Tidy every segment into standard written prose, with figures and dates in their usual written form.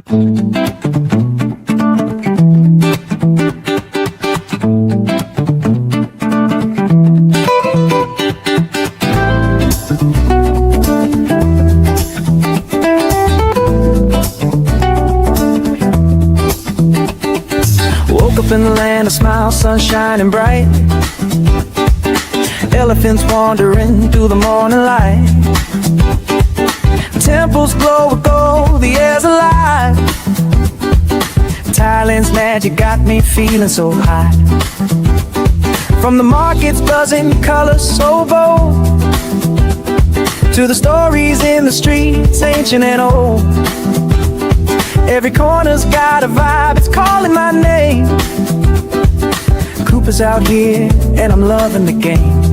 Woke up in the land of smiles, sun shining bright. Elephants wandering through the morning light. Temples glow with gold, the air's alive. Thailand's magic got me feeling so high. From the markets buzzing, colors so bold, to the stories in the streets, ancient and old. Every corner's got a vibe, it's calling my name. Cooper's out here, and I'm loving the game.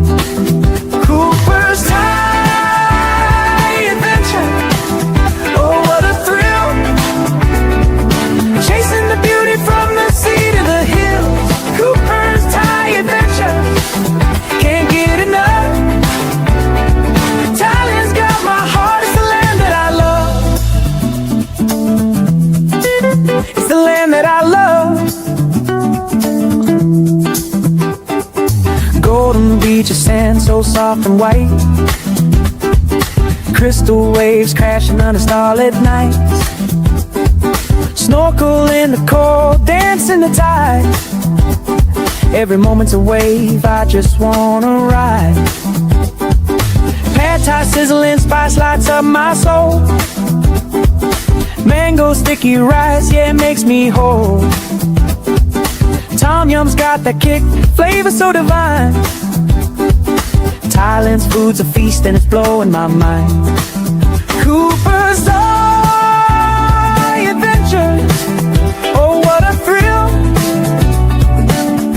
Coopersthaiadventure, oh what a thrill. Chasing the beauty from the sea to the hills. Coopersthaiadventure, can't get enough. Thailand's got my heart, it's the land that I love. It's the land that I love. Golden beaches, sand so soft and white. Crystal waves crashing under starlit nights. Snorkel in the cold, dance in the tide. Every moment's a wave, I just wanna ride. Pad thai sizzling, spice lights up my soul. Mango sticky rice, yeah, it makes me whole. Tom Yum's got that kick, flavor so divine. Thailand's food's a feast and it's blowing my mind. Cooper's adventures, oh what a thrill.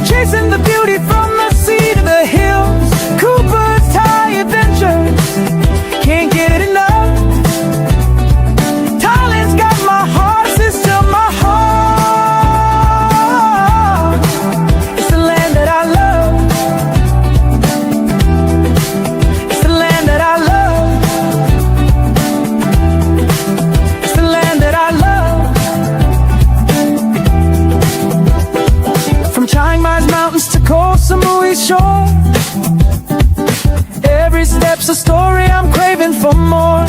Chasing the beauty from the sea to the hills. Cooper's Thai adventures, can't get enough. Thailand's got my heart, it's still my heart. It's the land that I love. It's the land that I love. It's the land that I love. From Chiang Mai's mountains to Koh Samui's shore, every step's a story, I'm craving for more.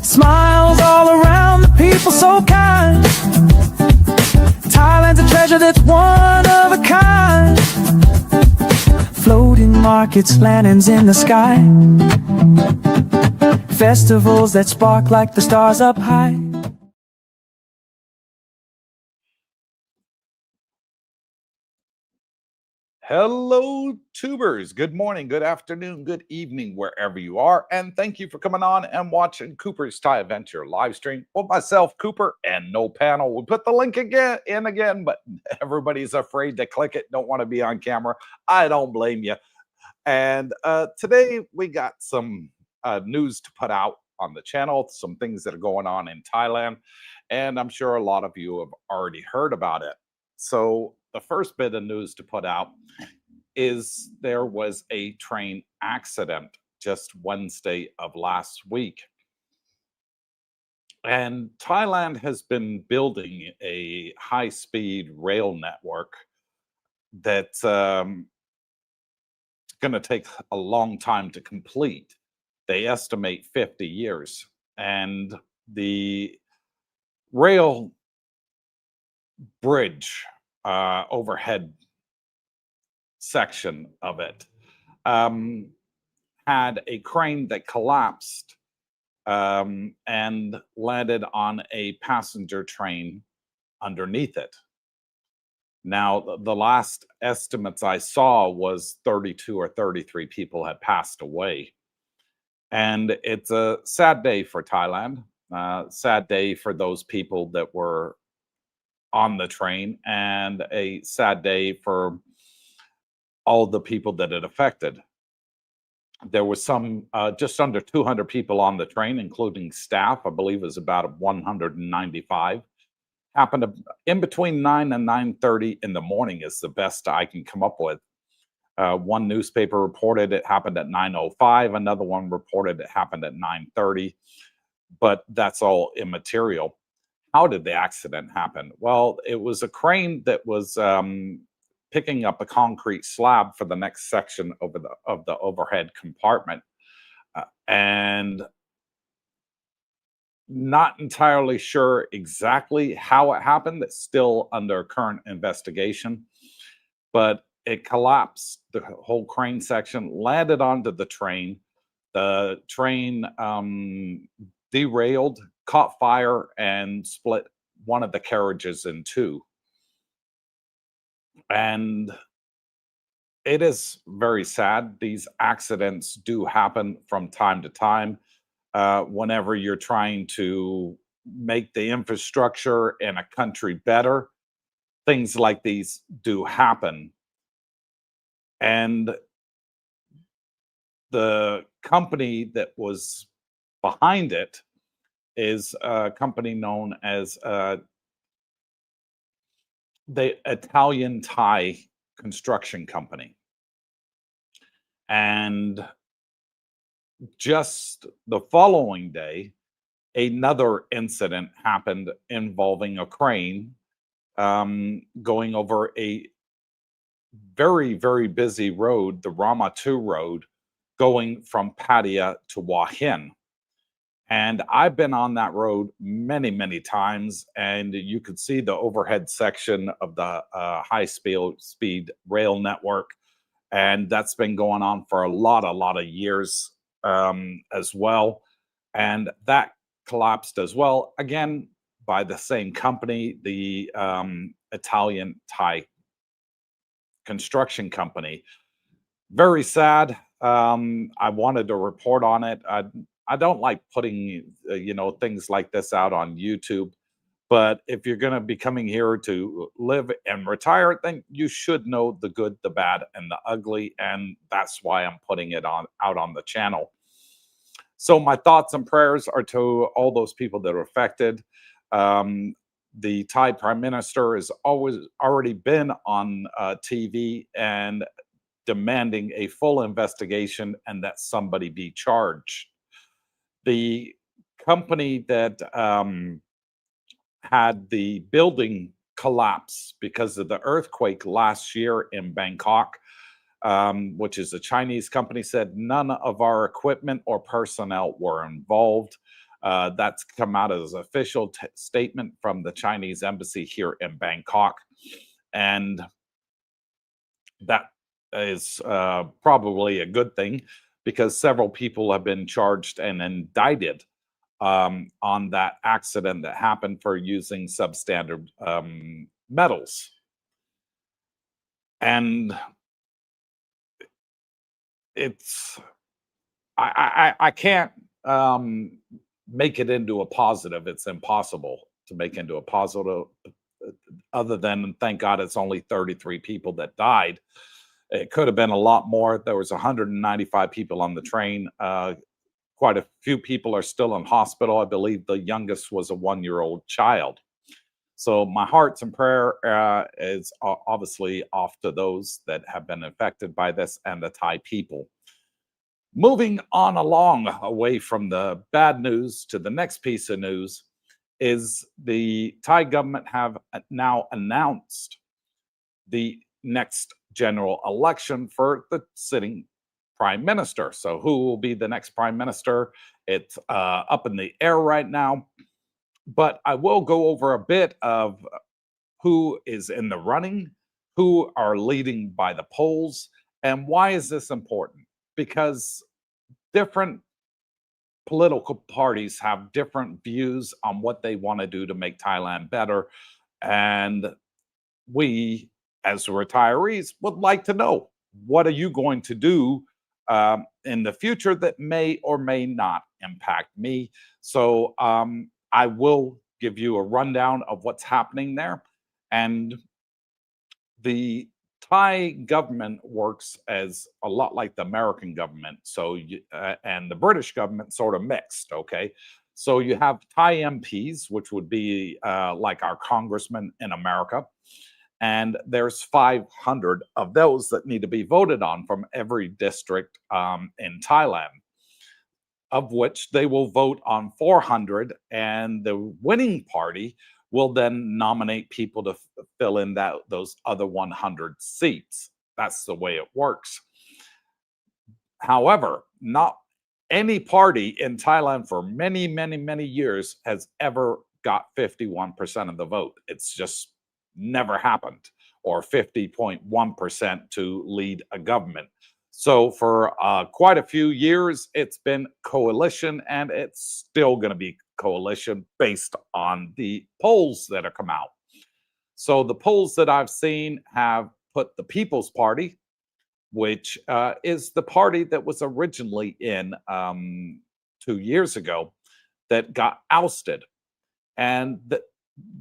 Smiles all around, the people so kind. Thailand's a treasure that's one of a kind. Floating markets, lanterns in the sky. Festivals that spark like the stars up high. Hello, tubers. Good morning, good afternoon, good evening, wherever you are. And thank you for coming on and watching Cooper's Thai Adventure live stream with myself, Cooper, and no panel. We put the link again, but everybody's afraid to click it, don't want to be on camera. I don't blame you. And today we got some news to put out on the channel, some things that are going on in Thailand. And I'm sure a lot of you have already heard about it. So the first bit of news to put out is there was a train accident just Wednesday of last week. And Thailand has been building a high-speed rail network that's going to take a long time to complete. They estimate 50 years. And the rail bridge overhead section of it had a crane that collapsed and landed on a passenger train underneath it. Now, the last estimates I saw was 32 or 33 people had passed away. And it's a sad day for Thailand, sad day for those people that were on the train, and a sad day for all the people that it affected. There was some just under 200 people on the train, including staff. I believe it was about 195. Happened in between 9 and 9:30 in the morning is the best I can come up with. One newspaper reported it happened at 9:05. Another one reported it happened at 9:30. But that's all immaterial. how did the accident happen? Well, it was a crane that was picking up a concrete slab for the next section of the overhead compartment, and not entirely sure exactly how it happened. It's still under current investigation, but it collapsed. The whole crane section landed onto the train. The train derailed, caught fire, and split one of the carriages in two. And it is very sad. These accidents do happen from time to time. Whenever you're trying to make the infrastructure in a country better, things like these do happen. And the company that was behind it is a company known as the Italian Thai construction company. And just the following day, another incident happened involving a crane going over a very, very busy road, the Rama 2 road, going from Pattaya to Wahin. And I've been on that road many, many times, and you could see the overhead section of the high speed rail network. And that's been going on for a lot of years as well. And that collapsed as well, again, by the same company, the Italian Thai construction company. Very sad. I wanted to report on it. I don't like putting things like this out on YouTube, but if you're going to be coming here to live and retire, then you should know the good, the bad, and the ugly, and that's why I'm putting it out on the channel. So my thoughts and prayers are to all those people that are affected. The Thai Prime Minister has already been on TV and demanding a full investigation and that somebody be charged. The company that had the building collapse because of the earthquake last year in Bangkok, which is a Chinese company, said none of our equipment or personnel were involved. That's come out as an official statement from the Chinese embassy here in Bangkok. And that is probably a good thing because several people have been charged and indicted on that accident that happened for using substandard metals. And it's I can't make it into a positive. It's impossible to make into a positive, other than thank God it's only 33 people that died. It could have been a lot more. There was 195 people on the train. Quite a few people are still in hospital. I believe the youngest was a 1-year-old child. So my hearts and prayer is obviously off to those that have been affected by this and the Thai people. Moving on along away from the bad news to the next piece of news is the Thai government have now announced the next general election for the sitting prime minister. So who will be the next prime minister? It's up in the air right now. But I will go over a bit of who is in the running, who are leading by the polls, and why is this important? Because different political parties have different views on what they want to do to make Thailand better. And we, as retirees, would like to know, what are you going to do in the future that may or may not impact me? So I will give you a rundown of what's happening there. And the Thai government works as a lot like the American government. So, and the British government sort of mixed, okay? So you have Thai MPs, which would be like our congressmen in America. And there's 500 of those that need to be voted on from every district in Thailand. of which they will vote on 400, and the winning party will then nominate people to fill in those other 100 seats. That's the way it works. However, not any party in Thailand for many, many, many years has ever got 51% of the vote. It's just never happened, or 50.1% to lead a government. So for quite a few years, it's been coalition, and it's still going to be coalition based on the polls that have come out. So the polls that I've seen have put the People's Party, which is the party that was originally in 2 years ago, that got ousted. And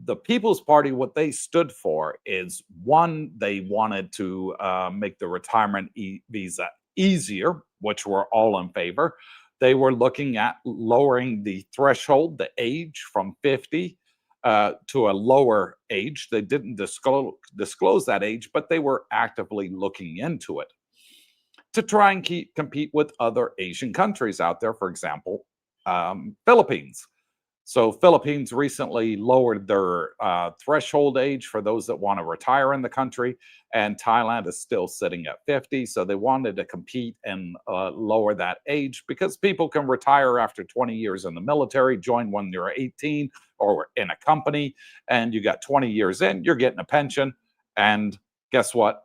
the People's Party, what they stood for is, one, they wanted to make the retirement visa easier, which we're all in favor. They were looking at lowering the threshold, the age, from 50 to a lower age. They didn't disclose that age, but they were actively looking into it to try and compete with other Asian countries out there, for example, Philippines. So Philippines recently lowered their threshold age for those that want to retire in the country, and Thailand is still sitting at 50. So they wanted to compete and lower that age, because people can retire after 20 years in the military, join when you're 18 or in a company, and you got 20 years in, you're getting a pension. And guess what?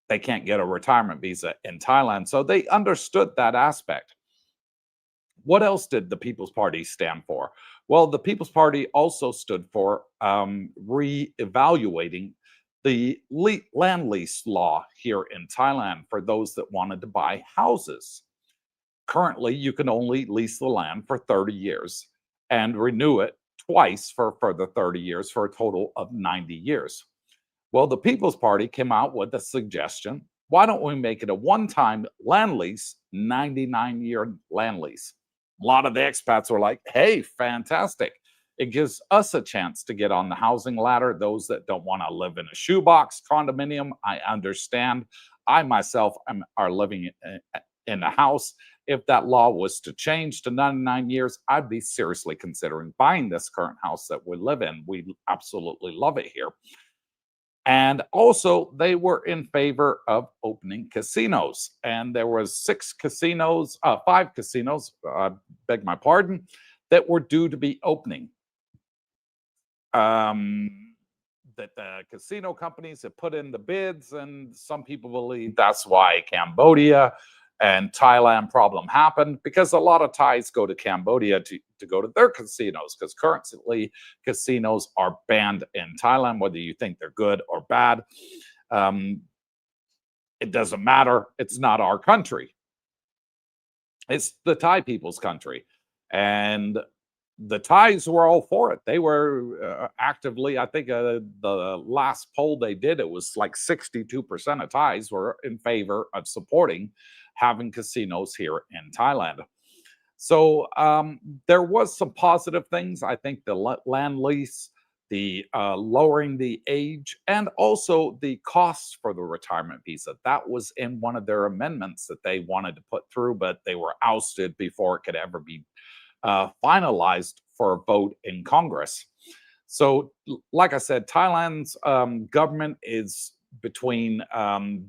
They can't get a retirement visa in Thailand. So they understood that aspect. What else did the People's Party stand for? Well, the People's Party also stood for re-evaluating the land lease law here in Thailand for those that wanted to buy houses. Currently, you can only lease the land for 30 years and renew it twice for a further 30 years for a total of 90 years. Well, the People's Party came out with a suggestion. Why don't we make it a one-time land lease, 99-year land lease? A lot of the expats were like, hey, fantastic. It gives us a chance to get on the housing ladder. Those that don't want to live in a shoebox condominium, I understand. I myself are living in a house. If that law was to change to 99 years, I'd be seriously considering buying this current house that we live in. We absolutely love it here. And also, they were in favor of opening casinos. And there was 5 casinos, beg my pardon, that were due to be opening. That the casino companies have put in the bids, and some people believe that's why Cambodia and Thailand problem happened, because a lot of Thais go to Cambodia to go to their casinos, because currently casinos are banned in Thailand, whether you think they're good or bad. It doesn't matter. It's not our country. It's the Thai people's country. And the Thais were all for it. They were actively, I think the last poll they did, it was like 62% of Thais were in favor of supporting having casinos here in Thailand. So there was some positive things. I think the land lease, the lowering the age, and also the costs for the retirement visa. That was in one of their amendments that they wanted to put through, but they were ousted before it could ever be finalized for a vote in Congress. So, like I said, Thailand's government is between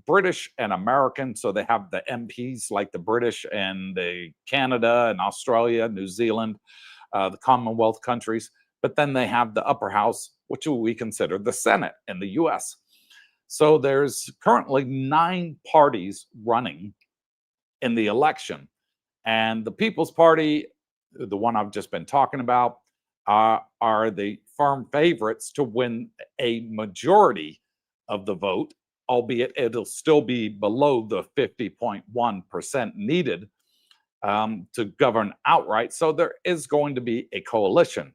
British and American. So they have the MPs like the British and the Canada and Australia, New Zealand, the Commonwealth countries. But then they have the upper house, which we consider the Senate in the US. So there's currently 9 parties running in the election. And the People's Party, the one I've just been talking about, are the firm favorites to win a majority of the vote, albeit it'll still be below the 50.1% needed to govern outright. So there is going to be a coalition.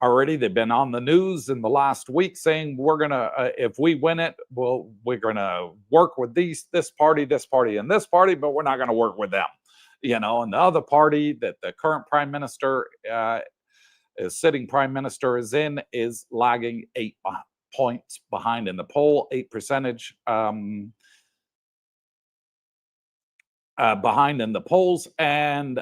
Already, they've been on the news in the last week saying we're gonna, if we win it, we're gonna work with this party, and this party, but we're not gonna work with them. And the other party that the current prime minister, sitting prime minister, is lagging 8 points behind in the poll, 8 percentage behind in the polls, and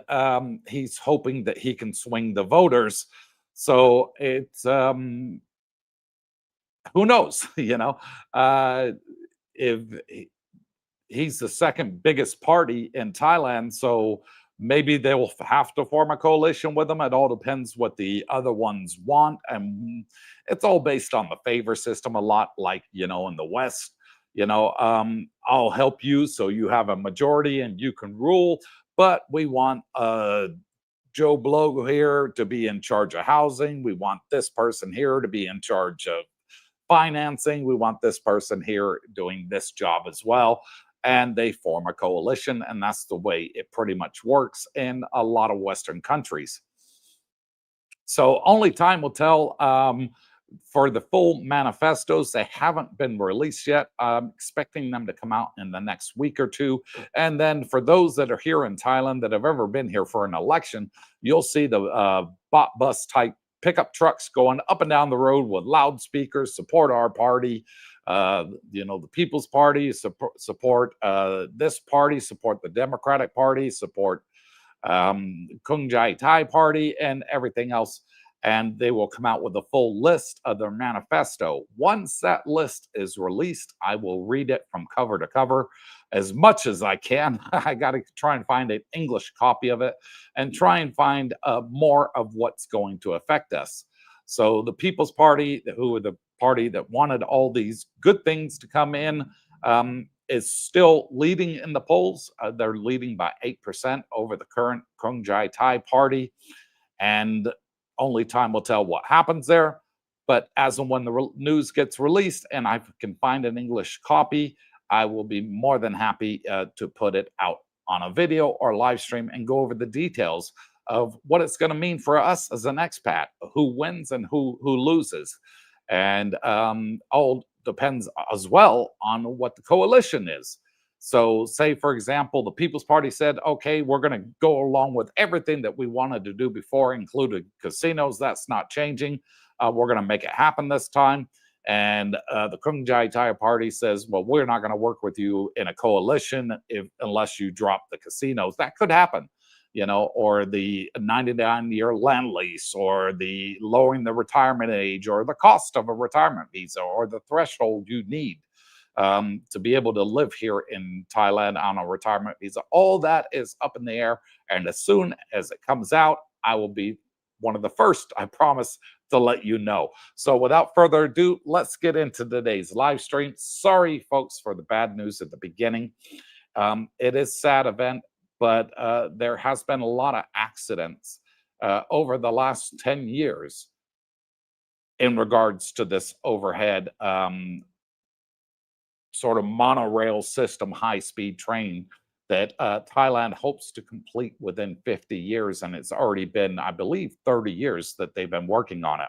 he's hoping that he can swing the voters. So it's who knows, if he's the second biggest party in Thailand, so maybe they will have to form a coalition with him. It all depends what the other ones want, and it's all based on the favor system a lot, like in the West. I'll help you so you have a majority and you can rule, but we want Joe Blow here to be in charge of housing. We want this person here to be in charge of financing. We want this person here doing this job as well. And they form a coalition. And that's the way it pretty much works in a lot of Western countries. So only time will tell. For the full manifestos, they haven't been released yet. I'm expecting them to come out in the next week or two. And then for those that are here in Thailand that have ever been here for an election, you'll see the bot bus type pickup trucks going up and down the road with loudspeakers, support our party, the People's Party, support this party, support the Democratic Party, support Kung Jai Thai Party, and everything else. And they will come out with a full list of their manifesto. Once that list is released, I will read it from cover to cover as much as I can. I got to try and find an English copy of it and try and find more of what's going to affect us. So the People's Party, who are the party that wanted all these good things to come in, is still leading in the polls. They're leading by 8% over the current Kung Jai Thai Party. And only time will tell what happens there. But as and when the news gets released and I can find an English copy, I will be more than happy to put it out on a video or live stream and go over the details of what it's going to mean for us as an expat, who wins and who loses. And all depends as well on what the coalition is. So say, for example, the People's Party said, okay, we're going to go along with everything that we wanted to do before, including casinos. That's not changing. We're going to make it happen this time. And the Kung Jai Thai Party says, well, we're not going to work with you in a coalition unless you drop the casinos. That could happen, or the 99-year land lease, or the lowering the retirement age, or the cost of a retirement visa, or the threshold you need to be able to live here in Thailand on a retirement visa. All that is up in the air. And as soon as it comes out, I will be one of the first, I promise, to let you know. So without further ado, let's get into today's live stream. Sorry, folks, for the bad news at the beginning. It is a sad event, but there has been a lot of accidents over the last 10 years in regards to this overhead sort of monorail system, high-speed train that Thailand hopes to complete within 50 years. And it's already been, I believe, 30 years that they've been working on it.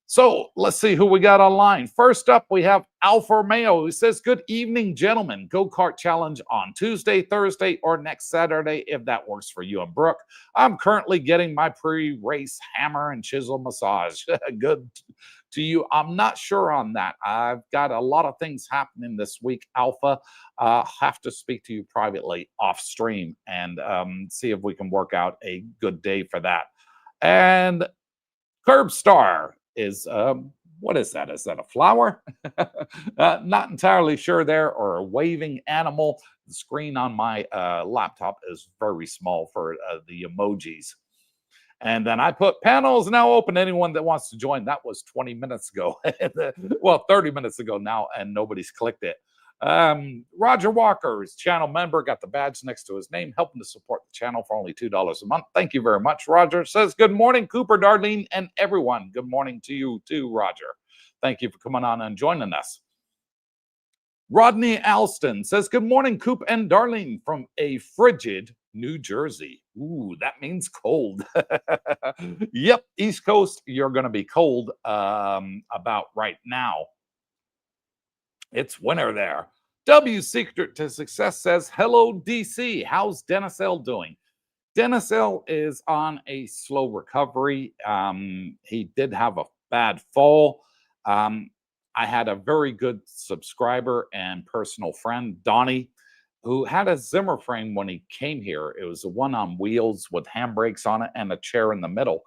So let's see who we got online. First up, we have Alfa Romeo, who says, good evening, gentlemen. Go-kart challenge on Tuesday, Thursday, or next Saturday, if that works for you and Brooke. I'm currently getting my pre-race hammer and chisel massage. Good to you. I'm not sure on that. I've got a lot of things happening this week, Alpha. Have to speak to you privately off stream and see if we can work out a good day for that. And Curbstar is, what is that? Is that a flower? Not entirely sure there, or a waving animal. The screen on my laptop is very small for the emojis. And then I put panels now open. Anyone that wants to join. That was 20 minutes ago. Well, 30 minutes ago now, and nobody's clicked it. Roger Walker is channel member, got the badge next to his name, helping to support the channel for only $2 a month. Thank you very much. Roger says, good morning, Cooper, Darlene, and everyone. Good morning to you too, Roger. Thank you for coming on and joining us. Rodney Alston says, good morning, Coop and Darlene from a frigid New Jersey. Ooh, that means cold. Yep, East Coast, you're going to be cold about right now. It's winter there. W Secret to Success says, hello, DC. How's Dennis L doing? Dennis L is on a slow recovery. He did have a bad fall. I had a very good subscriber and personal friend, Donnie, who had a Zimmer frame when he came here. It was a one on wheels with handbrakes on it and a chair in the middle.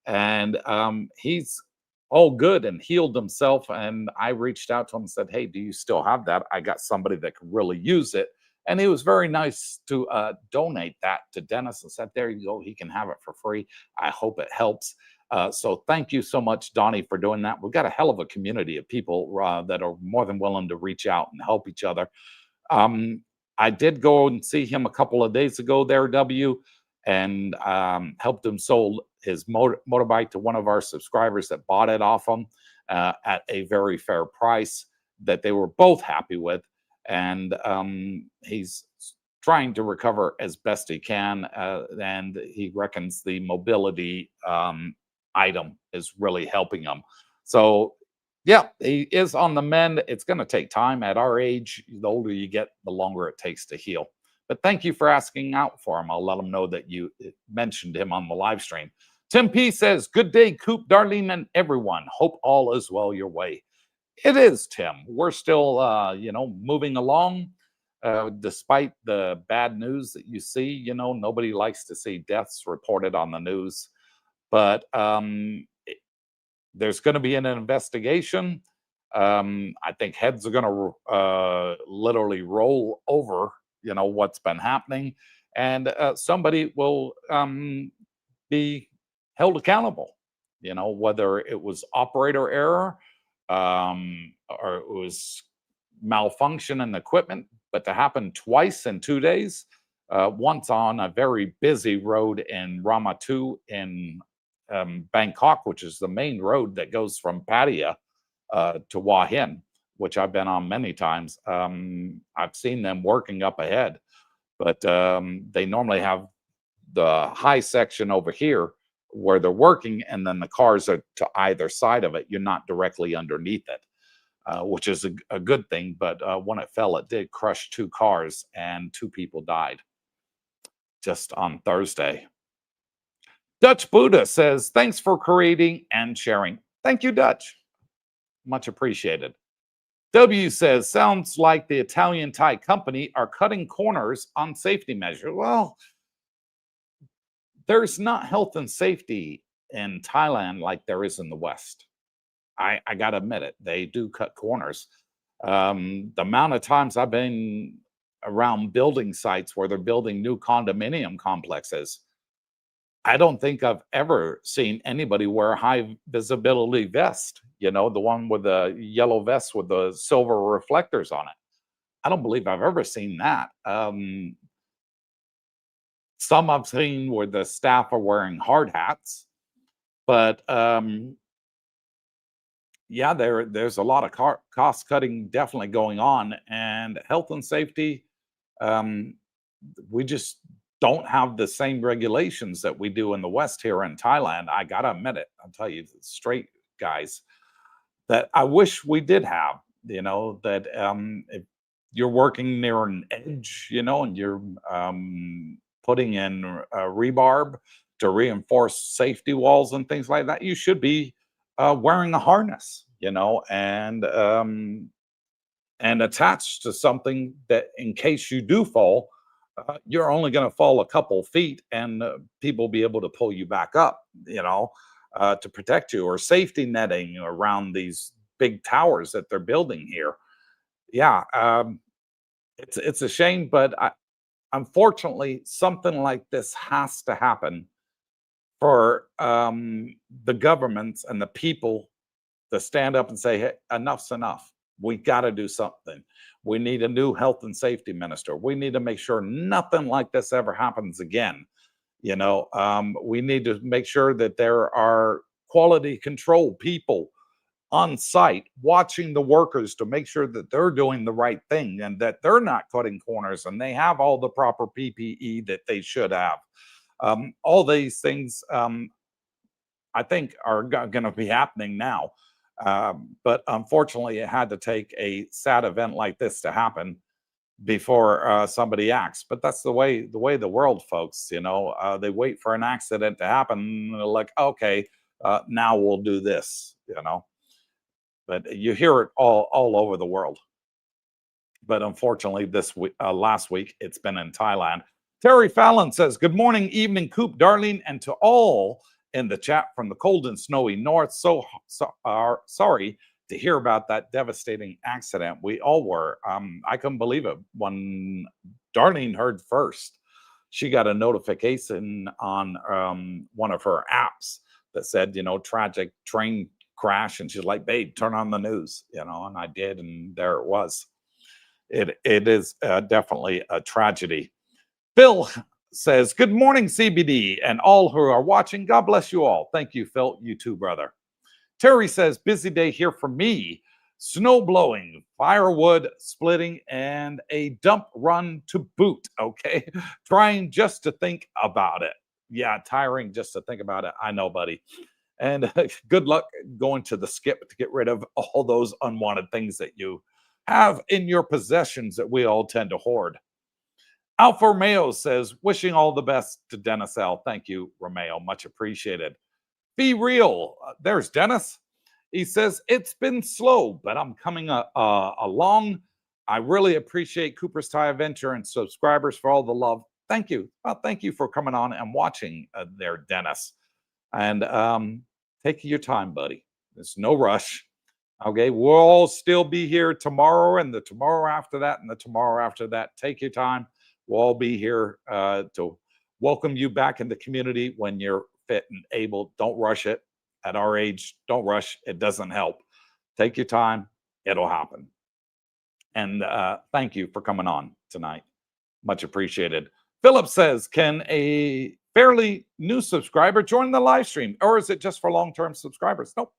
And he's all good and healed himself. And I reached out to him and said, "Hey, do you still have that? I got somebody that could really use it." And he was very nice to donate that to Dennis and said, "There you go. He can have it for free. I hope it helps." So thank you so much, Donnie, for doing that. We've got a hell of a community of people that are more than willing to reach out and help each other. Um, I did go and see him a couple of days ago there, W, and helped him sold his motorbike to one of our subscribers that bought it off him at a very fair price that they were both happy with. And he's trying to recover as best he can. And he reckons the mobility item is really helping him. So yeah, he is on the mend. It's going to take time. At our age, the older you get, the longer it takes to heal. But thank you for asking out for him. I'll let him know that you mentioned him on the live stream. Tim P says, "Good day, Coop, Darlene, and everyone. Hope all is well your way." It is, Tim. We're still, moving along. Despite the bad news that you see, nobody likes to see deaths reported on the news. But there's going to be an investigation. I think heads are going to literally roll over, what's been happening, and somebody will be held accountable. Whether it was operator error or it was malfunction in the equipment, but to happen twice in 2 days, once on a very busy road in Ramatu in Bangkok, which is the main road that goes from Pattaya to Hua Hin, which I've been on many times. I've seen them working up ahead, but they normally have the high section over here where they're working, and then the cars are to either side of it. You're not directly underneath it, which is a good thing. But when it fell, it did crush 2 cars and 2 people died just on Thursday. Dutch Buddha says, "Thanks for creating and sharing." Thank you, Dutch. Much appreciated. W says, "Sounds like the Italian Thai company are cutting corners on safety measures." Well, there's not health and safety in Thailand like there is in the West. I got to admit it. They do cut corners. The amount of times I've been around building sites where they're building new condominium complexes, I don't think I've ever seen anybody wear a high visibility vest, the one with the yellow vest with the silver reflectors on it. I don't believe I've ever seen that. Some I've seen where the staff are wearing hard hats, but yeah, there's a lot of cost cutting definitely going on, and health and safety. We just don't have the same regulations that we do in the West here in Thailand. I gotta admit it. I'll tell you, straight guys, that I wish we did have. That if you're working near an edge, and you're putting in rebarb to reinforce safety walls and things like that, you should be wearing a harness, and attached to something that, in case you do fall, you're only going to fall a couple feet, and people will be able to pull you back up, to protect you, or safety netting around these big towers that they're building here. Yeah, it's a shame, but unfortunately, something like this has to happen for the governments and the people to stand up and say, "Hey, enough's enough. We got to do something. We need a new health and safety minister. We need to make sure nothing like this ever happens again. We need to make sure that there are quality control people on site watching the workers to make sure that they're doing the right thing and that they're not cutting corners and they have all the proper PPE that they should have." All these things, I think, are going to be happening now. But unfortunately, it had to take a sad event like this to happen before somebody acts. But that's the way the world, folks. They wait for an accident to happen. And they're like, "Okay, now we'll do this." But you hear it all over the world. but unfortunately, this week, last week, it's been in Thailand. Terry Fallon says, "Good morning, evening, Coop, Darlene, and to all in the chat from the cold and snowy north. Sorry to hear about that devastating accident. We all were. I couldn't believe it when Darlene heard first. She got a notification on one of her apps that said, tragic train crash, and she's like, babe, turn on the news, and I did, and there it was. It is definitely a tragedy." Phil says, "Good morning, CBD, and all who are watching. God bless you all." Thank you, Phil. You too, brother. Terry says, "Busy day here for me. Snow blowing, firewood splitting, and a dump run to boot." Okay. Trying just to think about it. Yeah, tiring just to think about it. I know, buddy. And good luck going to the skip to get rid of all those unwanted things that you have in your possessions that we all tend to hoard. Alfa Romeo says, "Wishing all the best to Dennis L." Thank you, Romeo. Much appreciated. Be real. There's Dennis. He says, "It's been slow, but I'm coming along. I really appreciate Coopersthaiadventure and subscribers for all the love. Thank you. Well, thank you for coming on and watching there, Dennis. And take your time, buddy. There's no rush. Okay, we'll all still be here tomorrow and the tomorrow after that and the tomorrow after that. Take your time. We'll all be here to welcome you back in the community when you're fit and able. Don't rush it. At our age, don't rush. It doesn't help. Take your time. It'll happen. And thank you for coming on tonight. Much appreciated. Philip says, "Can a fairly new subscriber join the live stream, or is it just for long-term subscribers?" Nope.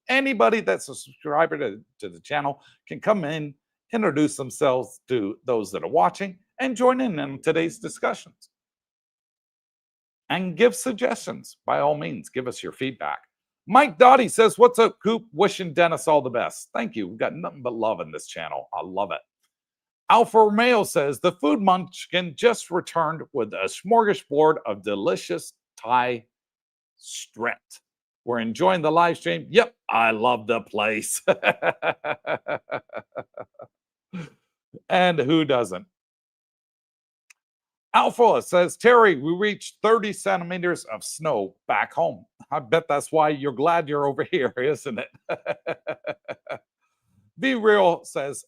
Anybody that's a subscriber to the channel can come in, introduce themselves to those that are watching, and join in today's discussions. And give suggestions. By all means, give us your feedback. Mike Dottie says, "What's up, Coop? Wishing Dennis all the best." Thank you. We've got nothing but love in this channel. I love it. Alfa Romeo says, "The food munchkin just returned with a smorgasbord of delicious Thai stret. We're enjoying the live stream. Yep, I love the place." And who doesn't? Alpha says, "Terry, we reached 30 centimeters of snow back home. I bet that's why you're glad you're over here, isn't it?" Be Real says,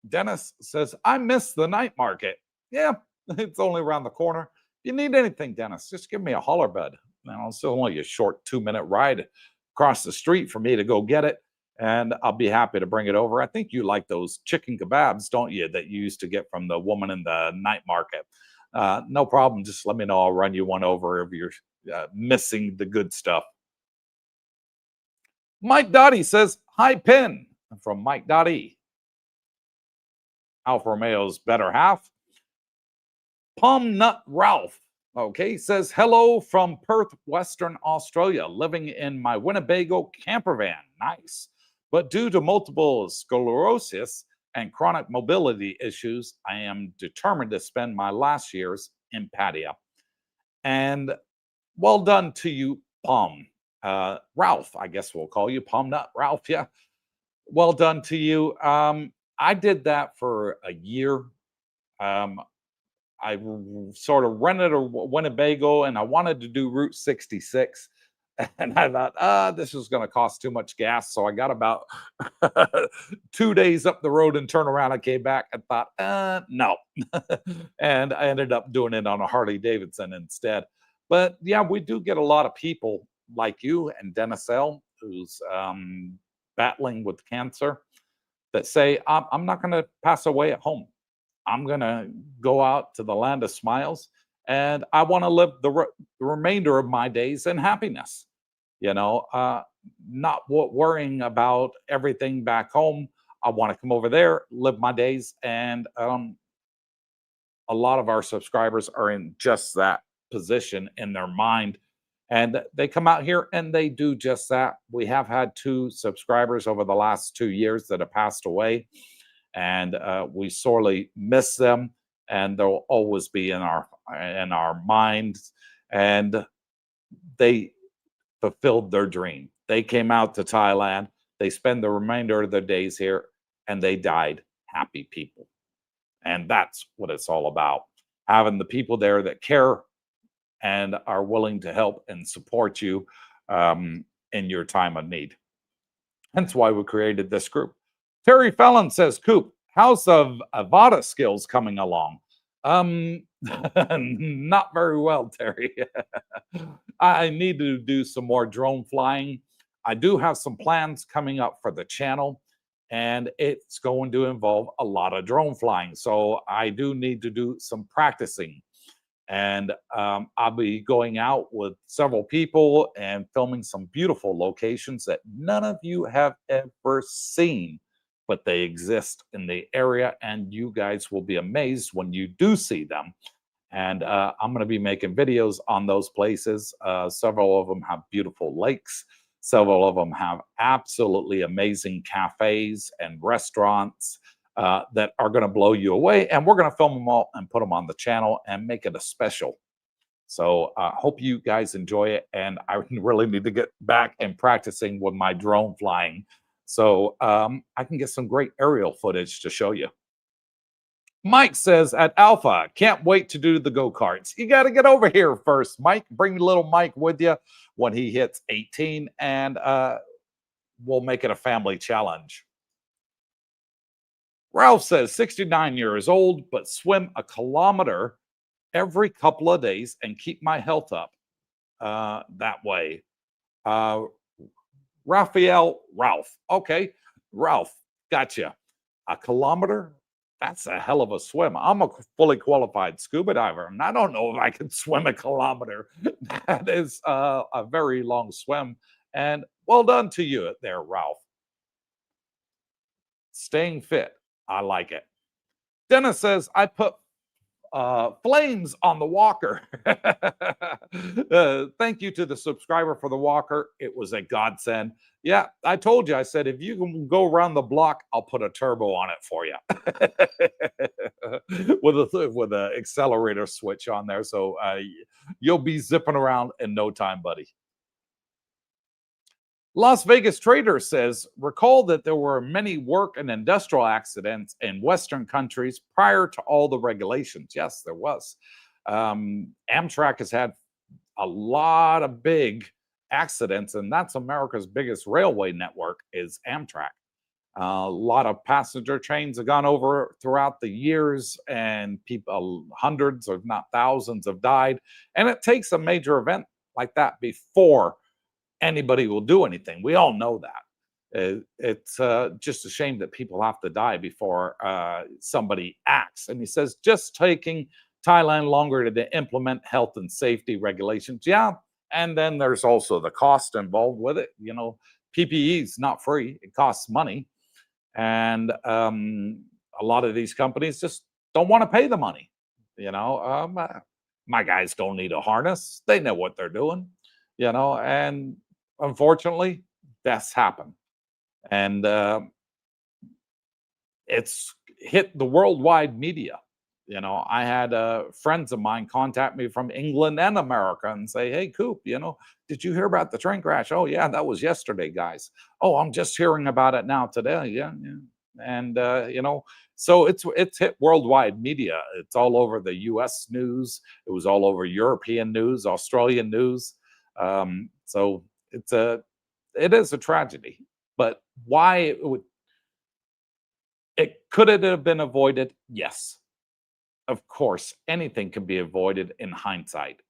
Dennis says, "I miss the night market." Yeah, it's only around the corner. If you need anything, Dennis, just give me a holler, bud. It's only a short 2-minute ride across the street for me to go get it, and I'll be happy to bring it over. I think you like those chicken kebabs, don't you, that you used to get from the woman in the night market? No problem. Just let me know. I'll run you one over if you're missing the good stuff. Mike Dottie says, "Hi, Pin," from Mike Dottie. Alfa Romeo's better half. Palm Nut Ralph, okay, says, "Hello from Perth, Western Australia, living in my Winnebago camper van." Nice. "But due to multiple sclerosis and chronic mobility issues, I am determined to spend my last years in Pattaya." And well done to you, Palm. Ralph, I guess we'll call you Palm Nut Ralph. Yeah. Well done to you. I did that for a year. I sort of rented a Winnebago and I wanted to do Route 66. And I thought, this is going to cost too much gas. So I got about 2 days up the road and turned around. I came back and thought, no. And I ended up doing it on a Harley Davidson instead. But yeah, we do get a lot of people like you and Dennis L., who's battling with cancer, that say, I'm not going to pass away at home. I'm going to go out to the land of smiles, and I want to live the remainder of my days in happiness. Not worrying about everything back home. I want to come over there, live my days, and a lot of our subscribers are in just that position in their mind, and they come out here and they do just that. We have had 2 subscribers over the last 2 years that have passed away, and we sorely miss them, and they'll always be in our minds. And they fulfilled their dream. They came out to Thailand. They spend the remainder of their days here, and they died happy people. And that's what it's all about. Having the people there that care and are willing to help and support you in your time of need. Hence why we created this group. Terry Fallon says, Coop, how's of Avada skills coming along? Not very well, Terry. I need to do some more drone flying. I do have some plans coming up for the channel, and it's going to involve a lot of drone flying. So I do need to do some practicing. And I'll be going out with several people and filming some beautiful locations that none of you have ever seen, but they exist in the area, and you guys will be amazed when you do see them. And I'm going to be making videos on those places. Several of them have beautiful lakes. Several of them have absolutely amazing cafes and restaurants that are going to blow you away. And we're going to film them all and put them on the channel and make it a special. So I hope you guys enjoy it. And I really need to get back and practicing with my drone flying so I can get some great aerial footage to show you. Mike says at Alpha, can't wait to do the go-karts. You got to get over here first, Mike. Bring little Mike with you when he hits 18, and we'll make it a family challenge. Ralph says 69 years old, but swim a kilometer every couple of days and keep my health up that way. Ralph. Okay, Ralph, gotcha. A kilometer? That's a hell of a swim. I'm a fully qualified scuba diver, and I don't know if I can swim a kilometer. That is a very long swim. And well done to you there, Ralph. Staying fit. I like it. Dennis says, I put flames on the walker. Thank you to the subscriber for the walker. It was a godsend. Yeah, I told you, I said, if you can go around the block, I'll put a turbo on it for you. with a accelerator switch on there. So you'll be zipping around in no time, buddy. Las Vegas Trader says, recall that there were many work and industrial accidents in Western countries prior to all the regulations. Yes, there was. Amtrak has had a lot of big accidents, and that's America's biggest railway network is Amtrak. A lot of passenger trains have gone over throughout the years, and people, hundreds, if not thousands, have died. And it takes a major event like that before anybody will do anything. We all know that. It's just a shame that people have to die before somebody acts. And he says, just taking Thailand longer to implement health and safety regulations. Yeah. And then there's also the cost involved with it. You know, PPE is not free. It costs money. And a lot of these companies just don't want to pay the money. You know, my guys don't need a harness. They know what they're doing, you know, and unfortunately, deaths happen. And it's hit the worldwide media. You know, I had friends of mine contact me from England and America and say, hey, Coop, you know, did you hear about the train crash? Oh, yeah, that was yesterday, guys. Oh, I'm just hearing about it now today. Yeah. And, you know, so it's hit worldwide media. It's all over the US news. It was all over European news, Australian news. So it is a tragedy. But why could it have been avoided? Yes. Of course, anything can be avoided in hindsight.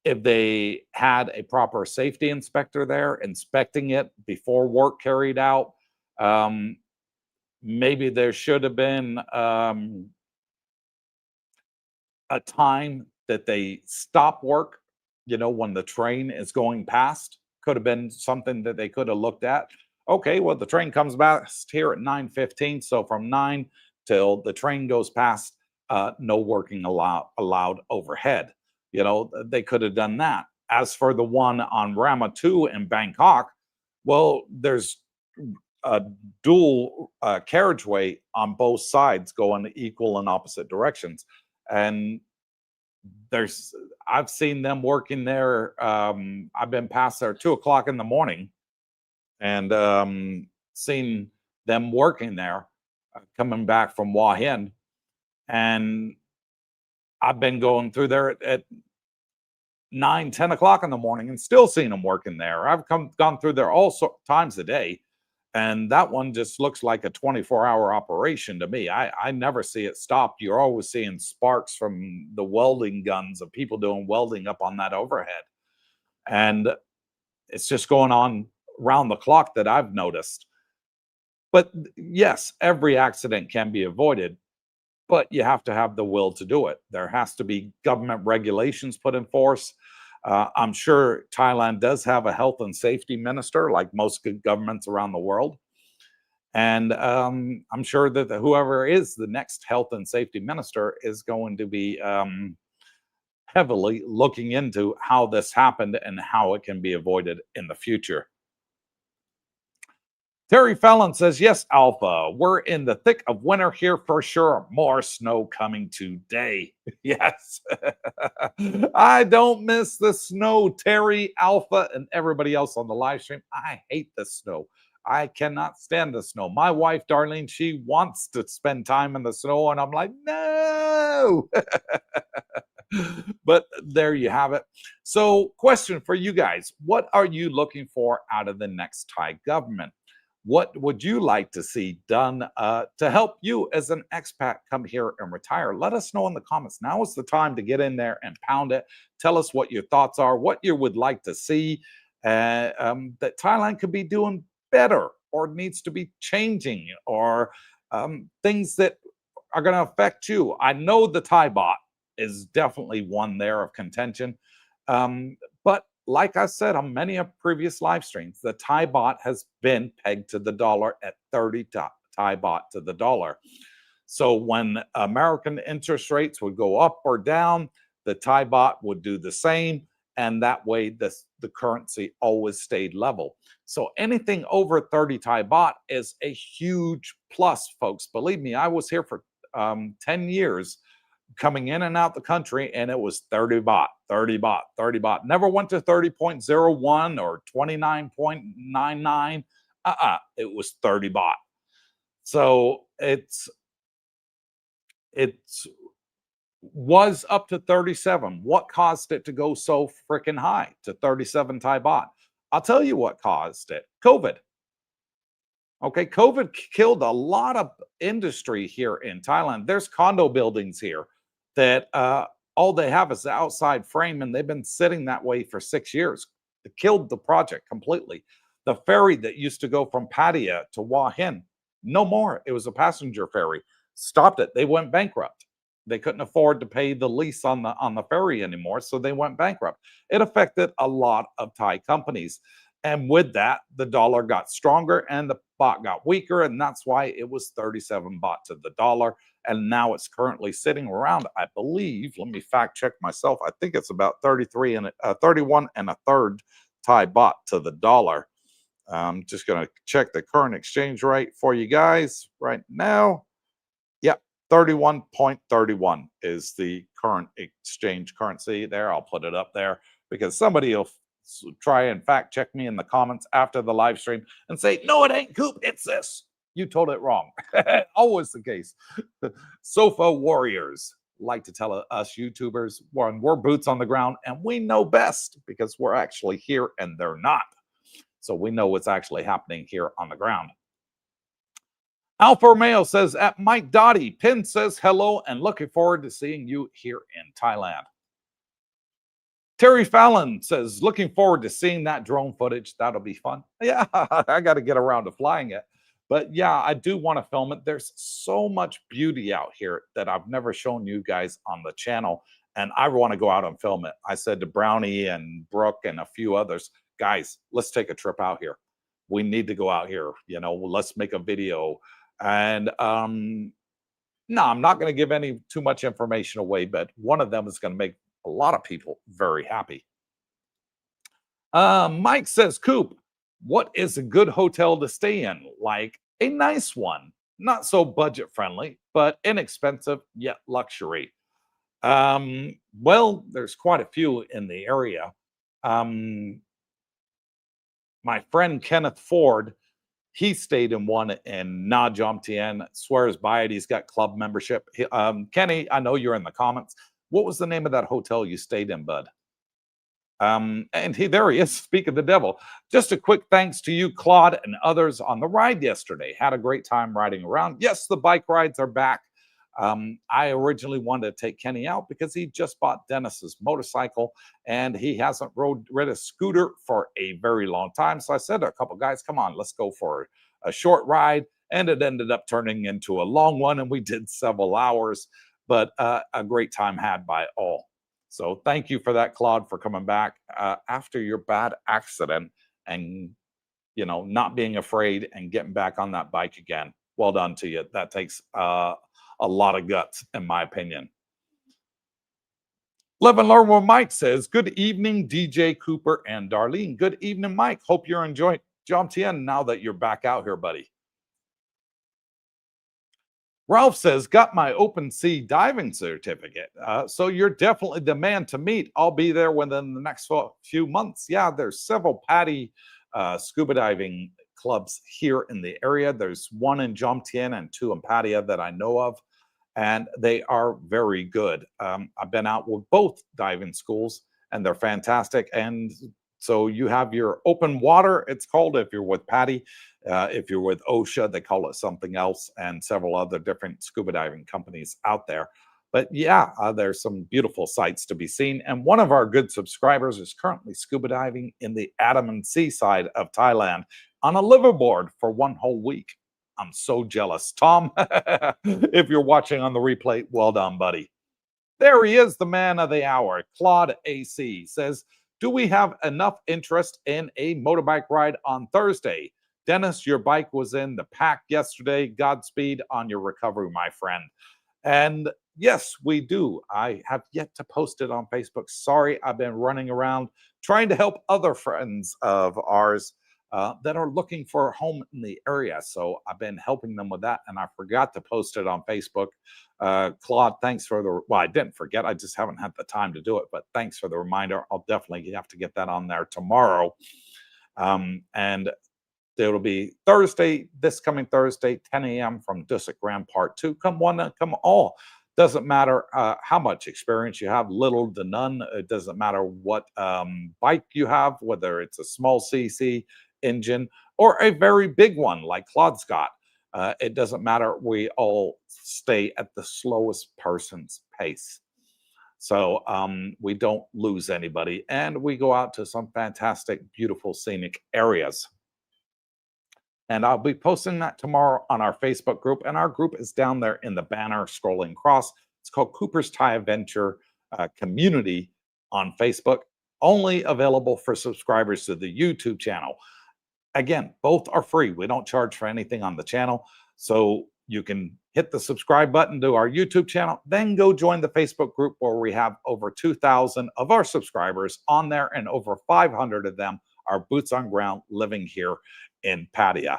If they had a proper safety inspector there inspecting it before work carried out, maybe there should have been a time that they stop work, you know, when the train is going past. Could have been something that they could have looked at. Okay, well, the train comes past here at 9:15. So from 9 till the train goes past, no working allowed overhead. You know, they could have done that. As for the one on Rama 2 in Bangkok, well, there's a dual carriageway on both sides going equal and opposite directions. And I've seen them working there. I've been past there 2 o'clock in the morning and seen them working there coming back from Hua Hin. And I've been going through there at 9, 10 o'clock in the morning and still seeing them working there. I've gone through there all times a day. And that one just looks like a 24-hour operation to me. I never see it stop. You're always seeing sparks from the welding guns of people doing welding up on that overhead. And it's just going on around the clock that I've noticed. But yes, every accident can be avoided, but you have to have the will to do it. There has to be government regulations put in force. I'm sure Thailand does have a health and safety minister, like most good governments around the world. And I'm sure that whoever is the next health and safety minister is going to be heavily looking into how this happened and how it can be avoided in the future. Terry Fallon says, yes, Alpha, we're in the thick of winter here for sure. More snow coming today. Yes. I don't miss the snow, Terry, Alpha, and everybody else on the live stream. I hate the snow. I cannot stand the snow. My wife, Darlene, she wants to spend time in the snow, and I'm like, no. But there you have it. So, question for you guys. What are you looking for out of the next Thai government? What would you like to see done to help you as an expat come here and retire? Let us know in the comments. Now is the time to get in there and pound it. Tell us what your thoughts are, what you would like to see that Thailand could be doing better or needs to be changing, or things that are going to affect you. I know the Thai bot is definitely one there of contention. But like I said on many of previous live streams, the Thai baht has been pegged to the dollar at 30 Thai baht to the dollar. So when American interest rates would go up or down, the Thai baht would do the same. And that way, the currency always stayed level. So anything over 30 Thai baht is a huge plus, folks. Believe me, I was here for 10 years coming in and out the country, and it was 30 baht, 30 baht, 30 baht. Never went to 30.01 or 29.99. It was 30 baht. So it was up to 37. What caused it to go so freaking high to 37 Thai baht? I'll tell you what caused it. COVID. Okay, COVID killed a lot of industry here in Thailand. There's condo buildings here that all they have is the outside frame, and they've been sitting that way for 6 years. It killed the project completely. The ferry that used to go from Pattaya to Hua Hin, no more. It was a passenger ferry. Stopped it. They went bankrupt. They couldn't afford to pay the lease on the ferry anymore, so they went bankrupt. It affected a lot of Thai companies. And with that, the dollar got stronger and the baht got weaker. And that's why it was 37 baht to the dollar. And now it's currently sitting around, I believe, let me fact check myself. I think it's about 31 and a third Thai baht to the dollar. I'm just going to check the current exchange rate for you guys right now. Yep, 31.31 is the current exchange currency there. I'll put it up there because somebody will try and fact check me in the comments after the live stream and say, no, it ain't Coop, it's this. You told it wrong. Always the case. Sofa warriors like to tell us YouTubers we're boots on the ground and we know best because we're actually here and they're not. So we know what's actually happening here on the ground. Alfa Romeo says, at Mike Dottie, Pin says hello and looking forward to seeing you here in Thailand. Terry Fallon says, looking forward to seeing that drone footage. That'll be fun. Yeah, I got to get around to flying it. But yeah, I do want to film it. There's so much beauty out here that I've never shown you guys on the channel. And I want to go out and film it. I said to Brownie and Brooke and a few others, guys, let's take a trip out here. We need to go out here. You know, let's make a video. And no, I'm not going to give any too much information away, but one of them is going to make a lot of people very happy. Mike says, Coop, what is a good hotel to stay in? Like a nice one, not so budget friendly, but inexpensive yet luxury. Well, there's quite a few in the area. My friend Kenneth Ford He stayed in one in Na Jomtien, swears by it. He's got club membership. Kenny, I know you're in the comments. What was the name of that hotel you stayed in, bud? And there he is, speak of the devil. Just a quick thanks to you, Claude, and others on the ride yesterday. Had a great time riding around. Yes, the bike rides are back. I originally wanted to take Kenny out because he just bought Dennis's motorcycle and he hasn't rid a scooter for a very long time. So I said to a couple guys, come on, let's go for a short ride. And it ended up turning into a long one, and we did several hours, but a great time had by all. So thank you for that, Claude, for coming back after your bad accident and, you know, not being afraid and getting back on that bike again. Well done to you. That takes a lot of guts, in my opinion. Live and Learn with Mike says, good evening, DJ Cooper and Darlene. Good evening, Mike. Hope you're enjoying Jomtien now that you're back out here, buddy. Ralph says, got my open sea diving certificate. So you're definitely the man to meet. I'll be there within the next few months. Yeah, there's several PADI scuba diving clubs here in the area. There's one in Jomtien and two in Pattaya that I know of, and they are very good. I've been out with both diving schools, and they're fantastic. And so you have your open water, it's called, if you're with PADI. If you're with OSHA, they call it something else, and several other different scuba diving companies out there. But yeah, there's some beautiful sights to be seen. And one of our good subscribers is currently scuba diving in the Andaman Sea side of Thailand on a liveaboard for one whole week. I'm so jealous. Tom, if you're watching on the replay, well done, buddy. There he is, the man of the hour. Claude AC says, do we have enough interest in a motorbike ride on Thursday? Dennis, your bike was in the pack yesterday. Godspeed on your recovery, my friend. And yes, we do. I have yet to post it on Facebook. Sorry, I've been running around trying to help other friends of ours that are looking for a home in the area. So I've been helping them with that, and I forgot to post it on Facebook. Claude, thanks for the, well, I didn't forget. I just haven't had the time to do it, but thanks for the reminder. I'll definitely have to get that on there tomorrow. And it'll be Thursday, this coming Thursday, 10 a.m. from Dusit Grand Part 2. Come one, come all. Doesn't matter how much experience you have, little to none. It doesn't matter what bike you have, whether it's a small CC engine or a very big one like Claude's got. It doesn't matter. We all stay at the slowest person's pace. So we don't lose anybody. And we go out to some fantastic, beautiful, scenic areas. And I'll be posting that tomorrow on our Facebook group. And our group is down there in the banner scrolling across. It's called Coopersthaiadventure Community on Facebook. Only available for subscribers to the YouTube channel. Again, both are free. We don't charge for anything on the channel. So you can hit the subscribe button to our YouTube channel, then go join the Facebook group where we have over 2,000 of our subscribers on there, and over 500 of them are boots on ground living here in Pattaya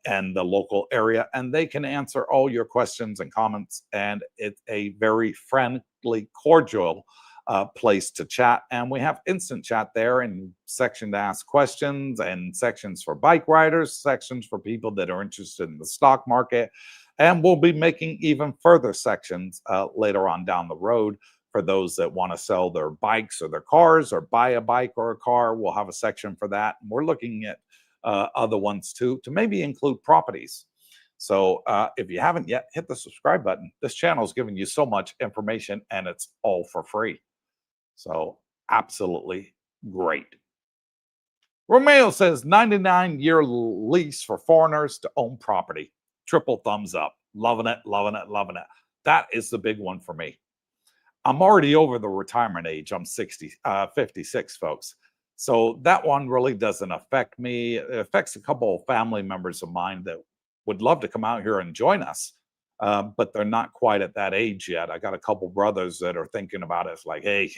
and the local area, and they can answer all your questions and comments, and it's a very friendly, cordial place to chat. And we have instant chat there, and section to ask questions, and sections for bike riders, sections for people that are interested in the stock market, and we'll be making even further sections later on down the road for those that want to sell their bikes or their cars, or buy a bike or a car. We'll have a section for that, and we're looking at other ones too, to maybe include properties. So if you haven't yet, hit the subscribe button. This channel is giving you so much information, and it's all for free. So absolutely great. Romeo says 99-year lease for foreigners to own property. Triple thumbs up. Loving it, loving it, loving it. That is the big one for me. I'm already over the retirement age. I'm 56, folks. So that one really doesn't affect me. It affects a couple of family members of mine that would love to come out here and join us, but they're not quite at that age yet. I got a couple brothers that are thinking about it. It's like, hey,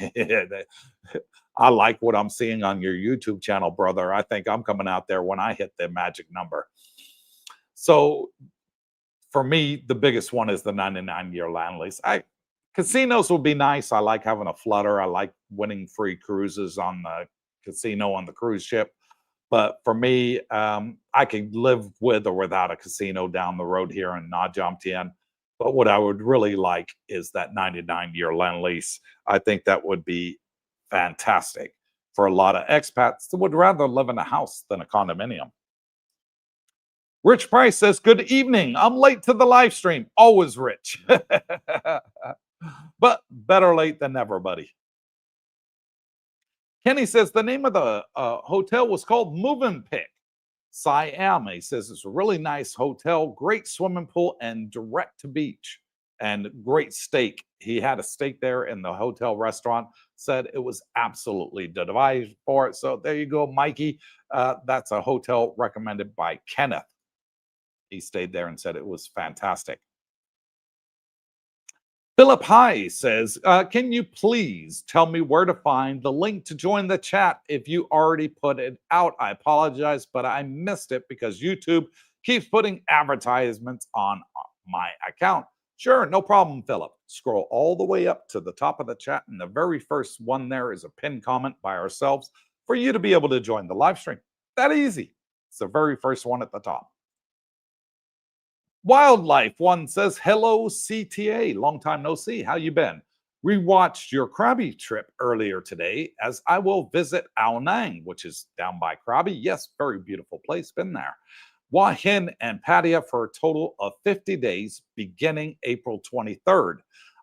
I like what I'm seeing on your YouTube channel, brother. I think I'm coming out there when I hit the magic number. So for me, the biggest one is the 99-year land lease. Casinos will be nice. I like having a flutter. I like winning free cruises on the casino on the cruise ship. But for me, I could live with or without a casino down the road here in Nha Jam Tien. But what I would really like is that 99-year land lease. I think that would be fantastic for a lot of expats that would rather live in a house than a condominium. Rich Price says, "Good evening. I'm late to the live stream. Always rich." But better late than never, buddy. Kenny says the name of the hotel was called Moving Pick. Siam. He says it's a really nice hotel, great swimming pool, and direct to beach, and great steak. He had a steak there in the hotel restaurant. Said it was absolutely devised for it. So there you go, Mikey. That's a hotel recommended by Kenneth. He stayed there and said it was fantastic. Philip High says, can you please tell me where to find the link to join the chat if you already put it out? I apologize, but I missed it because YouTube keeps putting advertisements on my account. Sure, no problem, Philip. Scroll all the way up to the top of the chat, and the very first one there is a pinned comment by ourselves for you to be able to join the live stream. That easy. It's the very first one at the top. Wildlife One says, hello, CTA. Long time no see. How you been? Rewatched your Krabi trip earlier today as I will visit Ao Nang, which is down by Krabi. Yes, very beautiful place. Been there. Hua Hin and Pattaya for a total of 50 days beginning April 23rd.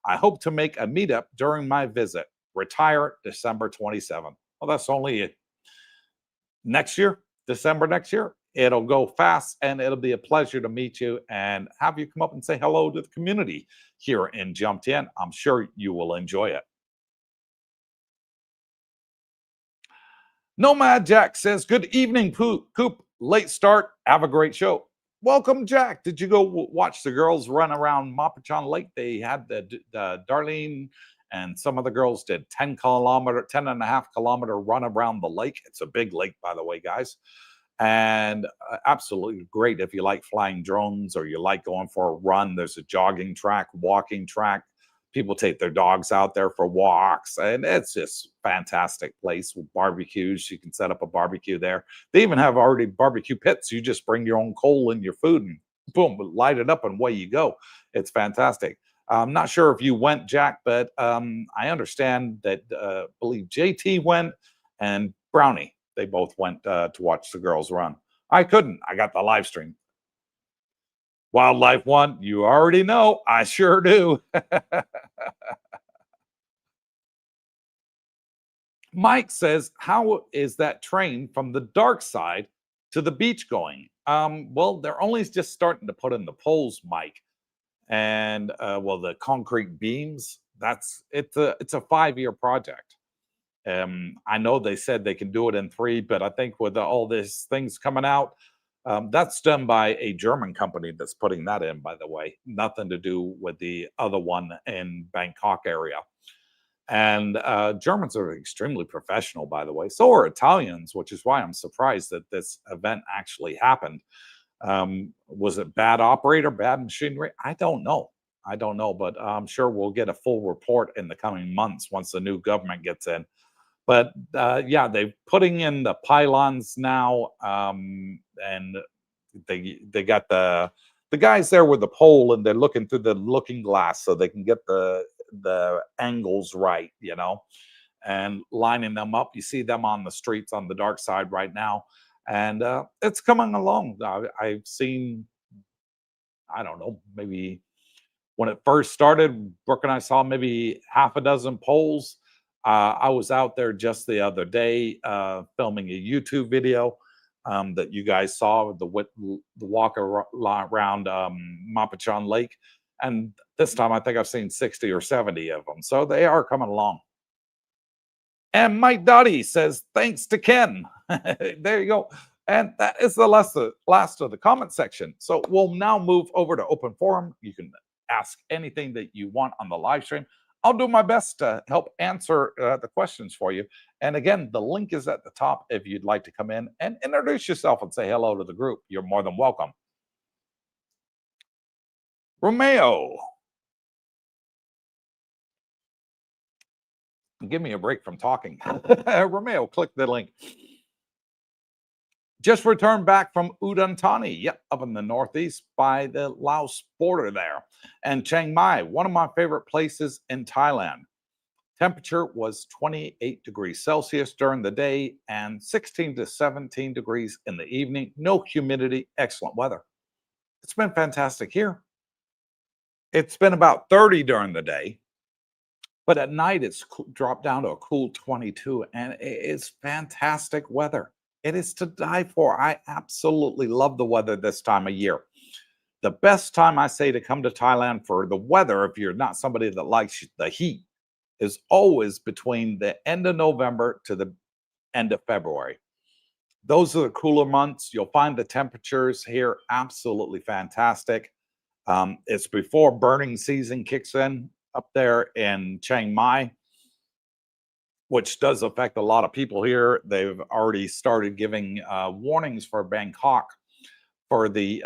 I hope to make a meetup during my visit. Retire December 27th. Well, that's only next year, December next year. It'll go fast, and it'll be a pleasure to meet you and have you come up and say hello to the community here in Jomtien. I'm sure you will enjoy it. Nomad Jack says, good evening, Coop. Late start. Have a great show. Welcome, Jack. Did you go watch the girls run around Mapachan Lake? They had the Darlene and some of the girls did 10 and a half kilometer run around the lake. It's a big lake, by the way, guys. And absolutely great if you like flying drones or you like going for a run. There's a jogging track, walking track. People take their dogs out there for walks, and it's just fantastic place with barbecues. You can set up a barbecue there. They even have already barbecue pits. You just bring your own coal and your food and boom, light it up and away you go. It's fantastic. I'm not sure if you went, Jack, but I understand that I believe JT went and Brownie. They both went to watch the girls run. I couldn't. I got the live stream. Wildlife One, you already know. I sure do. Mike says, how is that train from the dark side to the beach going? Well, they're only just starting to put in the poles, Mike. And well, the concrete beams, it's a 5-year project. I know they said they can do it in 3, but I think with all these things coming out, that's done by a German company that's putting that in, by the way. Nothing to do with the other one in Bangkok area. And Germans are extremely professional, by the way. So are Italians, which is why I'm surprised that this event actually happened. Was it bad operator, bad machinery? I don't know. But I'm sure we'll get a full report in the coming months once the new government gets in. But yeah, they're putting in the pylons now, and they got the guys there with the pole, and they're looking through the looking glass so they can get the angles right, and lining them up. You see them on the streets on the dark side right now, and it's coming along. I've seen, I don't know, maybe when it first started, Brooke and I saw maybe half a dozen poles. I was out there just the other day filming a YouTube video that you guys saw, the walk around Mapachan Lake. And this time I think I've seen 60 or 70 of them. So they are coming along. And Mike Dottie says, thanks to Ken. There you go. And that is the last of the comment section. So we'll now move over to open forum. You can ask anything that you want on the live stream. I'll do my best to help answer the questions for you. And again, the link is at the top if you'd like to come in and introduce yourself and say hello to the group. You're more than welcome. Romeo. Give me a break from talking. Romeo, click the link. Just returned back from Udon Thani, yep, up in the northeast by the Laos border there. And Chiang Mai, one of my favorite places in Thailand. Temperature was 28 degrees Celsius during the day and 16 to 17 degrees in the evening. No humidity, excellent weather. It's been fantastic here. It's been about 30 during the day, but at night it's dropped down to a cool 22, and it's fantastic weather. It is to die for. I absolutely love the weather this time of year. The best time I say to come to Thailand for the weather, if you're not somebody that likes the heat, is always between the end of November to the end of February. Those are the cooler months. You'll find the temperatures here absolutely fantastic. It's before burning season kicks in up there in Chiang Mai, which does affect a lot of people here. They've already started giving warnings for Bangkok for the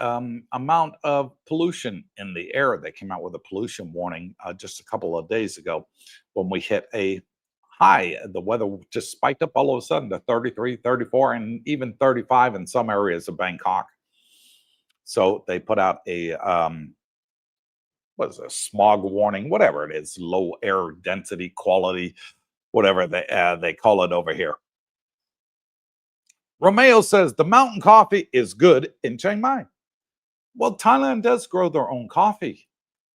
amount of pollution in the air. They came out with a pollution warning just a couple of days ago when we hit a high. The weather just spiked up all of a sudden to 33, 34, and even 35 in some areas of Bangkok. So they put out a what is a smog warning, whatever it is, low air density quality, whatever they call it over here. Romeo says the mountain coffee is good in Chiang Mai. Well, Thailand does grow their own coffee.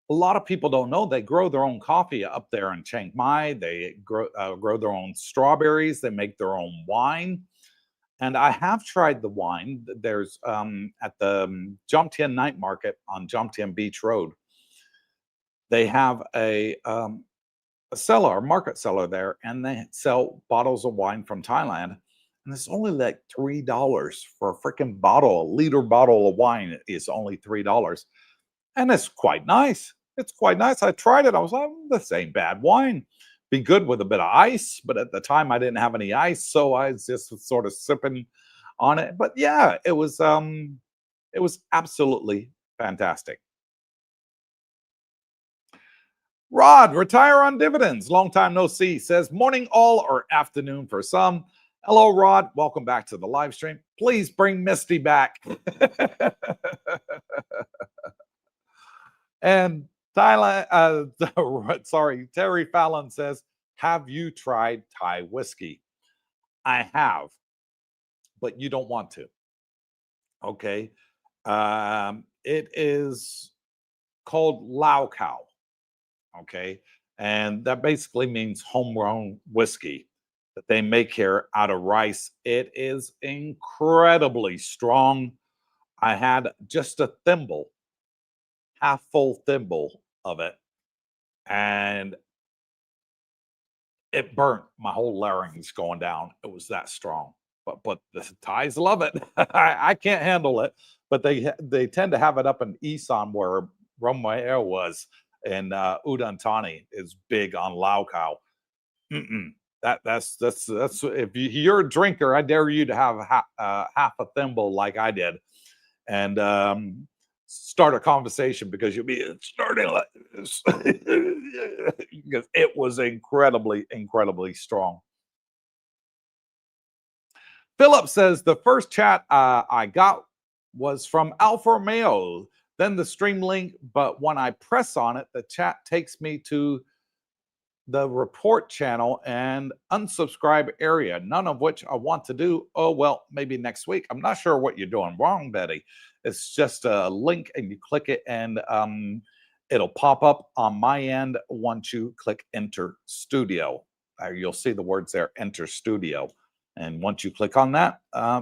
A lot of people don't know they grow their own coffee up there in Chiang Mai. They grow their own strawberries. They make their own wine. And I have tried the wine. There's at the Jomtien Night Market on Jomtien Beach Road. They have a seller, a market seller there, and they sell bottles of wine from Thailand. And it's only like $3 for a freaking bottle. A liter bottle of wine is only $3. And it's quite nice. It's quite nice. I tried it. I was like, this ain't bad wine. Be good with a bit of ice. But at the time, I didn't have any ice. So I was just sort of sipping on it. But yeah, it was absolutely fantastic. Rod, retire on dividends. Long time no see. Says morning all or afternoon for some. Hello, Rod. Welcome back to the live stream. Please bring Misty back. And Thailand, sorry, Terry Fallon says, have you tried Thai whiskey? I have, but you don't want to. Okay. It is called Lao Cow. Okay. And that basically means homegrown whiskey that they make here out of rice. It is incredibly strong. I had just a thimble, half full thimble of it, and it burnt my whole larynx going down. It was that strong. But the Thais love it. I can't handle it. But they tend to have it up in Isan where Romeo was, and Udon Thani is big on Lao Cow. That's if you're a drinker, I dare you to have half a thimble like I did, and start a conversation because you'll be starting like this because it was incredibly strong. Philip says the first chat I got was from Alfa Romeo, then the stream link, but when I press on it, the chat takes me to the report channel and unsubscribe area, none of which I want to do. Oh, well, maybe next week. I'm not sure what you're doing wrong, Betty. It's just a link and you click it and it'll pop up on my end once you click enter studio. You'll see the words there, enter studio. And once you click on that,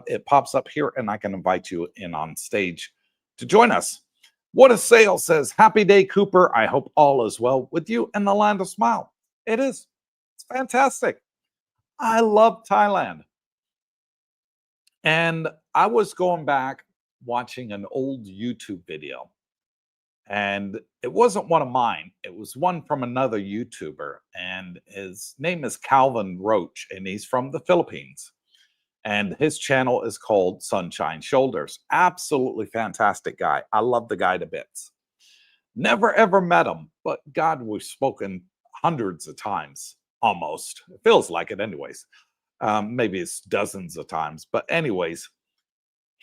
it pops up here and I can invite you in on stage to join us. What a Sale says, happy day, Cooper. I hope all is well with you in the land of smile. It is. It's fantastic. I love Thailand. And I was going back watching an old YouTube video. And it wasn't one of mine. It was one from another YouTuber. And his name is Calvin Roach. And he's from the Philippines. And his channel is called Sunshine Shoulders. Absolutely fantastic guy. I love the guy to bits. Never ever met him. But God, we've spoken hundreds of times, almost. It feels like it anyways. Maybe it's dozens of times. But anyways,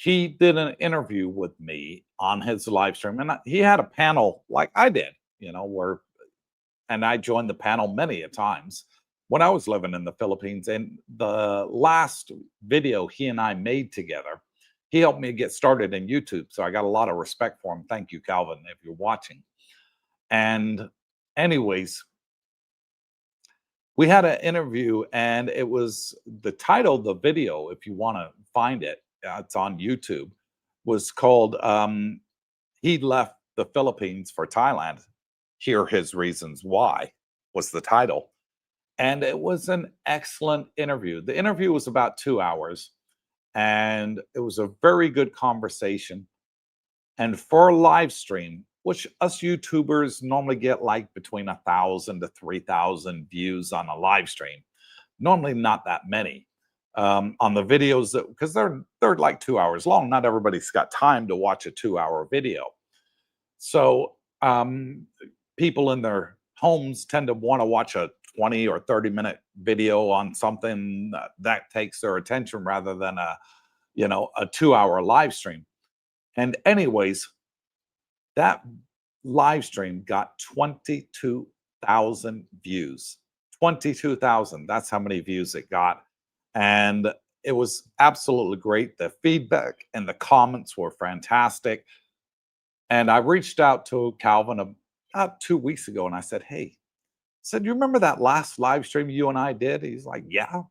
he did an interview with me on his live stream, and he had a panel like I did, where and I joined the panel many a times when I was living in the Philippines. And the last video he and I made together, he helped me get started in YouTube. So I got a lot of respect for him. Thank you, Calvin, if you're watching. And, anyways, we had an interview, and it was the title of the video, if you want to find it, it's on YouTube, was called He Left the Philippines for Thailand. Here his reasons why was the title. And it was an excellent interview. The interview was about 2 hours, and it was a very good conversation. And for a live stream, which us YouTubers normally get like between 1,000 to 3,000 views on a live stream, normally not that many. On the videos, because they're like 2 hours long, not everybody's got time to watch a 2-hour video. So people in their homes tend to want to watch a 20 or 30-minute video on something that takes their attention rather than a 2-hour live stream. And anyways, that live stream got 22,000 views. 22,000. That's how many views it got. And it was absolutely great. The feedback and the comments were fantastic. And I reached out to Calvin about 2 weeks ago, and I said, hey, you remember that last live stream you and I did? He's like, yeah. I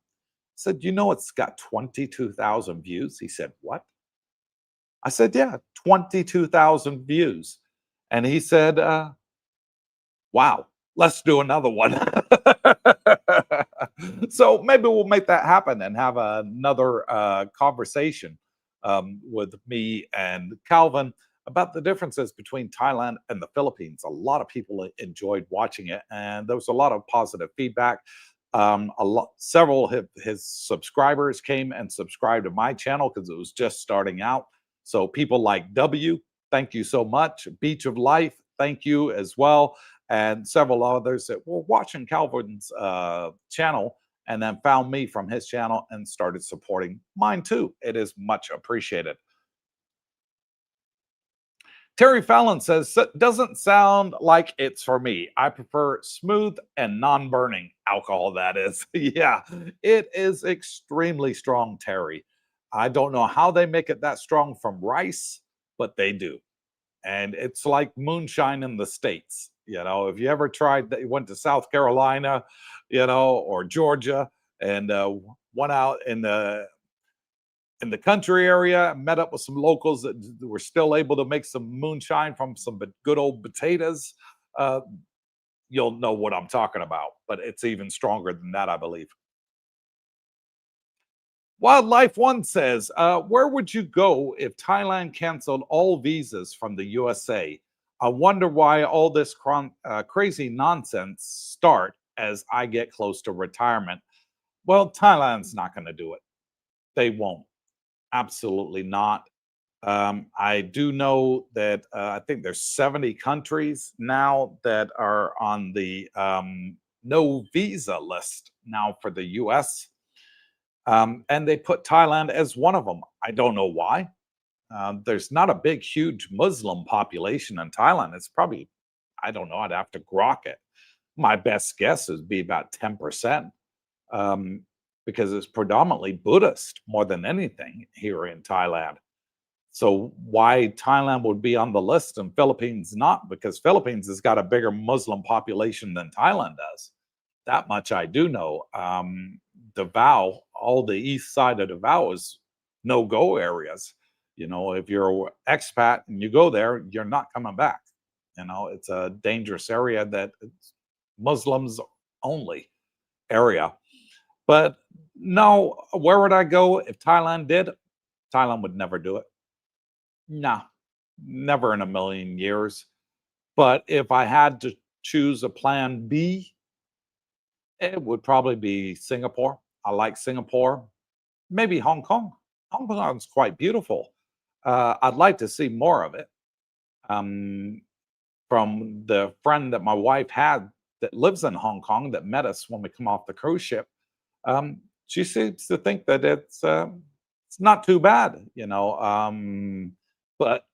said, it's got 22,000 views. He said, what? I said, yeah, 22,000 views. And he said, wow, let's do another one. So maybe we'll make that happen and have another conversation with me and Calvin about the differences between Thailand and the Philippines. A lot of people enjoyed watching it, and there was a lot of positive feedback. Several of his subscribers came and subscribed to my channel because it was just starting out. So people like W, thank you so much. Beach of Life, thank you as well. And several others that were watching Calvin's channel and then found me from his channel and started supporting mine too. It is much appreciated. Terry Fallon says, doesn't sound like it's for me. I prefer smooth and non-burning alcohol, that is. Yeah, it is extremely strong, Terry. I don't know how they make it that strong from rice, but they do. And it's like moonshine in the States. If you ever tried that, you went to South Carolina, or Georgia, and went out in the country area, met up with some locals that were still able to make some moonshine from some good old potatoes, you'll know what I'm talking about. But it's even stronger than that, I believe. Wildlife One says, where would you go if Thailand canceled all visas from the USA? I wonder why all this crazy nonsense start as I get close to retirement. Well, Thailand's not going to do it. They won't. Absolutely not. I do know that I think there's 70 countries now that are on the no visa list now for the US. And they put Thailand as one of them. I don't know why. There's not a big, huge Muslim population in Thailand. It's probably, I don't know, I'd have to grok it. My best guess would be about 10%, because it's predominantly Buddhist more than anything here in Thailand. So why Thailand would be on the list and Philippines not? Because Philippines has got a bigger Muslim population than Thailand does. That much I do know. Davao, all the east side of Davao is no-go areas. If you're an expat and you go there, you're not coming back. It's a dangerous area that it's Muslims only area. But no, where would I go if Thailand did? Thailand would never do it. No, never in a million years. But if I had to choose a plan B, it would probably be Singapore. I like Singapore. Maybe Hong Kong. Hong Kong's quite beautiful. I'd like to see more of it. From the friend that my wife had that lives in Hong Kong that met us when we come off the cruise ship, she seems to think that it's It's not too bad, but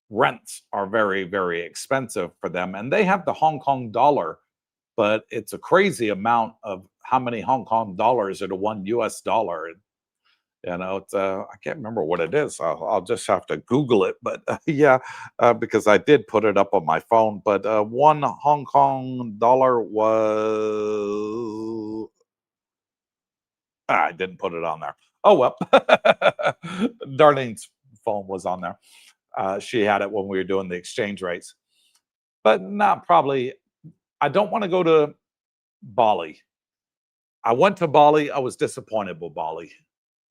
rents are very, very expensive for them. And they have the Hong Kong dollar, but it's a crazy amount of how many Hong Kong dollars are to one US dollar. It's I can't remember what it is. I'll just have to Google it. But yeah, because I did put it up on my phone. But one Hong Kong dollar was. I didn't put it on there. Oh well. Darlene's phone was on there. She had it when we were doing the exchange rates. But not probably. I don't want to go to Bali. I went to Bali. I was disappointed with Bali,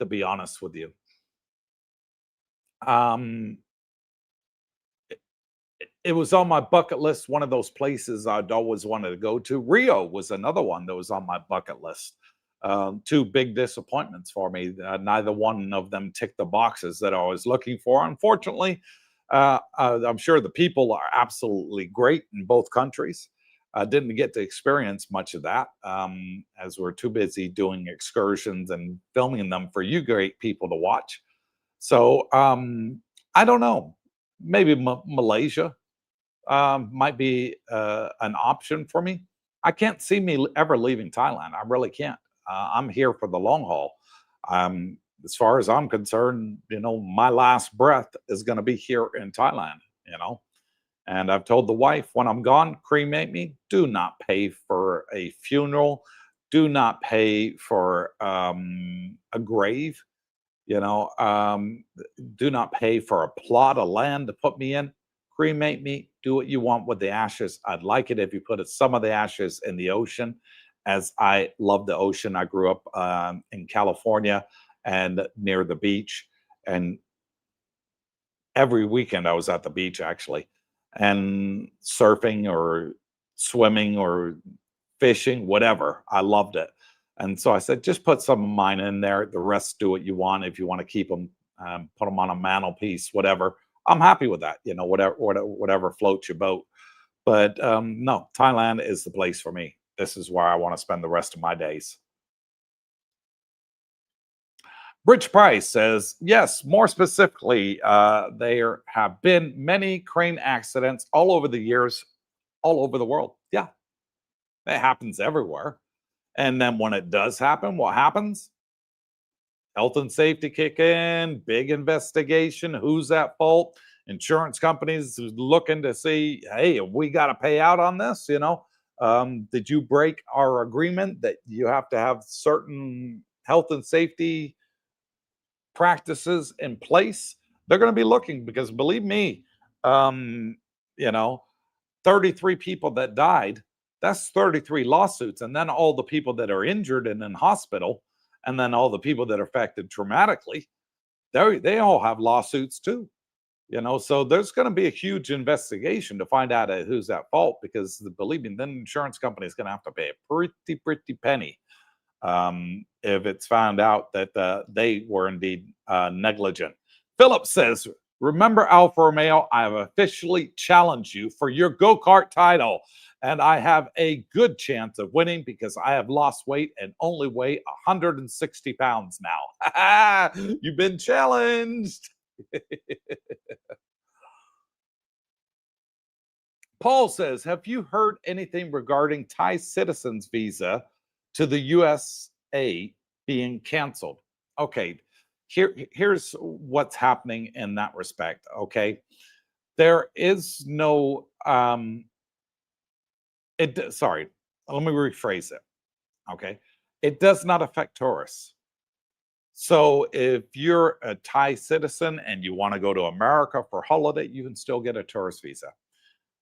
to be honest with you. Um, it was on my bucket list. One of those places I'd always wanted to go to. Rio was another one that was on my bucket list. Two big disappointments for me. Neither one of them ticked the boxes that I was looking for. Unfortunately, I'm sure the people are absolutely great in both countries. I didn't get to experience much of that as we're too busy doing excursions and filming them for you great people to watch. So I don't know. Maybe Malaysia might be an option for me. I can't see me ever leaving Thailand. I really can't. I'm here for the long haul. As far as I'm concerned, my last breath is going to be here in Thailand. And I've told the wife, when I'm gone, cremate me. Do not pay for a funeral. Do not pay for a grave. Do not pay for a plot of land to put me in. Cremate me. Do what you want with the ashes. I'd like it if you put some of the ashes in the ocean, as I love the ocean. I grew up in California and near the beach, and every weekend I was at the beach actually, and surfing or swimming or fishing, whatever. I loved it. And so I said, just put some of mine in there. The rest, do what you want. If you want to keep them, put them on a mantelpiece, whatever. I'm happy with that. Whatever floats your boat. But no, Thailand is the place for me. This is where I want to spend the rest of my days. Rich Price says, yes, more specifically, there have been many crane accidents all over the years, all over the world. Yeah, it happens everywhere. And then when it does happen, what happens? Health and safety kick in, big investigation. Who's at fault? Insurance companies looking to see, hey, we got to pay out on this. Did you break our agreement that you have to have certain health and safety practices in place? They're going to be looking, because believe me, um, you know, 33 people that died, that's 33 lawsuits. And then all the people that are injured and in hospital, and then all the people that are affected traumatically, they all have lawsuits too. So there's going to be a huge investigation to find out who's at fault, because believe me, then the insurance company is going to have to pay a pretty penny if it's found out that they were indeed negligent. Philip says, remember, Alfa Romeo, I have officially challenged you for your go-kart title, and I have a good chance of winning because I have lost weight and only weigh 160 pounds now. You've been challenged. Paul says, have you heard anything regarding Thai citizens visa to the USA being canceled? Okay, here's what's happening in that respect. Okay, there is no sorry, let me rephrase it. Okay, it does not affect tourists. So if you're a Thai citizen and you want to go to America for holiday, you can still get a tourist visa.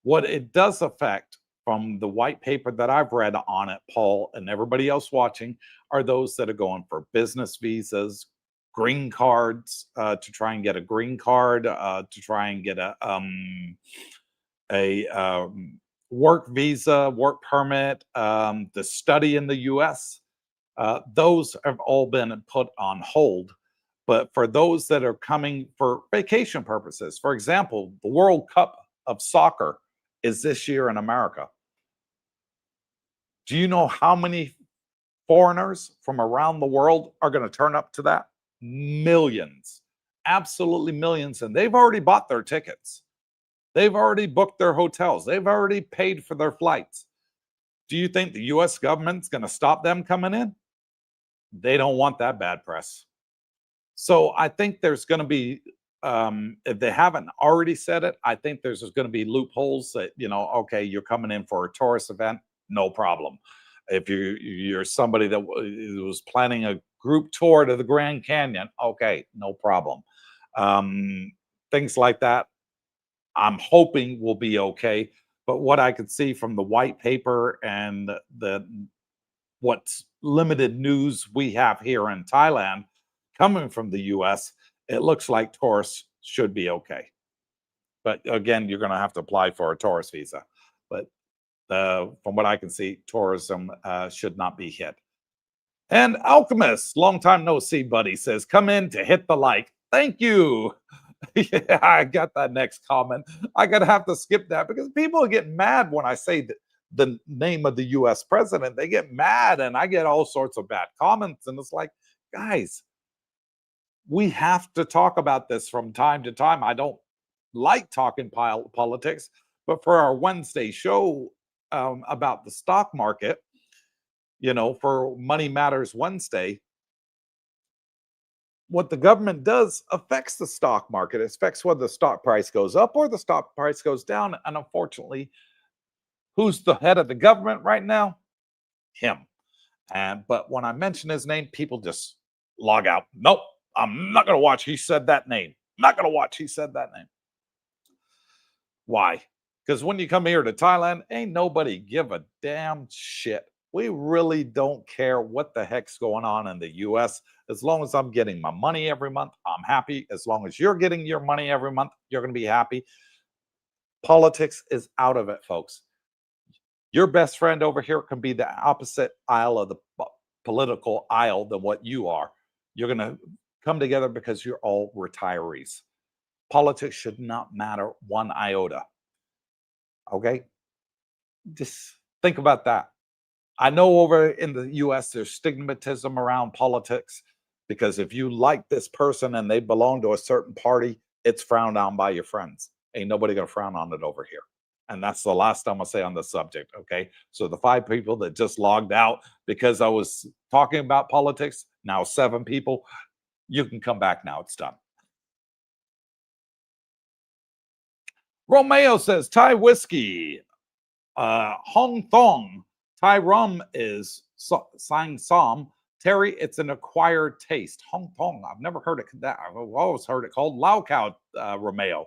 What it does affect, from the white paper that I've read on it, Paul, and everybody else watching, are those that are going for business visas, green cards, to try and get a green card, to try and get a work visa, work permit, to study in the U.S. Those have all been put on hold. But for those that are coming for vacation purposes, for example, the World Cup of soccer is this year in America. Do you know how many foreigners from around the world are going to turn up to that? millions, absolutely millions, and they've already bought their tickets. They've already booked their hotels. They've already paid for their flights. Do you think the US government's going to stop them coming in? They don't want that bad press. So I think there's going to be, if they haven't already said it, I think there's going to be loopholes that, okay, you're coming in for a tourist event, no problem. If you're somebody that was planning a group tour to the Grand Canyon, okay, no problem. Things like that, I'm hoping will be okay. But what I could see from the white paper and what's limited news we have here in Thailand coming from the US, it looks like tourists should be okay. But again, you're going to have to apply for a tourist visa. But from what I can see, tourism should not be hit. And Alchemist, long time no see, buddy, says, come in to hit the like. Thank you. Yeah, I got that next comment. I gotta have to skip that because people get mad when I say the name of the US president. They get mad and I get all sorts of bad comments. And it's like, guys, we have to talk about this from time to time. I don't like talking politics, but for our Wednesday show about the stock market, for Money Matters Wednesday, what the government does affects the stock market. It affects whether the stock price goes up or the stock price goes down. And unfortunately, who's the head of the government right now? Him. But when I mention his name, people just log out. Nope, I'm not going to watch. He said that name. Not going to watch. He said that name. Why? Because when you come here to Thailand, ain't nobody give a damn shit. We really don't care what the heck's going on in the US. As long as I'm getting my money every month, I'm happy. As long as you're getting your money every month, you're going to be happy. Politics is out of it, folks. Your best friend over here can be the opposite aisle of the political aisle than what you are. You're going to come together because you're all retirees. Politics should not matter one iota. Okay? Just think about that. I know over in the US, there's stigmatism around politics because if you like this person and they belong to a certain party, it's frowned on by your friends. Ain't nobody going to frown on it over here. And that's the last I'm going to say on the subject. Okay. So the 5 people that just logged out because I was talking about politics, now 7 people, you can come back now. It's done. Romeo says Thai whiskey, Hong Thong. Thai rum is Sang Som. Terry, it's an acquired taste. Hong Kong. I've never heard it that. I've always heard it called Lao Khao, Romeo.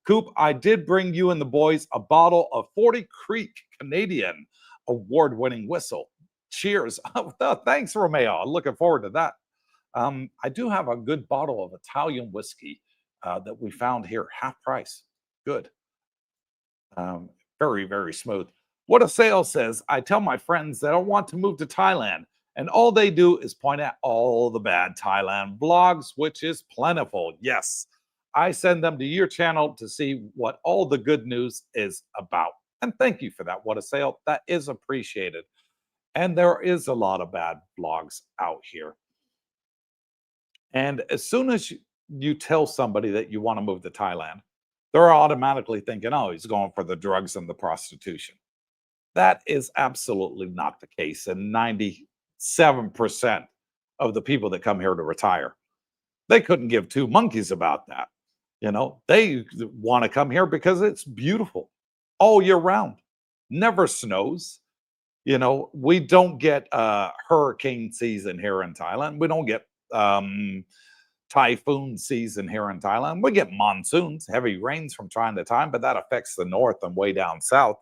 Coop, I did bring you and the boys a bottle of 40 Creek Canadian award-winning whistle. Cheers. Thanks, Romeo. I'm looking forward to that. I do have a good bottle of Italian whiskey that we found here, half price. Good. Very, very smooth. What a sale says, I tell my friends that I want to move to Thailand, and all they do is point at all the bad Thailand vlogs, which is plentiful. Yes, I send them to your channel to see what all the good news is about. And thank you for that. What a sale. That is appreciated. And there is a lot of bad vlogs out here. And as soon as you tell somebody that you want to move to Thailand, they're automatically thinking, oh, he's going for the drugs and the prostitution. That is absolutely not the case. And 97% of the people that come here to retire, they couldn't give 2 monkeys about that. They want to come here because it's beautiful all year round. Never snows. We don't get hurricane season here in Thailand. We don't get typhoon season here in Thailand. We get monsoons, heavy rains from time to time, but that affects the north and way down south.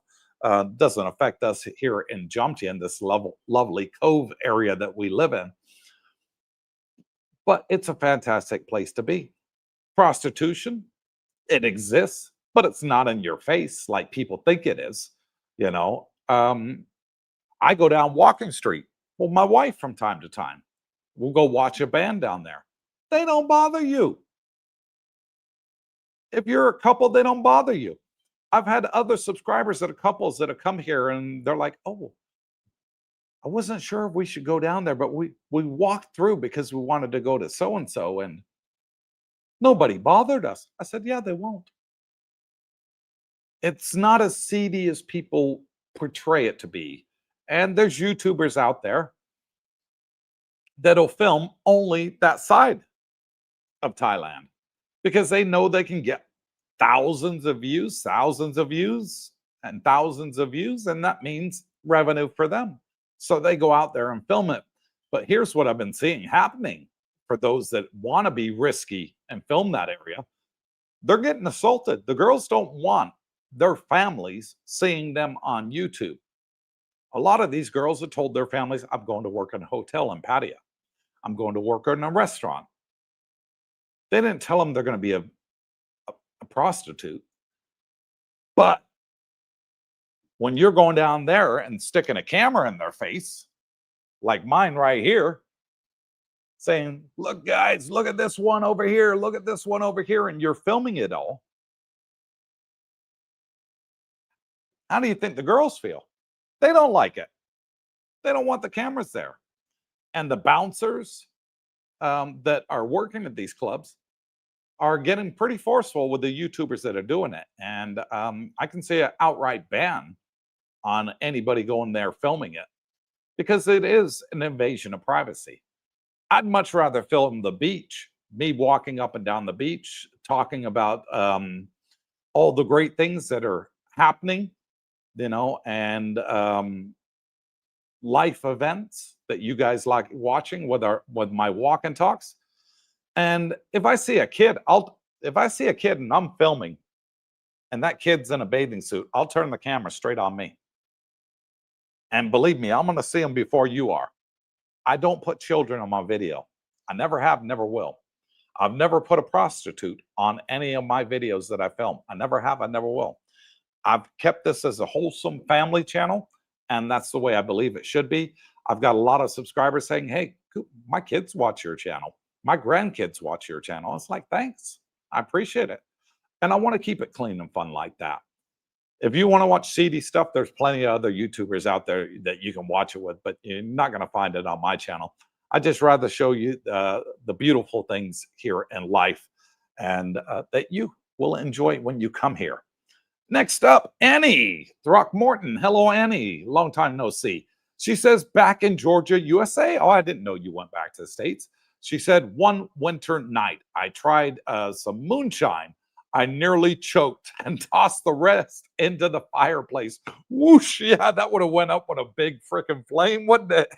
Doesn't affect us here in Jomtien, this lovely cove area that we live in. But it's a fantastic place to be. Prostitution, it exists, but it's not in your face like people think it is. I go down Walking Street. Well, my wife from time to time, we'll go watch a band down there. They don't bother you. If you're a couple, they don't bother you. I've had other subscribers that are couples that have come here and they're like, oh, I wasn't sure if we should go down there, but we walked through because we wanted to go to so and so, and nobody bothered us. I said, yeah, they won't. It's not as seedy as people portray it to be. And there's YouTubers out there that'll film only that side of Thailand because they know they can get thousands of views, and thousands of views, and that means revenue for them. So they go out there and film it. But here's what I've been seeing happening for those that want to be risky and film that area. They're getting assaulted. The girls don't want their families seeing them on YouTube. A lot of these girls have told their families, I'm going to work in a hotel in Pattaya. I'm going to work in a restaurant. They didn't tell them they're going to be a prostitute. But when you're going down there and sticking a camera in their face, like mine right here, saying, look, guys, look at this one over here, look at this one over here, and you're filming it all, how do you think the girls feel? They don't like it. They don't want the cameras there. And the bouncers that are working at these clubs are getting pretty forceful with the YouTubers that are doing it. And I can see an outright ban on anybody going there filming it because it is an invasion of privacy. I'd much rather film the beach, me walking up and down the beach, talking about all the great things that are happening, and life events that you guys like watching with my walk and talks. And if I see a kid, and I'm filming and that kid's in a bathing suit, I'll turn the camera straight on me. And believe me, I'm going to see them before you are. I don't put children on my video. I never have, never will. I've never put a prostitute on any of my videos that I film. I never have, I never will. I've kept this as a wholesome family channel, and that's the way I believe it should be. I've got a lot of subscribers saying, hey, my kids watch your channel. My grandkids watch your channel. It's like, thanks. I appreciate it. And I want to keep it clean and fun like that. If you want to watch seedy stuff, there's plenty of other YouTubers out there that you can watch it with, but you're not going to find it on my channel. I just rather show you the beautiful things here in life, and that you will enjoy when you come here. Next up, Annie Throckmorton. Hello, Annie. Long time no see. She says, back in Georgia, USA. Oh, I didn't know you went back to the States. She said, one winter night, I tried some moonshine. I nearly choked and tossed the rest into the fireplace. Whoosh, yeah, that would have went up with a big freaking flame, wouldn't it?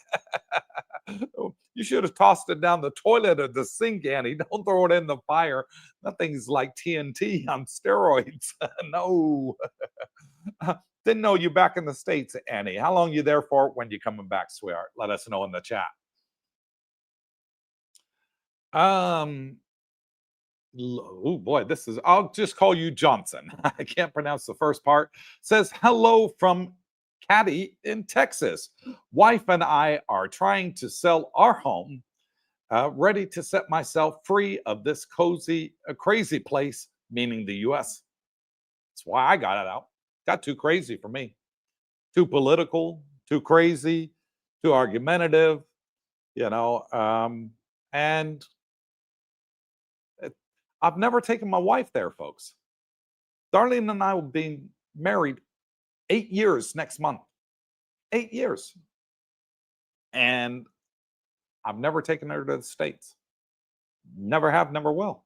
You should have tossed it down the toilet or the sink, Annie. Don't throw it in the fire. That thing's like TNT on steroids. No. Didn't know you back in the States, Annie. How long you there for? When you coming back, sweetheart? Let us know in the chat. Oh boy, I'll just call you Johnson. I can't pronounce the first part. Says, hello from Caddy in Texas. Wife and I are trying to sell our home, ready to set myself free of this crazy place, meaning the US. That's why I got it out. Got too crazy for me. Too political, too crazy, too argumentative, and I've never taken my wife there, folks. Darlene and I will be married 8 years next month. 8 years. And I've never taken her to the States. Never have, never will.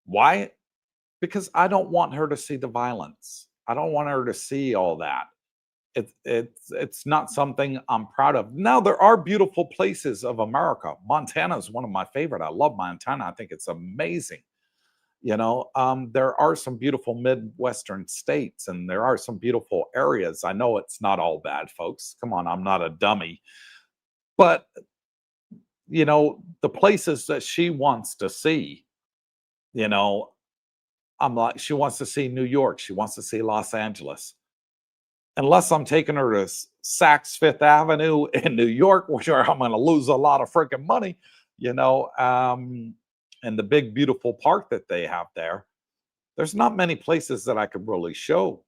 Why? Because I don't want her to see the violence. I don't want her to see all that. It's not something I'm proud of. Now, there are beautiful places of America. Montana is one of my favorite. I love Montana. I think it's amazing. There are some beautiful Midwestern states, and there are some beautiful areas. I know it's not all bad, folks. Come on, I'm not a dummy. But, the places that she wants to see, I'm like, she wants to see New York. She wants to see Los Angeles. Unless I'm taking her to Saks Fifth Avenue in New York, where I'm going to lose a lot of freaking money, and the big, beautiful park that they have there. There's not many places that I could really show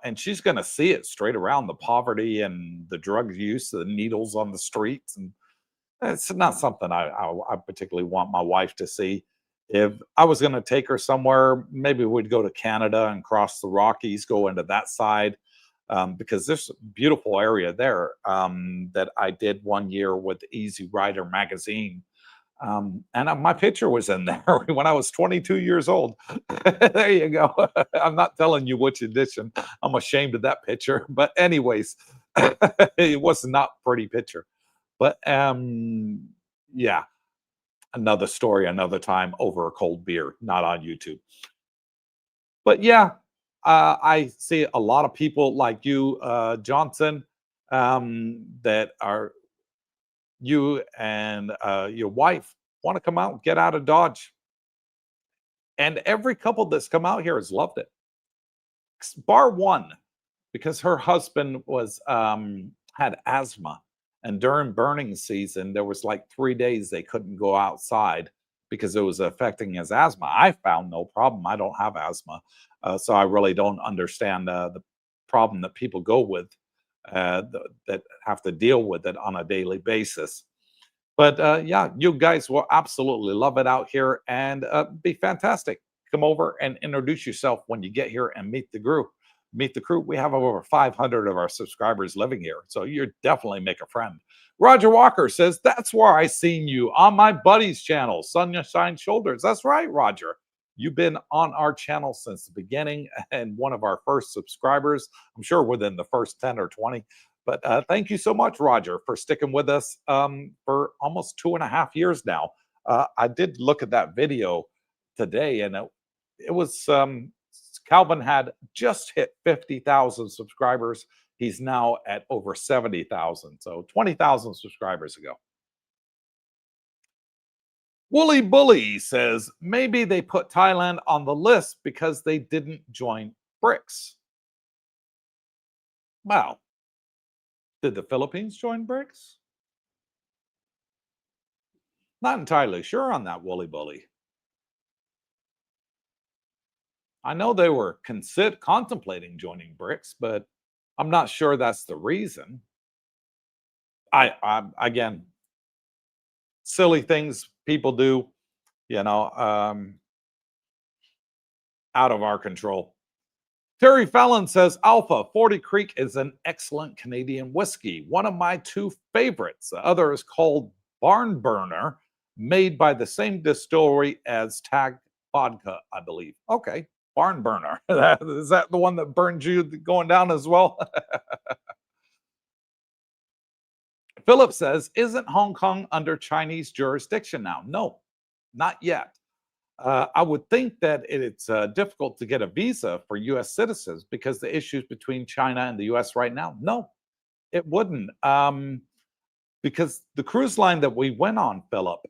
and she's going to see it straight around, the poverty and the drug use, the needles on the streets. And it's not something I particularly want my wife to see. If I was going to take her somewhere, maybe we'd go to Canada and cross the Rockies, go into that side, because there's a beautiful area there, that I did one year with Easy Rider magazine. And my picture was in there when I was 22 years old. There you go. I'm not telling you which edition. I'm ashamed of that picture. But anyways, it was not a pretty picture. But yeah, another story, another time over a cold beer, not on YouTube. But yeah, I see a lot of people like you, Johnson, that are you and your wife want to come out, get out of Dodge. And every couple that's come out here has loved it, bar one, because her husband was had asthma, and during burning season, there was like 3 days they couldn't go outside because it was affecting his asthma. I found no problem. I don't have asthma, so I really don't understand the problem that people go with, that have to deal with it on a daily basis. But yeah, you guys will absolutely love it out here, and be fantastic. Come over and introduce yourself when you get here and meet the group. Meet the crew. We have over 500 of our subscribers living here, so you definitely make a friend. Roger Walker says, that's where I seen you, on my buddy's channel, Sunshine Shoulders. That's right, Roger. You've been on our channel since the beginning and one of our first subscribers. I'm sure within the first 10 or 20. But thank you so much, Roger, for sticking with us for almost 2.5 years now. I did look at that video today, and it was Calvin had just hit 50,000 subscribers. He's now at over 70,000, so 20,000 subscribers ago. Wooly Bully says, maybe they put Thailand on the list because they didn't join BRICS. Wow. Did the Philippines join BRICS? Not entirely sure on that, Wooly Bully. I know they were contemplating joining BRICS, but I'm not sure that's the reason. I again, silly things people do, out of our control. Terry Fallon says, Alpha 40 Creek is an excellent Canadian whiskey, one of my two favorites. The other is called Barn Burner, made by the same distillery as Tag Vodka, I believe. Okay, Barn Burner. Is that the one that burned you going down as well? Philip says, isn't Hong Kong under Chinese jurisdiction now? No, not yet. I would think that it's difficult to get a visa for U.S. citizens because the issues between China and the U.S. right now. No, it wouldn't. Because the cruise line that we went on, Philip,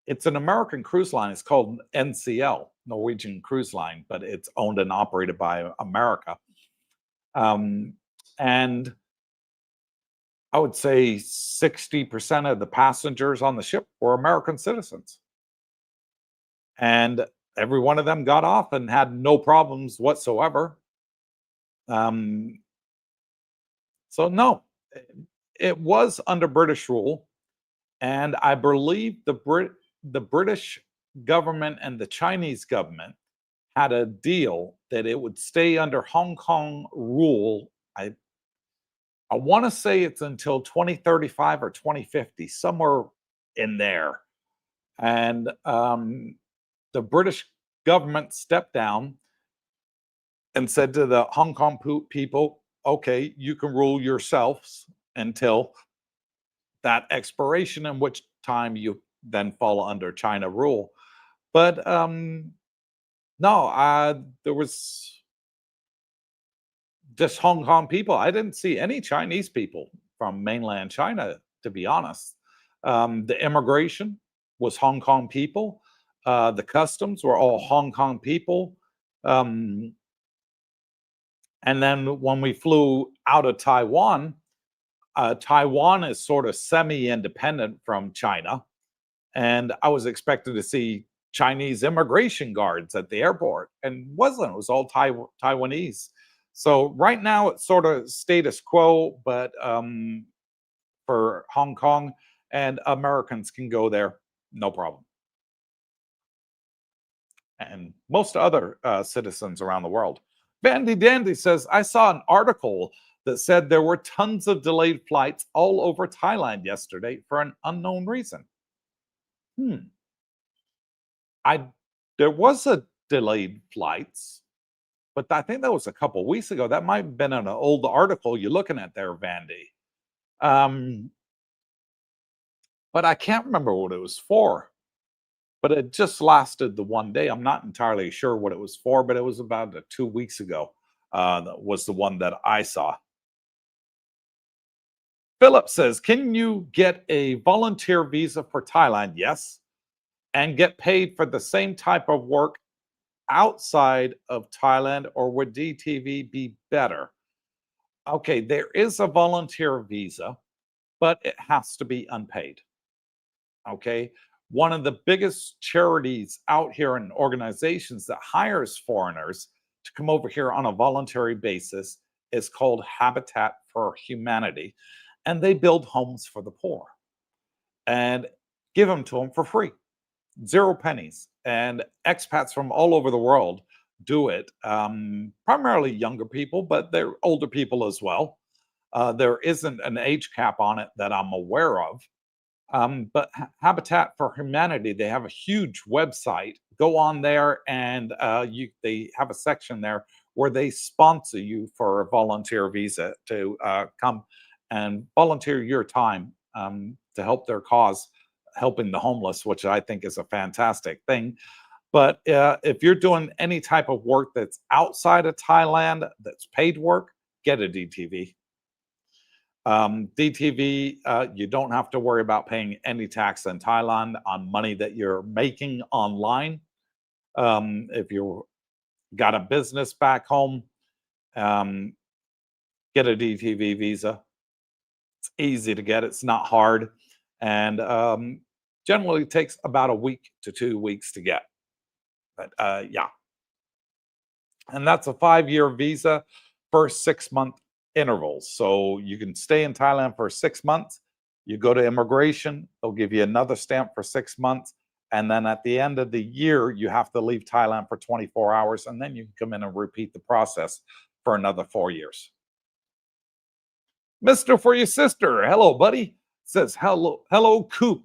it's an American cruise line. It's called NCL, Norwegian Cruise Line, but it's owned and operated by America. And I would say 60% of the passengers on the ship were American citizens. And every one of them got off and had no problems whatsoever. So no, it was under British rule, and I believe the British government and the Chinese government had a deal that it would stay under Hong Kong rule. I want to say it's until 2035 or 2050, somewhere in there. And the British government stepped down and said to the Hong Kong people, okay, you can rule yourselves until that expiration, in which time you then fall under China rule. But no, there was just Hong Kong people. I didn't see any Chinese people from mainland China, to be honest. The immigration was Hong Kong people. The customs were all Hong Kong people. And then when we flew out of Taiwan, Taiwan is sort of semi-independent from China. And I was expected to see Chinese immigration guards at the airport, and wasn't. It was all Taiwanese. So right now it's sort of status quo, but for Hong Kong, and Americans can go there, no problem. And most other citizens around the world. Vandy Dandy says, I saw an article that said there were tons of delayed flights all over Thailand yesterday for an unknown reason. I There was a delayed flights, but I think that was a couple weeks ago. That might have been an old article you're looking at there, Vandy. But I can't remember what it was for. But it just lasted the one day. I'm not entirely sure what it was for, but it was about 2 weeks ago. That was the one that I saw. Philip says, can you get a volunteer visa for Thailand? Yes. And get paid for the same type of work outside of Thailand, or would DTV be better? Okay, there is a volunteer visa, but it has to be unpaid. Okay. One of the biggest charities out here and organizations that hires foreigners to come over here on a voluntary basis is called Habitat for Humanity. And they build homes for the poor and give them to them for free, 0 pennies. And expats from all over the world do it, primarily younger people, but they're older people as well. There isn't an age cap on it that I'm aware of. But Habitat for Humanity, they have a huge website. Go on there, and they have a section there where they sponsor you for a volunteer visa to come and volunteer your time to help their cause, helping the homeless, which I think is a fantastic thing. But if you're doing any type of work that's outside of Thailand, that's paid work, get a DTV. DTV, you don't have to worry about paying any tax in Thailand on money that you're making online. If you've got a business back home, get a DTV visa. It's easy to get, it's not hard. And generally takes about a week to 2 weeks to get. But yeah. And that's a 5-year visa for 6-month intervals. So you can stay in Thailand for 6 months. You go to immigration, they'll give you another stamp for 6 months. And then at the end of the year, you have to leave Thailand for 24 hours. And then you can come in and repeat the process for another 4 years. Mr. For Your Sister, hello, buddy. Says, hello, Coop.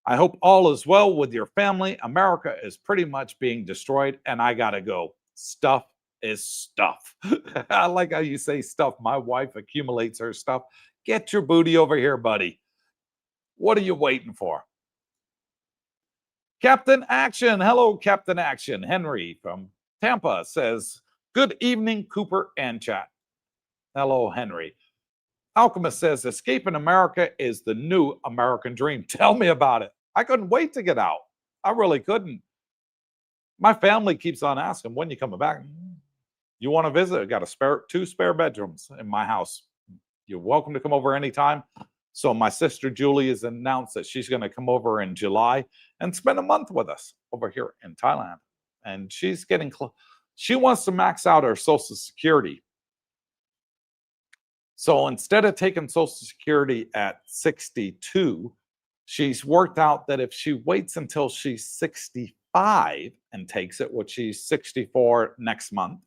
I hope all is well with your family. America is pretty much being destroyed, and I gotta go. Stuff is stuff. I like how you say stuff. My wife accumulates her stuff. Get your booty over here, buddy. What are you waiting for? Captain Action. Hello, Captain Action. Henry from Tampa says, good evening, Cooper and chat. Hello, Henry. Alchemist says, escaping America is the new American dream. Tell me about it. I couldn't wait to get out. I really couldn't. My family keeps on asking, when you coming back? You want to visit? I got a 2 spare bedrooms in my house. You're welcome to come over anytime. So my sister Julie has announced that she's going to come over in July and spend a month with us over here in Thailand. And she's getting close. She wants to max out her Social Security. So instead of taking Social Security at 62, she's worked out that if she waits until she's 65 and takes it, which she's 64 next month,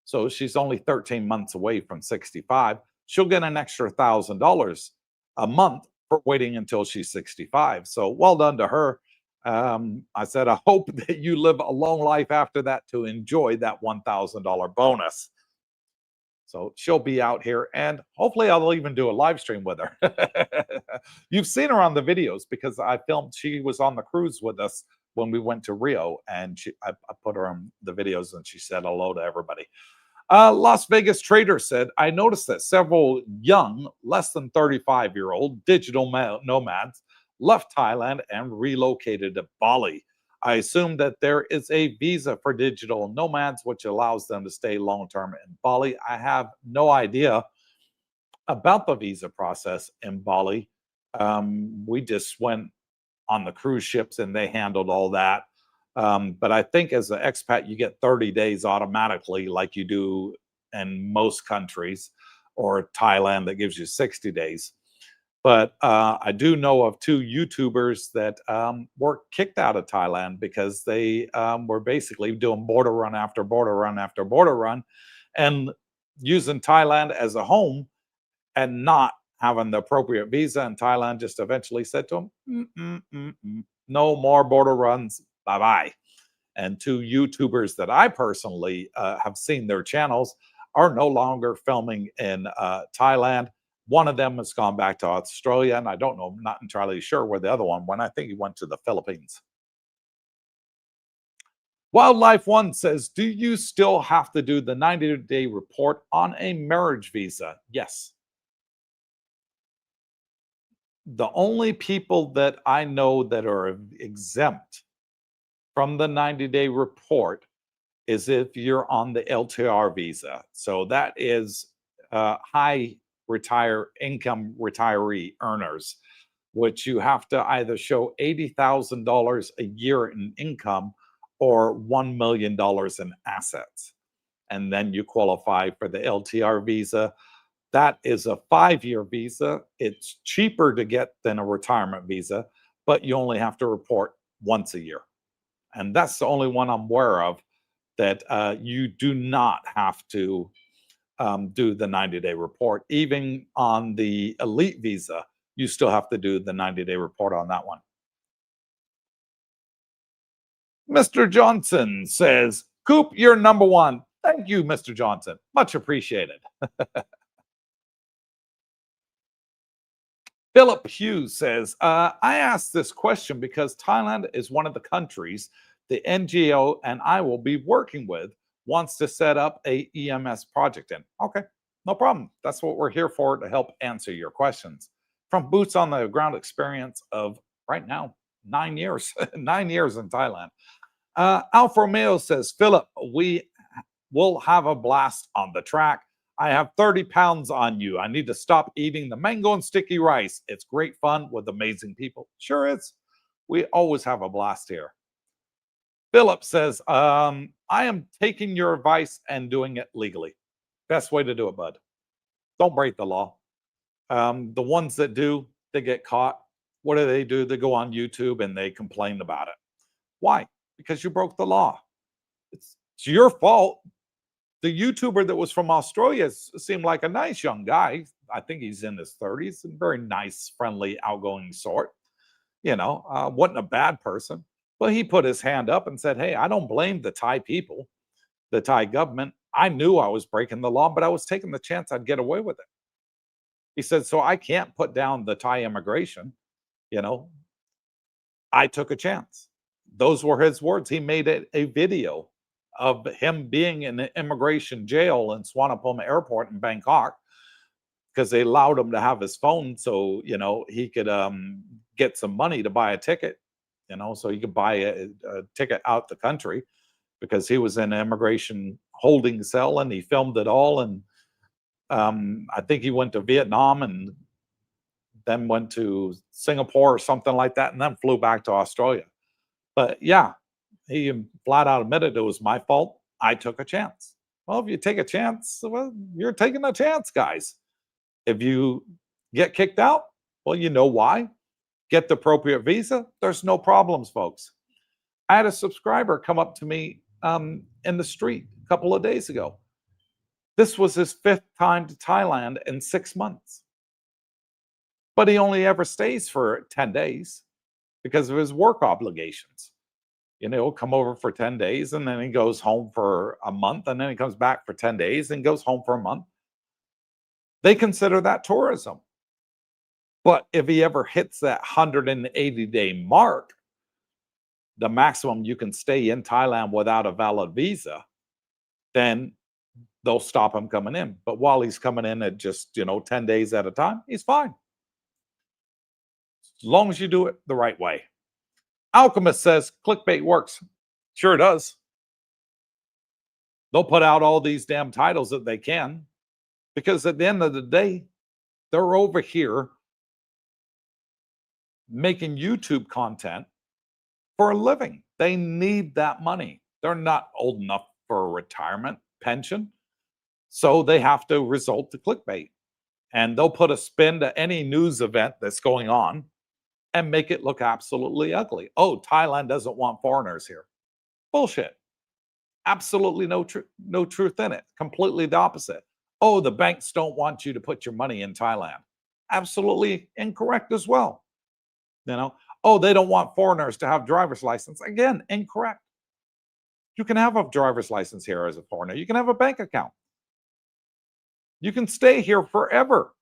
so she's only 13 months away from 65, she'll get an extra $1,000 a month for waiting until she's 65. So well done to her. I said, I hope that you live a long life after that to enjoy that $1,000 bonus. So she'll be out here, and hopefully I'll even do a live stream with her. You've seen her on the videos because I filmed. She was on the cruise with us when we went to Rio, and I put her on the videos, and she said hello to everybody. Las Vegas Trader said, I noticed that several young, less than 35-year-old digital nomads left Thailand and relocated to Bali. I assume that there is a visa for digital nomads, which allows them to stay long-term in Bali. I have no idea about the visa process in Bali. We just went on the cruise ships and they handled all that. But I think as an expat, you get 30 days automatically like you do in most countries, or Thailand that gives you 60 days. But I do know of 2 YouTubers that were kicked out of Thailand because they were basically doing border run after border run after border run and using Thailand as a home and not having the appropriate visa. And Thailand just eventually said to them, no more border runs, bye bye. And 2 YouTubers that I personally have seen their channels are no longer filming in Thailand. One of them has gone back to Australia, and I don't know, I'm not entirely sure where the other one went. I think he went to the Philippines. Wildlife One says, do you still have to do the 90-day report on a marriage visa? Yes. The only people that I know that are exempt from the 90-day report is if you're on the LTR visa. So that is high income retiree earners, which you have to either show $80,000 a year in income or $1 million in assets. And then you qualify for the LTR visa. That is a 5-year visa. It's cheaper to get than a retirement visa, but you only have to report once a year. And that's the only one I'm aware of that you do not have to do the 90-day report. Even on the elite visa, you still have to do the 90-day report on that one. Mr. Johnson says, Coop, you're number one. Thank you, Mr. Johnson. Much appreciated. Philip Hughes says, I asked this question because Thailand is one of the countries the NGO and I will be working with wants to set up a EMS project in. Okay, no problem. That's what we're here for, to help answer your questions. From boots on the ground experience of right now, 9 years, 9 years in Thailand. Alfa Romeo says, Philip, we will have a blast on the track. I have 30 pounds on you. I need to stop eating the mango and sticky rice. It's great fun with amazing people. Sure is. We always have a blast here. Philip says, I am taking your advice and doing it legally. Best way to do it, bud. Don't break the law. The ones that do, they get caught. What do? They go on YouTube and they complain about it. Why? Because you broke the law. It's your fault. The YouTuber that was from Australia seemed like a nice young guy. I think he's in his 30s, a very nice, friendly, outgoing sort. You know, wasn't a bad person. But he put his hand up and said, hey, I don't blame the Thai people, the Thai government. I knew I was breaking the law, but I was taking the chance I'd get away with it. He said, so I can't put down the Thai immigration. You know, I took a chance. Those were his words. He made a video of him being in an immigration jail in Suvarnabhumi Airport in Bangkok because they allowed him to have his phone so, you know, he could get some money to buy a ticket, you know, so he could buy a ticket out the country because he was in an immigration holding cell and he filmed it all. And I think he went to Vietnam and then went to Singapore or something like that and then flew back to Australia. But yeah, he flat out admitted it was my fault. I took a chance. Well, if you take a chance, well, you're taking a chance, guys. If you get kicked out, well, you know why. Get the appropriate visa. There's no problems, folks. I had a subscriber come up to me in the street a couple of days ago. This was his 5th time to Thailand in 6 months. But he only ever stays for 10 days because of his work obligations. You know, he'll come over for 10 days and then he goes home for a month and then he comes back for 10 days and goes home for a month. They consider that tourism. But if he ever hits that 180-day mark, the maximum you can stay in Thailand without a valid visa, then they'll stop him coming in. But while he's coming in at just, 10 days at a time, he's fine. As long as you do it the right way. Alchemist says clickbait works. Sure does. They'll put out all these damn titles that they can because at the end of the day, they're over here making YouTube content for a living. They need that money. They're not old enough for a retirement pension. So they have to resort to clickbait. And they'll put a spin to any news event that's going on and make it look absolutely ugly. Oh, Thailand doesn't want foreigners here. Bullshit. Absolutely no truth in it. Completely the opposite. Oh, the banks don't want you to put your money in Thailand. Absolutely incorrect as well. You know, oh, they don't want foreigners to have driver's license. Again, incorrect. You can have a driver's license here as a foreigner. You can have a bank account. You can stay here forever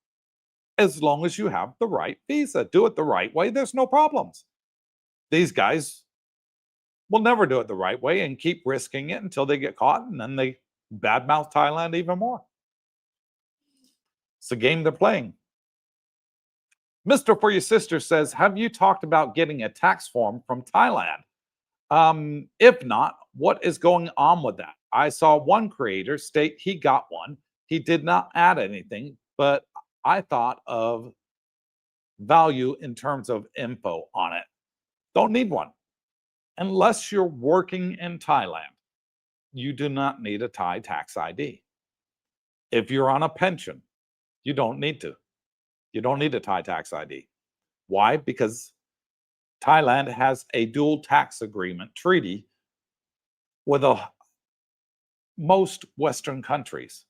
as long as you have the right visa. Do it the right way. There's no problems. These guys will never do it the right way and keep risking it until they get caught, and then they badmouth Thailand even more. It's a game they're playing. Mr. For Your Sister says, have you talked about getting a tax form from Thailand? If not, what is going on with that? I saw one creator state he got one. He did not add anything, but I thought of value in terms of info on it. Don't need one. Unless you're working in Thailand, you do not need a Thai tax ID. If you're on a pension, you don't need to. You don't need a Thai tax ID. Why? Because Thailand has a dual tax agreement treaty with most Western countries.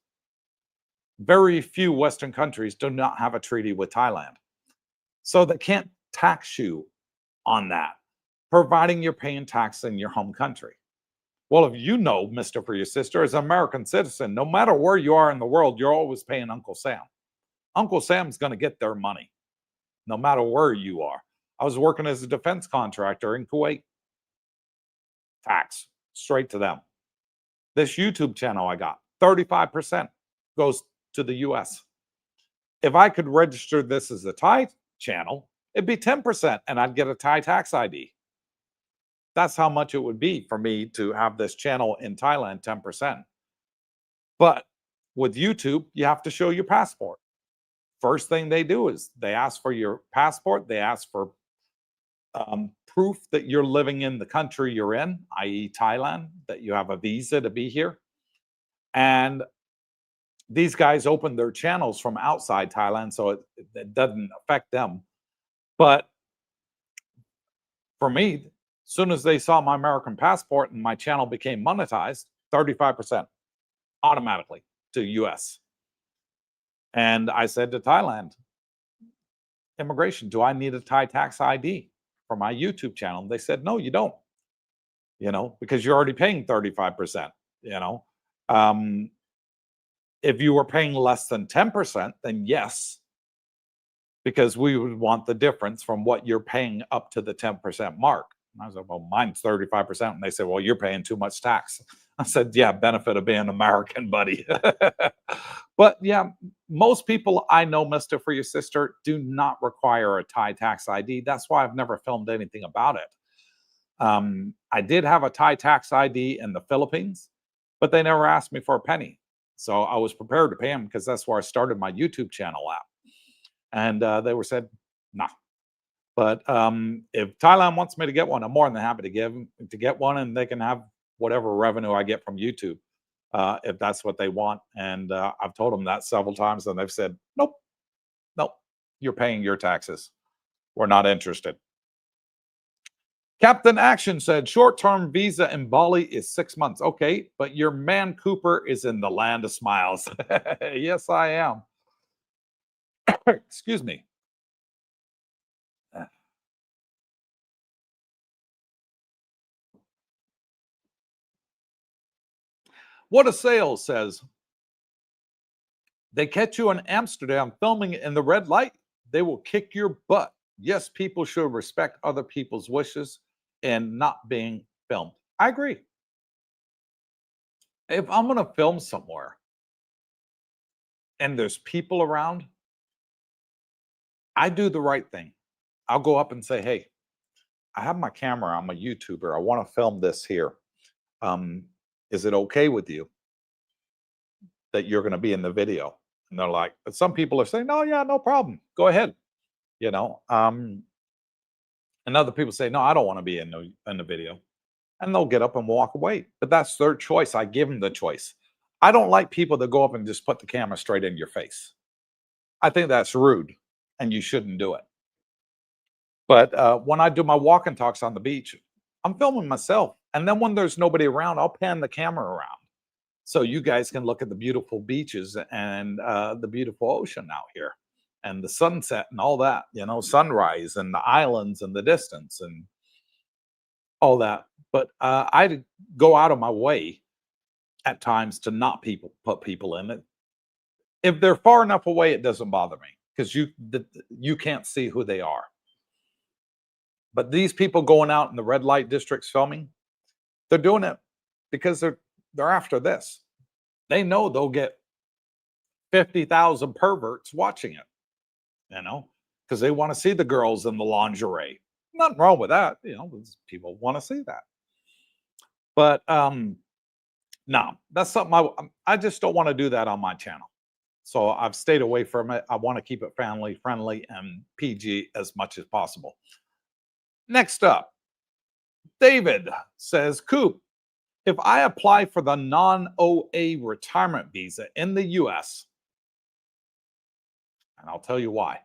Very few Western countries do not have a treaty with Thailand. So they can't tax you on that, providing you're paying tax in your home country. Well, if you know, Mr. For Your Sister, as an American citizen, no matter where you are in the world, you're always paying Uncle Sam. Uncle Sam's going to get their money, no matter where you are. I was working as a defense contractor in Kuwait. Tax, straight to them. This YouTube channel I got, 35% goes to the US. If I could register this as a Thai channel, it'd be 10% and I'd get a Thai tax ID. That's how much it would be for me to have this channel in Thailand, 10%. But with YouTube, you have to show your passport. First thing they do is they ask for your passport. They ask for proof that you're living in the country you're in, i.e. Thailand, that you have a visa to be here. And these guys open their channels from outside Thailand, so it doesn't affect them. But for me, as soon as they saw my American passport and my channel became monetized, 35% automatically to US. And I said to Thailand, immigration, do I need a Thai tax ID for my YouTube channel? And they said, no, you don't, because you're already paying 35%, if you were paying less than 10%, then yes, because we would want the difference from what you're paying up to the 10% mark. And I was like, well, mine's 35%. And they said, well, you're paying too much tax. I said, yeah, benefit of being American, buddy. But yeah, most people I know, Mr. For Your Sister, do not require a Thai tax ID. That's why I've never filmed anything about it. I did have a Thai tax ID in the Philippines, but they never asked me for a penny. So I was prepared to pay them because that's where I started my YouTube channel at. And they were said, nah. But if Thailand wants me to get one, I'm more than happy to get one, and they can have whatever revenue I get from YouTube if that's what they want. And I've told them that several times, and they've said, nope, you're paying your taxes. We're not interested. Captain Action said, short-term visa in Bali is 6 months. Okay, but your man Cooper is in the land of smiles. Yes, I am. Excuse me. What a Sale says, they catch you in Amsterdam filming in the red light, they will kick your butt. Yes, people should respect other people's wishes and not being filmed. I agree. If I'm going to film somewhere and there's people around, I do the right thing. I'll go up and say, hey, I have my camera. I'm a YouTuber. I want to film this here. Is it okay with you that you're going to be in the video? And they're like, but some people are saying, no, yeah, no problem. Go ahead. And other people say, no, I don't want to be in the video. And they'll get up and walk away. But that's their choice. I give them the choice. I don't like people that go up and just put the camera straight in your face. I think that's rude and you shouldn't do it. But when I do my walk and talks on the beach, I'm filming myself. And then when there's nobody around, I'll pan the camera around so you guys can look at the beautiful beaches and the beautiful ocean out here and the sunset and all that, you know, sunrise and the islands and the distance and all that. But I go out of my way at times to not put people in it. If they're far enough away, it doesn't bother me because you can't see who they are. But these people going out in the red light districts filming, they're doing it because they're after this. They know they'll get 50,000 perverts watching it, you know, because they want to see the girls in the lingerie. Nothing wrong with that, you know, people want to see that. But no, that's something I just don't want to do that on my channel. So I've stayed away from it. I want to keep it family friendly and PG as much as possible. Next up, David says, Coop, if I apply for the non-OA retirement visa in the US, and I'll tell you why,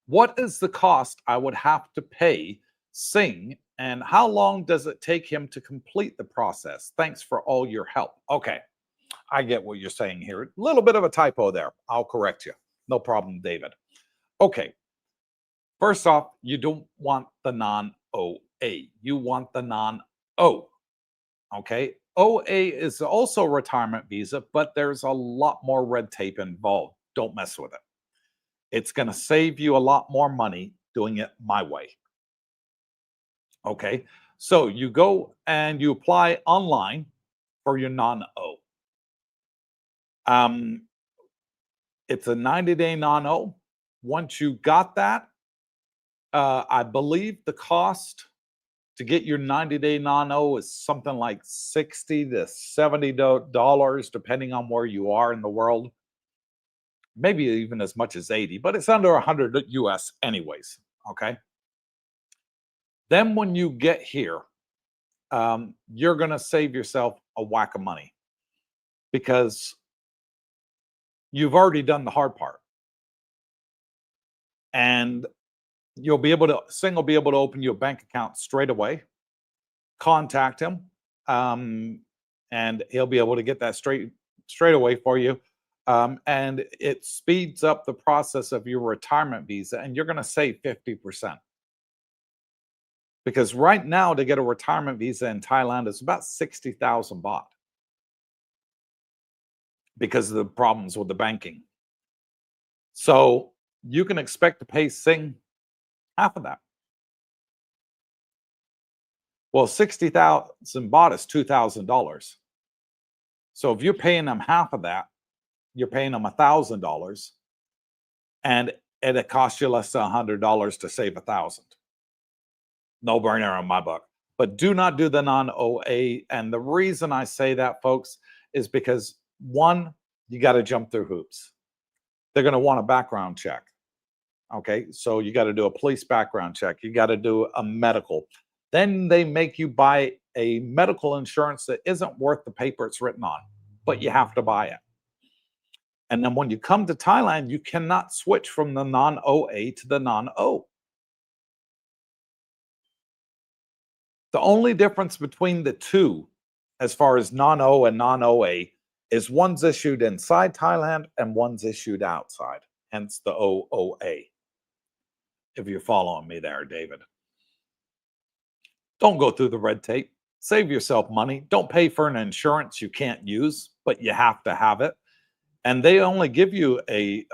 what is the cost I would have to pay Singh, and how long does it take him to complete the process? Thanks for all your help. Okay, I get what you're saying here. A little bit of a typo there. I'll correct you. No problem, David. Okay, first off, you don't want the non-OA. You want the non-O. Okay, OA is also a retirement visa, but there's a lot more red tape involved. Don't mess with it. It's going to save you a lot more money doing it my way. Okay, so you go and you apply online for your non-O. It's a 90-day non-O. Once you got that, I believe the cost to get your 90-day non-O is something like $60 to $70, depending on where you are in the world. Maybe even as much as 80, but it's under 100 US anyways, okay? Then when you get here, you're gonna save yourself a whack of money because you've already done the hard part. And Singh will be able to open you a bank account straight away, contact him, and he'll be able to get that straight away for you. And it speeds up the process of your retirement visa, and you're going to save 50%. Because right now, to get a retirement visa in Thailand is about 60,000 baht because of the problems with the banking. So you can expect to pay Singh half of that. Well, 60,000 baht is $2,000. So if you're paying them half of that, you're paying them $1,000, and it costs you less than $100 to save 1,000. No brainer in my book. But do not do the non-OA. And the reason I say that, folks, is because one, you got to jump through hoops. They're going to want a background check. Okay, so you got to do a police background check. You got to do a medical. Then they make you buy a medical insurance that isn't worth the paper it's written on, but you have to buy it. And then when you come to Thailand, you cannot switch from the non-OA to the non-O. The only difference between the two, as far as non-O and non-OA, is one's issued inside Thailand and one's issued outside, hence the OOA. If you're following me there, David. Don't go through the red tape. Save yourself money. Don't pay for an insurance you can't use, but you have to have it. And they only give you a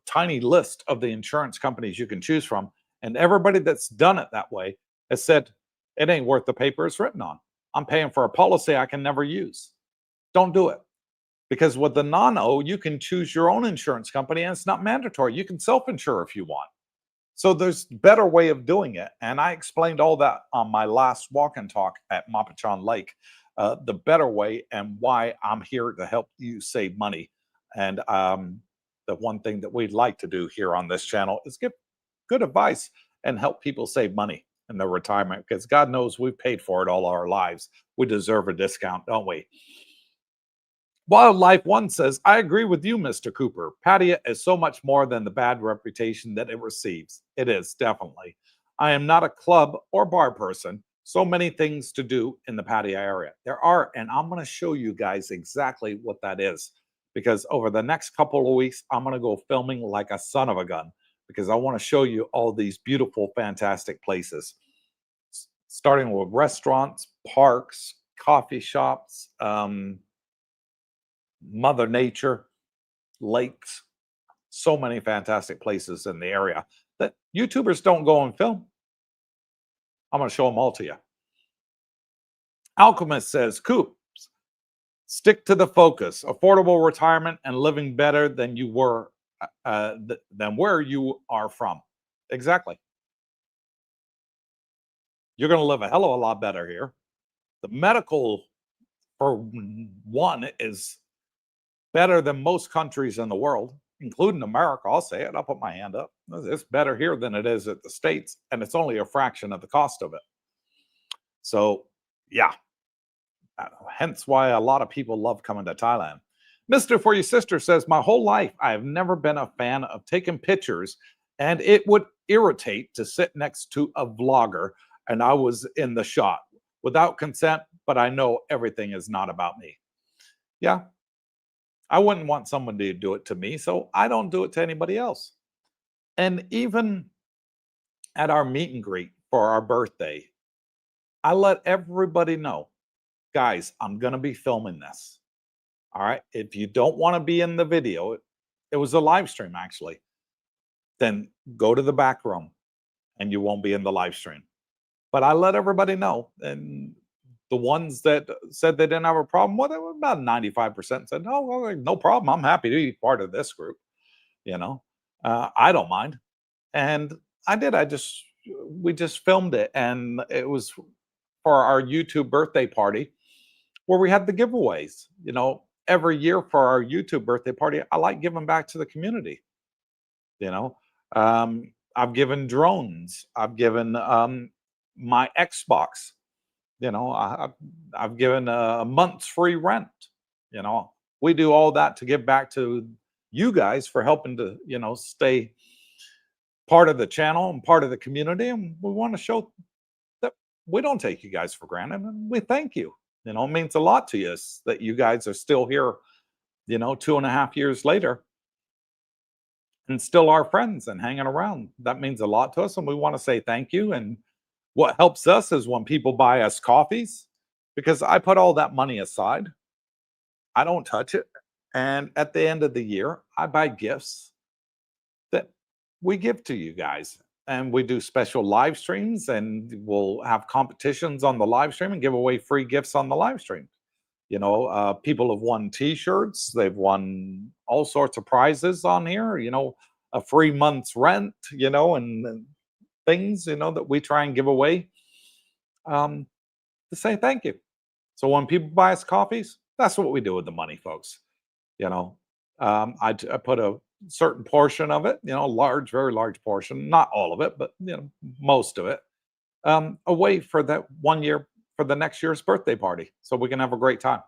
tiny list of the insurance companies you can choose from. And everybody that's done it that way has said, it ain't worth the paper it's written on. I'm paying for a policy I can never use. Don't do it. Because with the non-O, you can choose your own insurance company and it's not mandatory. You can self-insure if you want. So there's a better way of doing it. And I explained all that on my last walk and talk at Mapachan Lake, the better way and why I'm here to help you save money. And the one thing that we'd like to do here on this channel is give good advice and help people save money in their retirement, because God knows we've paid for it all our lives. We deserve a discount, don't we? Wildlife One says, I agree with you, Mr. Cooper. Pattaya is so much more than the bad reputation that it receives. It is, definitely. I am not a club or bar person. So many things to do in the Pattaya area. There are, and I'm going to show you guys exactly what that is. Because over the next couple of weeks, I'm going to go filming like a son of a gun. Because I want to show you all these beautiful, fantastic places. Starting with restaurants, parks, coffee shops, Mother Nature, lakes, so many fantastic places in the area that YouTubers don't go and film. I'm going to show them all to you. Alchemist says, Coop, stick to the focus. Affordable retirement and living better than you were, than where you are from. Exactly. You're going to live a hell of a lot better here. The medical, for one, is better than most countries in the world, including America. I'll say it. I'll put my hand up. It's better here than it is at the States, and it's only a fraction of the cost of it. So, yeah, hence why a lot of people love coming to Thailand. Mr. For Your Sister says, my whole life, I have never been a fan of taking pictures, and it would irritate to sit next to a vlogger and I was in the shot without consent, but I know everything is not about me. Yeah, I wouldn't want someone to do it to me, so I don't do it to anybody else. And even at our meet and greet for our birthday, I let everybody know, guys, I'm going to be filming this. All right. If you don't want to be in the video, it was a live stream actually, then go to the back room and you won't be in the live stream. But I let everybody know. And the ones that said they didn't have a problem with it, about 95% said, no, no problem. I'm happy to be part of this group. You know, I don't mind. And I did. We just filmed it. And it was for our YouTube birthday party where we had the giveaways. You know, every year for our YouTube birthday party, I like giving back to the community. You know, I've given drones, I've given my Xbox, you know, I've given a month's free rent. You know, we do all that to give back to you guys for helping to, you know, stay part of the channel and part of the community. And we want to show that we don't take you guys for granted, and we thank you. You know, it means a lot to us that you guys are still here, you know, 2.5 years later and still our friends and hanging around. That means a lot to us. And we want to say thank you. And what helps us is when people buy us coffees, because I put all that money aside, I don't touch it. And at the end of the year, I buy gifts that we give to you guys. And we do special live streams and we'll have competitions on the live stream and give away free gifts on the live stream. You know, people have won T-shirts. They've won all sorts of prizes on here. You know, a free month's rent. You know, and things. You know that we try and give away to say thank you. So when people buy us coffees, that's what we do with the money, folks. You know, I put a certain portion of it. You know, large, very large portion, not all of it, but you know, most of it, away for that 1 year for the next year's birthday party so we can have a great time.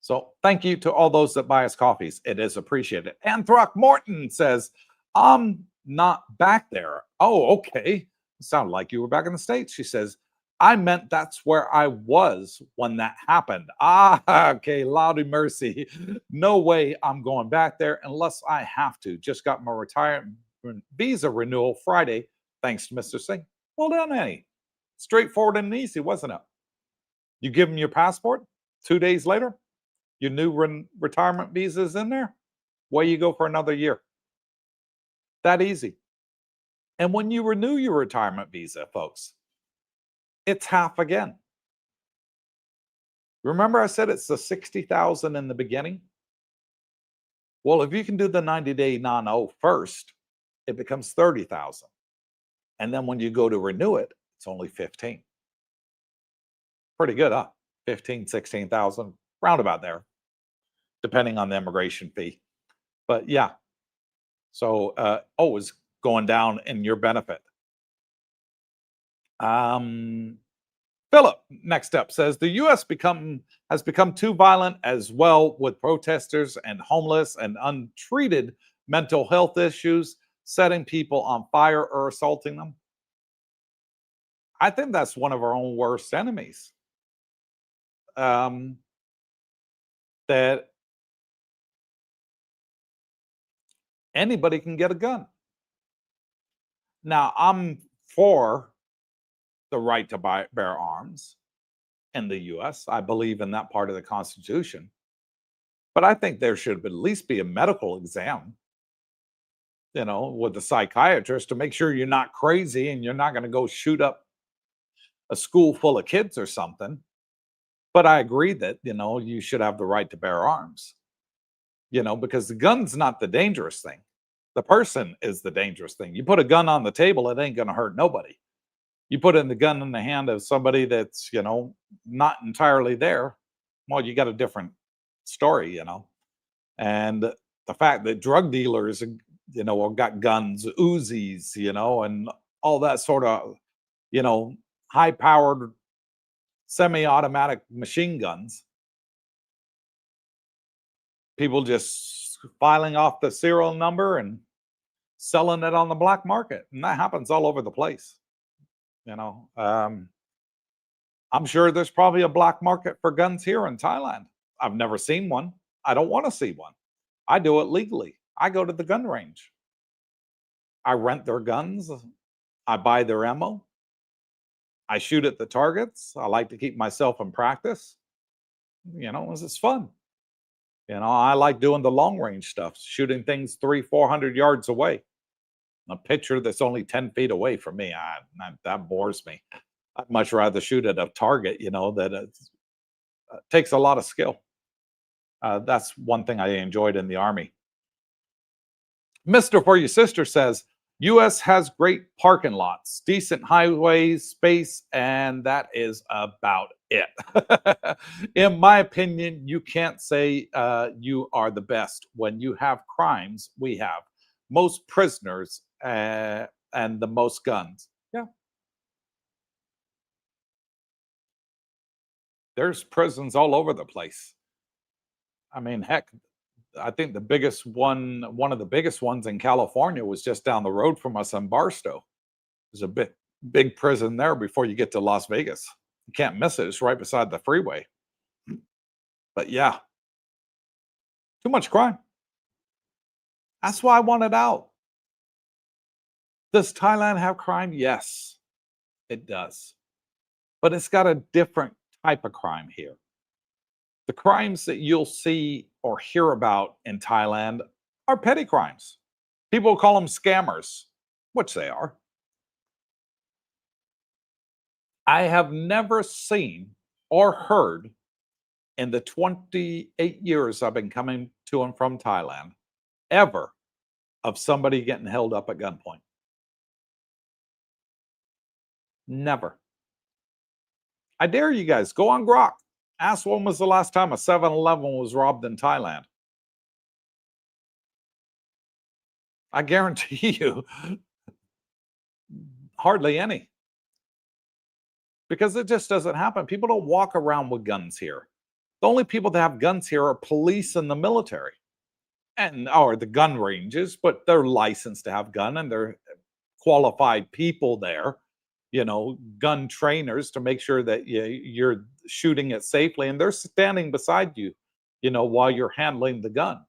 So thank you to all those that buy us coffees. It is appreciated. Anthrock Morton says, I'm not back there. Oh, okay. Sounded like you were back in the States. She says, I meant that's where I was when that happened. Ah, okay. Loudy mercy. No way I'm going back there unless I have to. Just got my retirement visa renewal Friday. Thanks to Mr. Singh. Well done, Annie. Straightforward and easy, wasn't it? You give them your passport, 2 days later, your new retirement visa is in there. Away you go for another year. That easy. And when you renew your retirement visa, folks, it's half again. Remember I said it's the 60,000 in the beginning? Well, if you can do the 90-day non-O first, it becomes 30,000. And then when you go to renew it, it's only 15. Pretty good, huh? 15, 16,000, roundabout there, depending on the immigration fee. But yeah, so always going down in your benefit. Philip, next up, says the U.S. has become too violent as well, with protesters and homeless and untreated mental health issues, setting people on fire or assaulting them. I think that's one of our own worst enemies. That anybody can get a gun. Now, I'm for the right to bear arms in the US. I believe in that part of the Constitution. But I think there should at least be a medical exam, with a psychiatrist to make sure you're not crazy and you're not going to go shoot up a school full of kids or something. But I agree that, you should have the right to bear arms, because the gun's not the dangerous thing. The person is the dangerous thing. You put a gun on the table, it ain't going to hurt nobody. You put in the gun in the hand of somebody that's, not entirely there, well, you got a different story, And the fact that drug dealers, got guns, Uzis, and all that sort of, high-powered semi-automatic machine guns. People just filing off the serial number and selling it on the black market. And that happens all over the place. I'm sure there's probably a black market for guns here in Thailand. I've never seen one. I don't want to see one. I do it legally. I go to the gun range. I rent their guns. I buy their ammo. I shoot at the targets. I like to keep myself in practice. It's fun. I like doing the long range stuff, shooting things 300-400 yards away. A picture that's only 10 feet away from me, that bores me. I'd much rather shoot at a target, that takes a lot of skill. That's one thing I enjoyed in the Army. Mr. For Your Sister says, U.S. has great parking lots, decent highways, space, and that is about it. In my opinion, you can't say you are the best when you have crimes we have, most prisoners, and the most guns. Yeah. There's prisons all over the place. I mean, heck, I think one of the biggest ones in California was just down the road from us in Barstow. There's a big prison there before you get to Las Vegas. You can't miss it. It's right beside the freeway. But yeah, too much crime. That's why I want it out. Does Thailand have crime? Yes, it does. But it's got a different type of crime here. The crimes that you'll see or hear about in Thailand are petty crimes. People call them scammers, which they are. I have never seen or heard in the 28 years I've been coming to and from Thailand ever of somebody getting held up at gunpoint. Never. I dare you guys, go on Grok. Ask when was the last time a 7-Eleven was robbed in Thailand. I guarantee you, hardly any. Because it just doesn't happen. People don't walk around with guns here. The only people that have guns here are police and the military, or the gun ranges, but they're licensed to have gun and they're qualified people there, gun trainers to make sure that you're shooting it safely, and they're standing beside you, while you're handling the gun,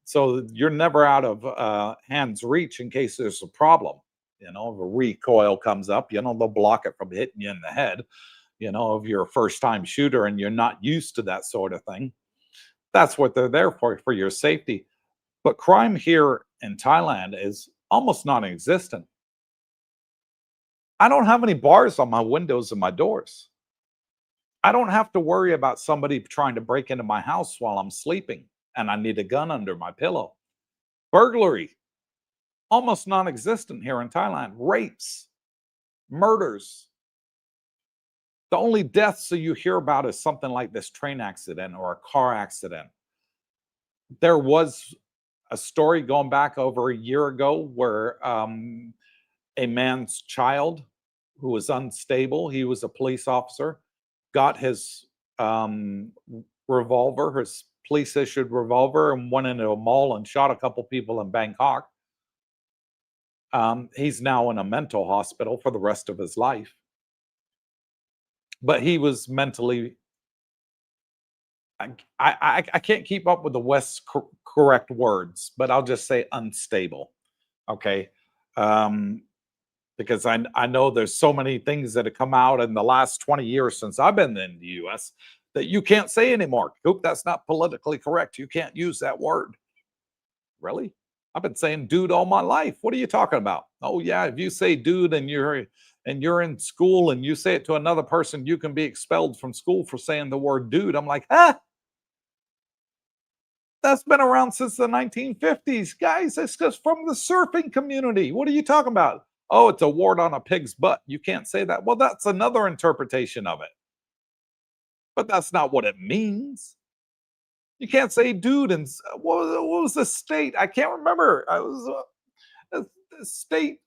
so you're never out of hand's reach in case there's a problem. If a recoil comes up, they'll block it from hitting you in the head. If you're a first-time shooter and you're not used to that sort of thing, that's what they're there for your safety. But crime here in Thailand is almost non-existent. I don't have any bars on my windows and my doors. I don't have to worry about somebody trying to break into my house while I'm sleeping and I need a gun under my pillow. Burglary, almost non-existent here in Thailand. Rapes, murders. The only deaths that you hear about is something like this train accident or a car accident. There was a story going back over a year ago where a man's child who was unstable. He was a police officer, got his revolver, his police issued revolver, and went into a mall and shot a couple people in Bangkok. He's now in a mental hospital for the rest of his life. But he was mentally, I can't keep up with the West's correct words, but I'll just say unstable. Okay. Because I know there's so many things that have come out in the last 20 years since I've been in the US that you can't say anymore. Coop, that's not politically correct. You can't use that word. Really? I've been saying dude all my life. What are you talking about? Oh yeah, if you say dude and you're in school and you say it to another person, you can be expelled from school for saying the word dude. I'm like, that's been around since the 1950s. Guys, it's just from the surfing community. What are you talking about? Oh, it's a wart on a pig's butt. You can't say that. Well, that's another interpretation of it. But that's not what it means. You can't say dude. And what was the state? I can't remember. I was the state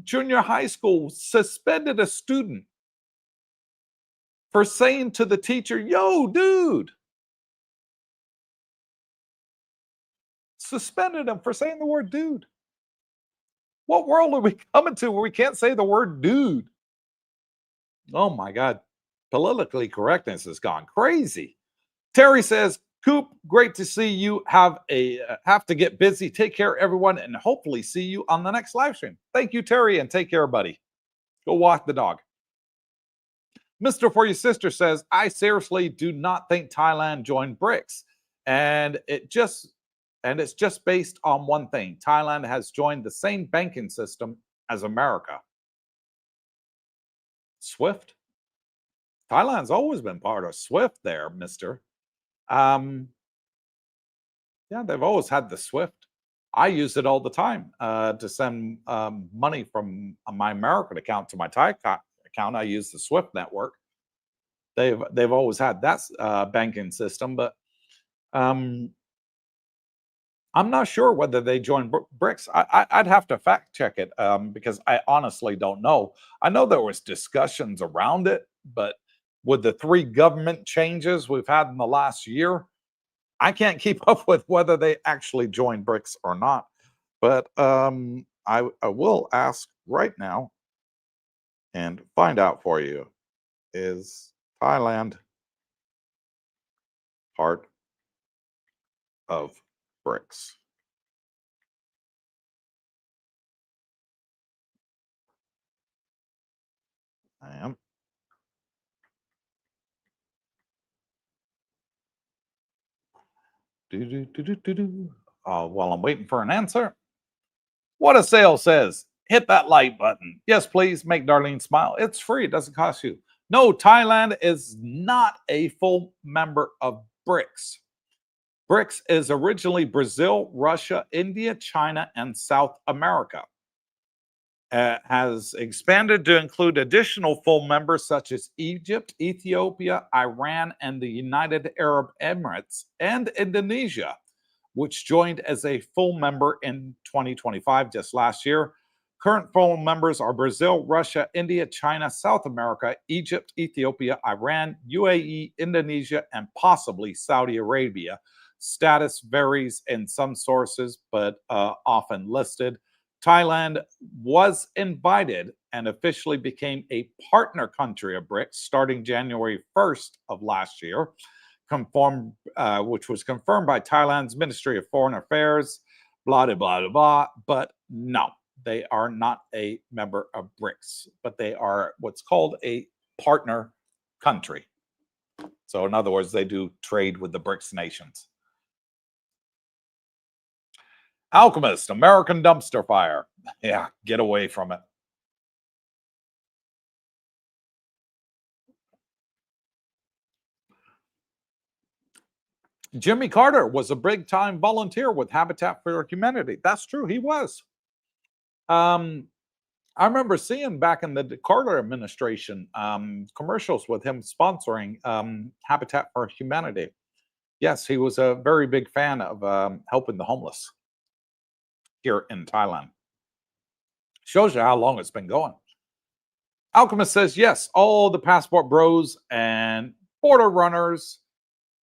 junior high school suspended a student for saying to the teacher, yo, dude. Suspended him for saying the word dude. What world are we coming to where we can't say the word dude? Oh my God. Politically correctness has gone crazy. Terry says, Coop, great to see you. Have to get busy. Take care, everyone, and hopefully see you on the next live stream. Thank you, Terry, and take care, buddy. Go walk the dog. Mr. For Your Sister says, I seriously do not think Thailand joined BRICS. And it's just based on one thing. Thailand has joined the same banking system as America. SWIFT? Thailand's always been part of SWIFT there, mister. Yeah, they've always had the SWIFT. I use it all the time to send money from my American account to my Thai account. I use the SWIFT network. They've always had that banking system, but I'm not sure whether they joined BRICS. I'd have to fact check it because I honestly don't know. I know there was discussions around it, but with the 3 government changes we've had in the last year, I can't keep up with whether they actually joined BRICS or not. But I will ask right now and find out for you. Is Thailand part of BRICS? I am. While I'm waiting for an answer, what a sale says. Hit that like button. Yes, please make Darlene smile. It's free. It doesn't cost you. No, Thailand is not a full member of BRICS. BRICS is originally Brazil, Russia, India, China, and South America. Has expanded to include additional full members such as Egypt, Ethiopia, Iran, and the United Arab Emirates, and Indonesia, which joined as a full member in 2025, just last year. Current full members are Brazil, Russia, India, China, South America, Egypt, Ethiopia, Iran, UAE, Indonesia, and possibly Saudi Arabia. Status varies in some sources, but often listed. Thailand was invited and officially became a partner country of BRICS starting January 1st of last year, which was confirmed by Thailand's Ministry of Foreign Affairs, blah, blah, blah, blah. But no, they are not a member of BRICS, but they are what's called a partner country. So in other words, they do trade with the BRICS nations. Alchemist, American dumpster fire. Yeah, get away from it. Jimmy Carter was a big-time volunteer with Habitat for Humanity. That's true, he was. I remember seeing back in the Carter administration commercials with him sponsoring Habitat for Humanity. Yes, he was a very big fan of helping the homeless here in Thailand. Shows you how long it's been going. Alchemist says, yes, all the passport bros and border runners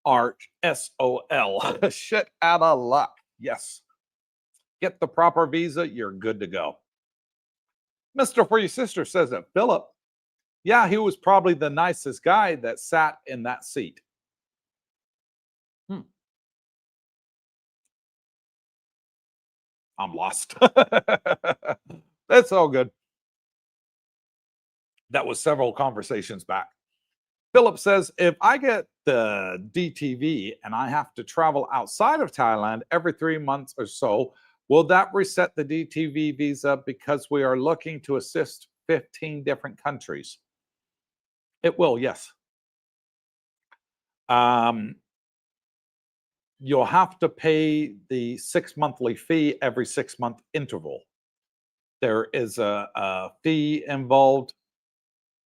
are SOL. Shit out of luck. Yes. Get the proper visa, you're good to go. Mr. For Your Sister says that Philip, yeah, he was probably the nicest guy that sat in that seat. I'm lost. That's all good. That was several conversations back. Philip says, if I get the DTV and I have to travel outside of Thailand every 3 months or so, will that reset the DTV visa because we are looking to assist 15 different countries? It will, yes. You'll have to pay the 6 monthly fee every 6 month interval. There is a fee involved,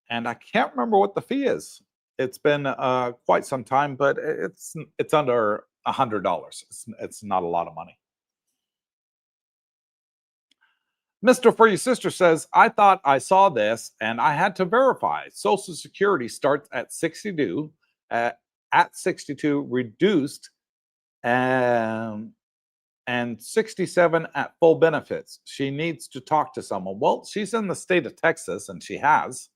and I can't remember what the fee is. It's been quite some time, but it's under $100. It's not a lot of money. Mr. For Your Sister says, I thought I saw this and I had to verify. Social Security starts at 62, at 62 reduced, and 67 at full benefits. She needs to talk to someone. Well, she's in the state of Texas and she has.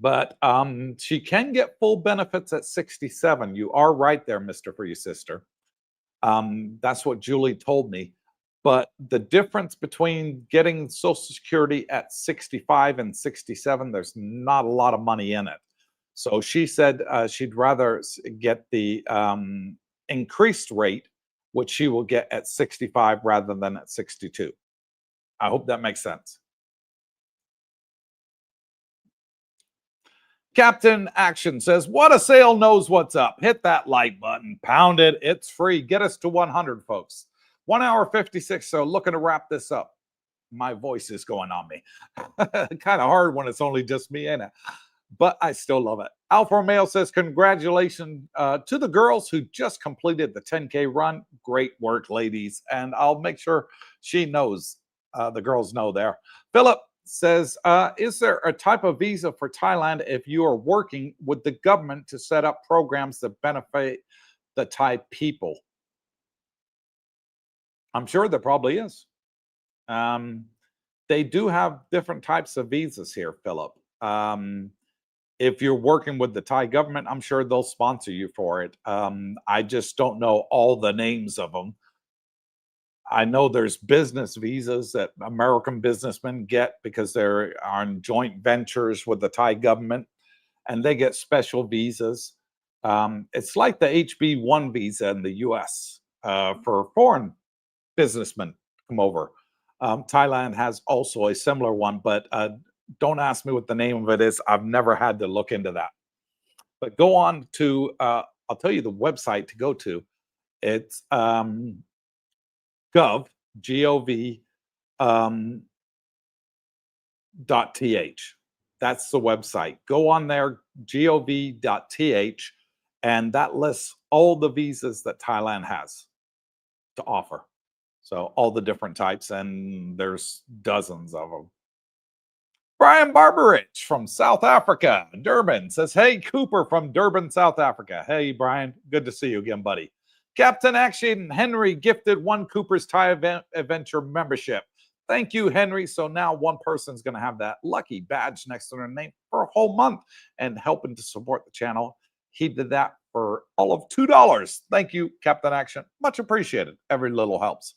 But she can get full benefits at 67. You are right there, Mr. For Your Sister. That's what Julie told me. But the difference between getting Social Security at 65 and 67, there's not a lot of money in it. So she said she'd rather get the increased rate, which she will get at 65 rather than at 62. I hope that makes sense. Captain Action says, what a sale knows what's up. Hit that like button, pound it. It's free. Get us to 100, folks. 1 hour 56. So looking to wrap this up. My voice is going on me. Kind of hard when it's only just me, ain't it? But I still love it. Alpha Romeo says, congratulations to the girls who just completed the 10K run. Great work, ladies. And I'll make sure she knows, the girls know there. Philip says, is there a type of visa for Thailand if you are working with the government to set up programs that benefit the Thai people? I'm sure there probably is. They do have different types of visas here, Philip. If you're working with the Thai government, I'm sure they'll sponsor you for it. I just don't know all the names of them. I know there's business visas that American businessmen get because they're on joint ventures with the Thai government, and they get special visas. It's like the HB1 visa in the US for foreign businessmen to come over. Thailand has also a similar one, but don't ask me what the name of it is. I've never had to look into that. But go on to, I'll tell you the website to go to. It's gov, .th. That's the website. Go on there, gov.th, and that lists all the visas that Thailand has to offer. So all the different types, and there's dozens of them. Brian Barberich from South Africa, Durban, says, hey, Cooper from Durban, South Africa. Hey, Brian, good to see you again, buddy. Captain Action Henry gifted 1 Cooper's Thai Adventure membership. Thank you, Henry. So now one person's going to have that lucky badge next to their name for a whole month and helping to support the channel. He did that for all of $2. Thank you, Captain Action. Much appreciated. Every little helps.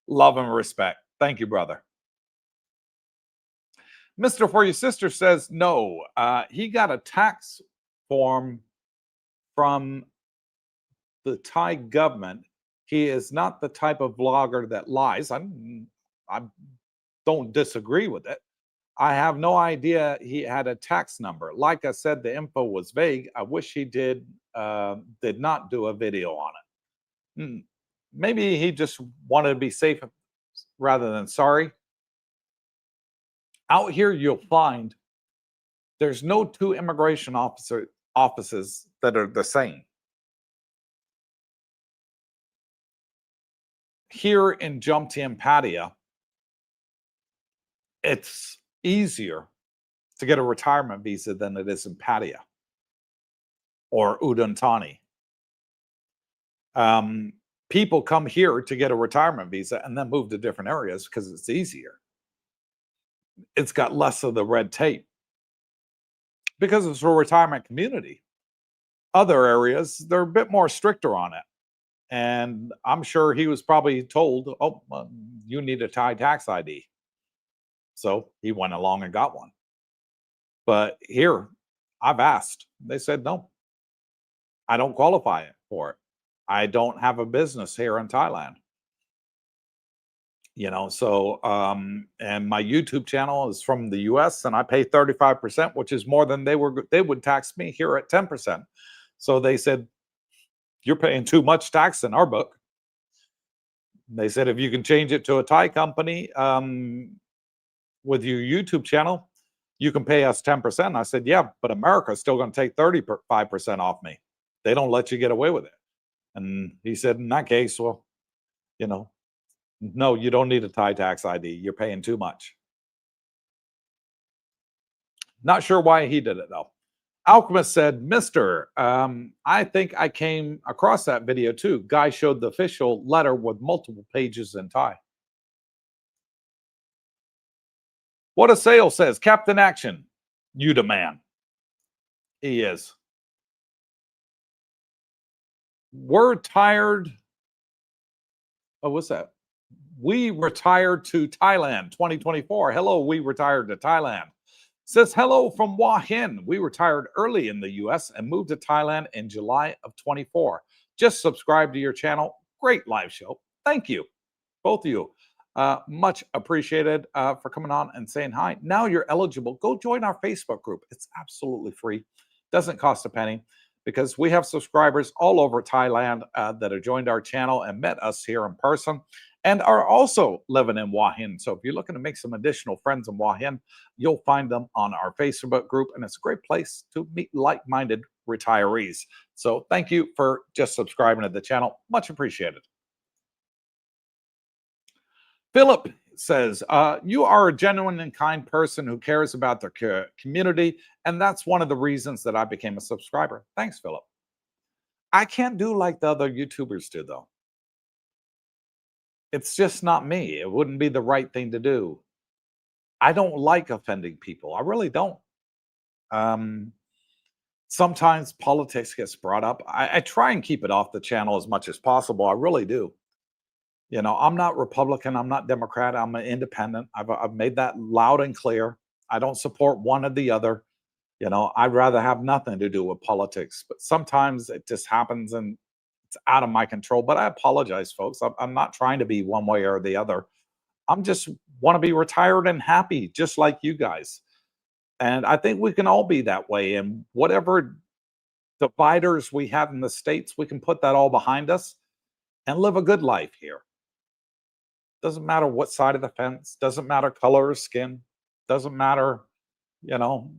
Love and respect. Thank you, brother. Mr. For Your Sister says no. He got a tax form from the Thai government. He is not the type of vlogger that lies. I don't disagree with it. I have no idea he had a tax number. Like I said, the info was vague. I wish he did not do a video on it. Maybe he just wanted to be safe rather than sorry. Out here, you'll find there's no 2 immigration offices that are the same. Here in Jomtien Pattaya, it's easier to get a retirement visa than it is in Pattaya or Udon Thani. People come here to get a retirement visa and then move to different areas because it's easier. It's got less of the red tape because it's a retirement community. Other areas, they're a bit more stricter on it. And I'm sure he was probably told, oh, you need a Thai tax ID. So he went along and got one. But here, I've asked. They said, no, I don't qualify for it. I don't have a business here in Thailand. So and my YouTube channel is from the US and I pay 35%, which is more than they would tax me here at 10%. So they said, you're paying too much tax in our book. They said, if you can change it to a Thai company with your YouTube channel, you can pay us 10%. I said, yeah, but America's still going to take 35% off me. They don't let you get away with it. And he said, in that case, well, no, you don't need a Thai tax ID. You're paying too much. Not sure why he did it, though. Alchemist said, Mister, I think I came across that video too. Guy showed the official letter with multiple pages in Thai. What a sale says, Captain Action, you the man. He is. We're tired. Oh, what's that? We retired to Thailand 2024. Hello, we retired to Thailand. Says, hello from Hua Hin. We retired early in the US and moved to Thailand in July of 24. Just subscribe to your channel. Great live show. Thank you, both of you. Much appreciated for coming on and saying hi. Now you're eligible. Go join our Facebook group. It's absolutely free. Doesn't cost a penny because we have subscribers all over Thailand that have joined our channel and met us here in person and are also living in Hua Hin. So if you're looking to make some additional friends in Hua Hin, you'll find them on our Facebook group. And it's a great place to meet like-minded retirees. So thank you for just subscribing to the channel. Much appreciated. Philip says, you are a genuine and kind person who cares about their community. And that's one of the reasons that I became a subscriber. Thanks, Philip. I can't do like the other YouTubers do, though. It's just not me. It wouldn't be the right thing to do. I don't like offending people. I really don't. Sometimes politics gets brought up. I try and keep it off the channel as much as possible. I really do. I'm not Republican. I'm not Democrat. I'm an independent. I've made that loud and clear. I don't support one or the other. I'd rather have nothing to do with politics. But sometimes it just happens and it's out of my control. But I apologize, folks. I'm not trying to be one way or the other. I'm just want to be retired and happy, just like you guys. And I think we can all be that way. And whatever dividers we have in the States, we can put that all behind us and live a good life here. Doesn't matter what side of the fence, doesn't matter color of skin, doesn't matter,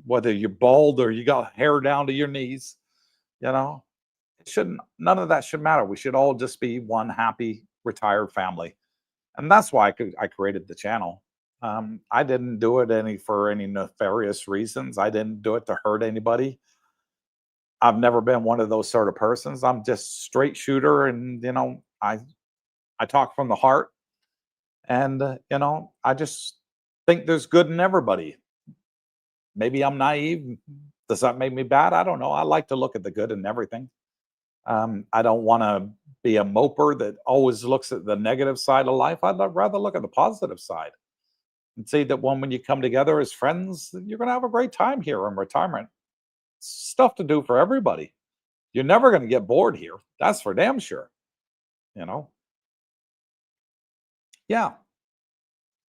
whether you're bald or you got hair down to your knees, none of that should matter. We should all just be one happy retired family. And that's why I created the channel. I didn't do it for any nefarious reasons. I didn't do it to hurt anybody. I've never been one of those sort of persons. I'm just straight shooter, and I talk from the heart, and I just think there's good in everybody. Maybe I'm naive. Does that make me bad? I don't know. I like to look at the good in everything. I don't want to be a moper that always looks at the negative side of life. I'd rather look at the positive side and see that when you come together as friends, you're going to have a great time here in retirement. Stuff to do for everybody. You're never going to get bored here. That's for damn sure. Yeah.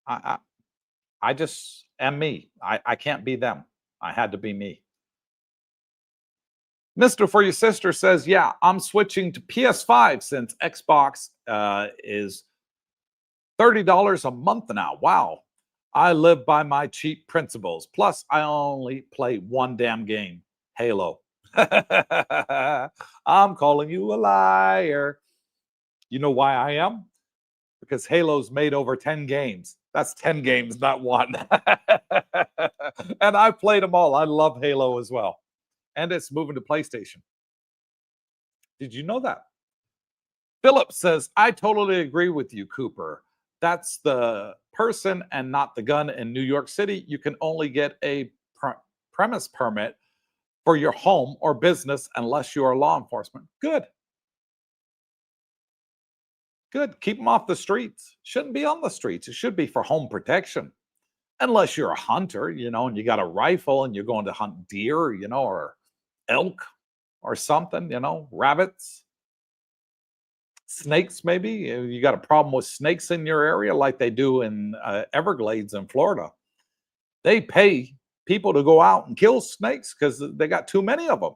I just am me. I can't be them. I had to be me. Mr. For Your Sister says, yeah, I'm switching to PS5 since Xbox is $30 a month now. Wow. I live by my cheap principles. Plus, I only play one damn game, Halo. I'm calling you a liar. You know why I am? because Halo's made over 10 games. That's 10 games, not one. And I played them all. I love Halo as well. And it's moving to PlayStation. Did you know that? Philip says, I totally agree with you, Cooper. That's the person and not the gun in New York City. You can only get a premise permit for your home or business unless you are law enforcement. Good. Good. Keep them off the streets. Shouldn't be on the streets. It should be for home protection. Unless you're a hunter, and you got a rifle and you're going to hunt deer, or elk or something, rabbits, snakes, maybe. You got a problem with snakes in your area like they do in Everglades in Florida. They pay people to go out and kill snakes because they got too many of them.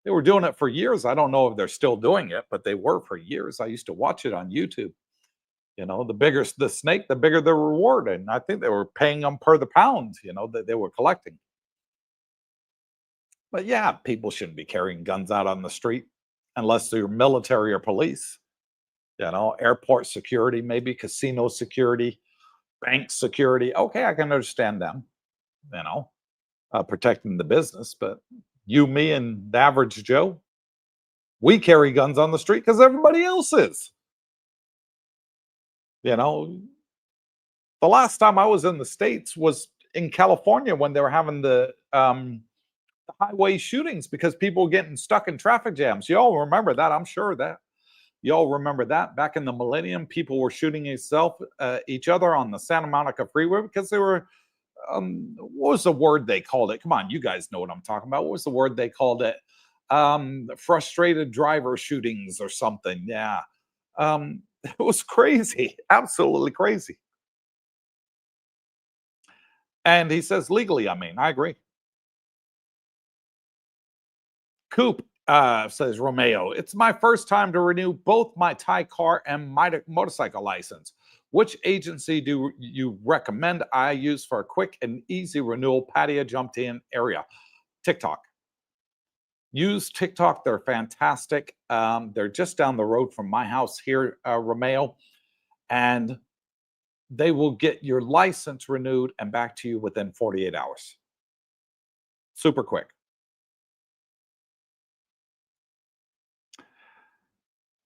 They were doing it for years. I don't know if they're still doing it, but they were for years. I used to watch it on YouTube. The bigger the snake, the bigger the reward. And I think they were paying them per the pound, that they were collecting. But yeah, people shouldn't be carrying guns out on the street unless they're military or police. Airport security, maybe casino security, bank security. Okay, I can understand them, protecting the business. But you, me, and the average Joe, we carry guns on the street because everybody else is. The last time I was in the States was in California when they were having the highway shootings because people were getting stuck in traffic jams. You all remember that? I'm sure that you all remember that. Back in the millennium, people were shooting each other on the Santa Monica freeway because they were, what was the word they called it? Come on, you guys know what I'm talking about. What was the word they called it? Frustrated driver shootings or something. Yeah. It was crazy, absolutely crazy. And he says legally, I agree. Coop says Romeo, it's my first time to renew both my Thai car and my motorcycle license. Which agency do you recommend I use for a quick and easy renewal patio jumped in area? TikTok. Use TikTok. They're fantastic. They're just down the road from my house here, Romeo. And they will get your license renewed and back to you within 48 hours. Super quick.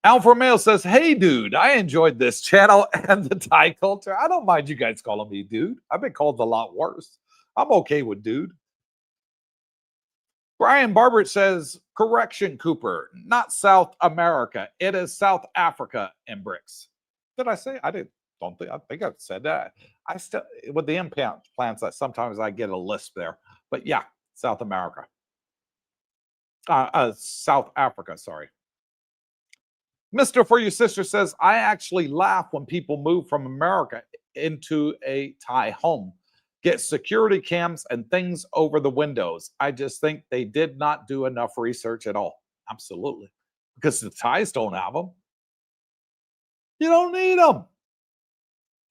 Alfa Romeo says, hey, dude, I enjoyed this channel and the Thai culture. I don't mind you guys calling me dude. I've been called a lot worse. I'm okay with dude. Brian Barbert says, correction, Cooper, not South America. It is South Africa in bricks. Did I say? I think I said that. I still, with the implants, sometimes I get a lisp there. But yeah, South America. South Africa, sorry. Mr. For Your Sister says, I actually laugh when people move from America into a Thai home, get security cams and things over the windows. I just think they did not do enough research at all. Absolutely. Because the Thais don't have them. You don't need them.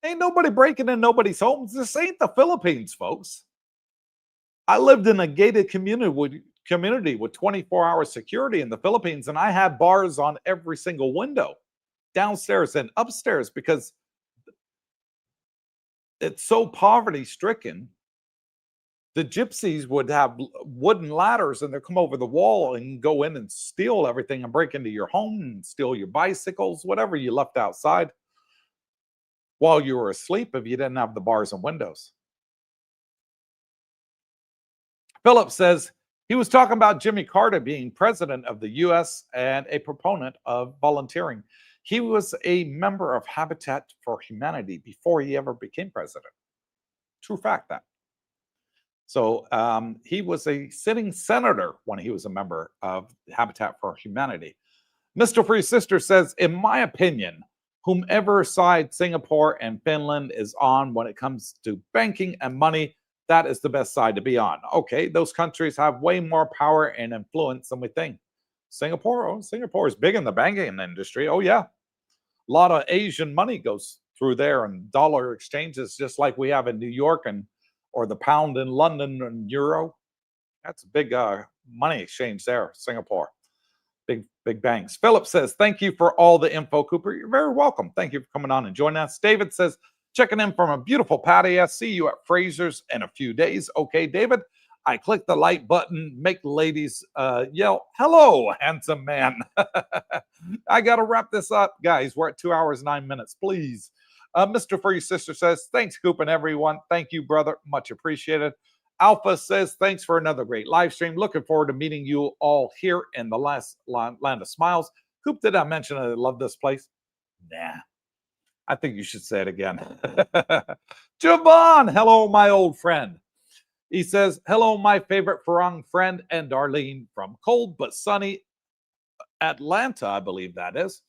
Ain't nobody breaking in nobody's homes. This ain't the Philippines, folks. I lived in a gated community with 24-hour security in the Philippines, and I had bars on every single window, downstairs and upstairs, because it's so poverty-stricken. The gypsies would have wooden ladders, and they'd come over the wall and go in and steal everything and break into your home and steal your bicycles, whatever you left outside while you were asleep if you didn't have the bars and windows. Philip says he was talking about Jimmy Carter being president of the U.S. and a proponent of volunteering. He was a member of Habitat for Humanity before he ever became president. True fact, that. So he was a sitting senator when he was a member of Habitat for Humanity. Mr. Free Sister says, in my opinion, whomever side Singapore and Finland is on when it comes to banking and money, that is the best side to be on. Okay, those countries have way more power and influence than we think. Singapore is big in the banking industry. Oh, yeah. A lot of Asian money goes through there, and dollar exchanges just like we have in New York, or the pound in London and euro. That's a big money exchange there, Singapore. Big bangs. Philip says, thank you for all the info, Cooper. You're very welcome. Thank you for coming on and joining us. David says, checking in from a beautiful patio. See you at Fraser's in a few days. Okay, David. I click the like button, make the ladies yell, hello, handsome man. I got to wrap this up, guys. We're at 2 hours, 9 minutes, please. Mr. For Your Sister says, thanks, Coop and everyone. Thank you, brother. Much appreciated. Alpha says, thanks for another great live stream. Looking forward to meeting you all here in the last land of smiles. Coop, did I mention I love this place? Nah. I think you should say it again. Javon, hello, my old friend. He says, hello, my favorite Farang friend and Darlene from cold but sunny Atlanta, I believe that is.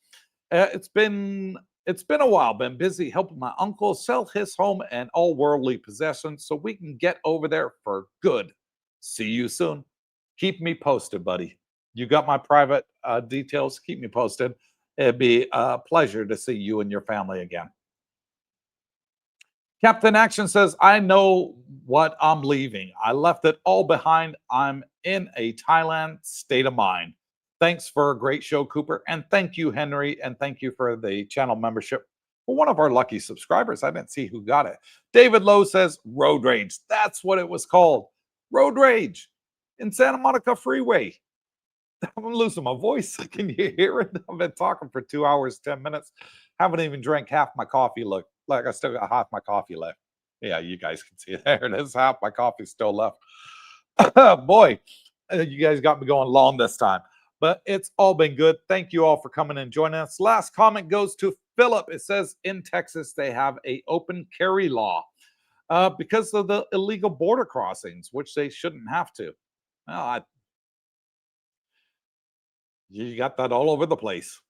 It's been a while. Been busy helping my uncle sell his home and all worldly possessions so we can get over there for good. See you soon. Keep me posted, buddy. You got my private details. Keep me posted. It'd be a pleasure to see you and your family again. Captain Action says, I know what I'm leaving. I left it all behind. I'm in a Thailand state of mind. Thanks for a great show, Cooper. And thank you, Henry. And thank you for the channel membership for one of our lucky subscribers. I didn't see who got it. David Lowe says, Road Rage. That's what it was called. Road Rage in Santa Monica Freeway. I'm losing my voice. Can you hear it? I've been talking for 2 hours, 10 minutes. Haven't even drank half my coffee. Look, like I still got half my coffee left. Yeah, you guys can see it. There it is. Half my coffee still left. Boy, you guys got me going long this time. But it's all been good. Thank you all for coming and joining us. Last comment goes to Philip. It says in Texas they have a open carry law because of the illegal border crossings, which they shouldn't have to. Well, you got that all over the place.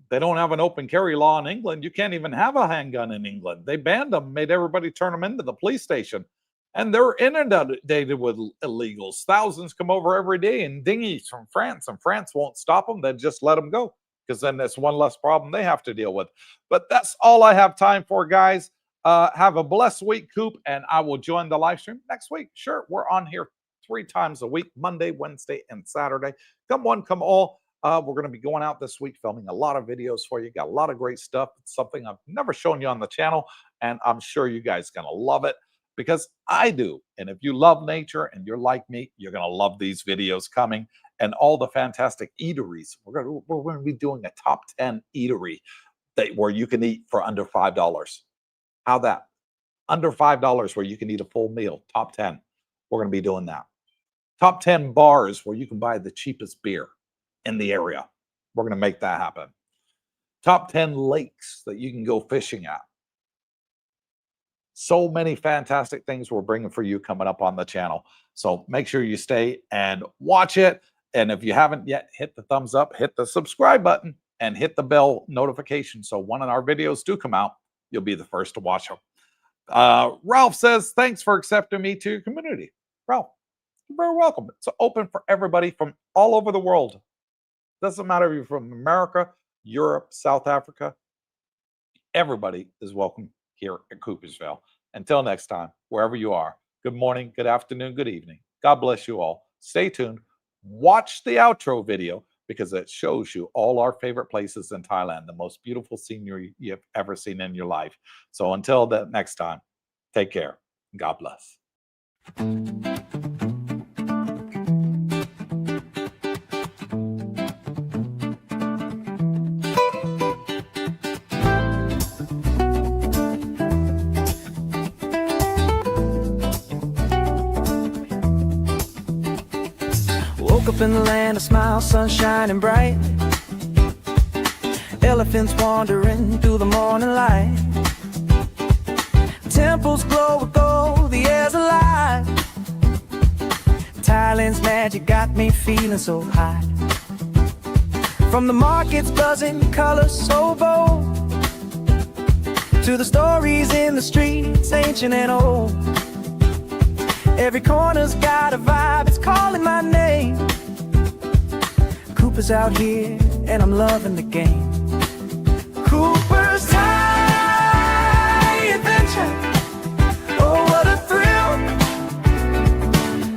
They don't have an open carry law in England. You can't even have a handgun in England. They banned them, made everybody turn them into the police station. And they're inundated with illegals. Thousands come over every day in dinghies from France, and France won't stop them. They just let them go because then that's one less problem they have to deal with. But that's all I have time for, guys. Have a blessed week, Coop, and I will join the live stream next week. Sure, we're on here 3 times a week, Monday, Wednesday, and Saturday. Come one, come all. We're going to be going out this week filming a lot of videos for you. Got a lot of great stuff. It's something I've never shown you on the channel, and I'm sure you guys are going to love it because I do. And if you love nature and you're like me, you're going to love these videos coming and all the fantastic eateries. We're going to be doing a top 10 eatery where you can eat for under $5. How that? Under $5 where you can eat a full meal. Top 10. We're going to be doing that. Top 10 bars where you can buy the cheapest beer in the area. We're going to make that happen. Top 10 lakes that you can go fishing at. So many fantastic things we're bringing for you coming up on the channel. So make sure you stay and watch it. And if you haven't yet, hit the thumbs up, hit the subscribe button, and hit the bell notification. So when our videos do come out, you'll be the first to watch them. Ralph says, thanks for accepting me to your community. Ralph, you're very welcome. It's open for everybody from all over the world. Doesn't matter if you're from America, Europe, South Africa. Everybody is welcome here at Coopersville. Until next time, wherever you are, good morning, good afternoon, good evening. God bless you all. Stay tuned. Watch the outro video because it shows you all our favorite places in Thailand, the most beautiful scenery you've ever seen in your life. So until the next time, take care. God bless. Woke up in the land of smiles, sun shining bright. Elephants wandering through the morning light. Temples glow with gold, the air's alive. Thailand's magic got me feeling so high. From the markets buzzing, colors so bold, to the stories in the streets, ancient and old. Every corner's got a vibe, it's calling my name. Cooper's out here, and I'm loving the game. Cooper's Thaiadventure. Oh, what a thrill.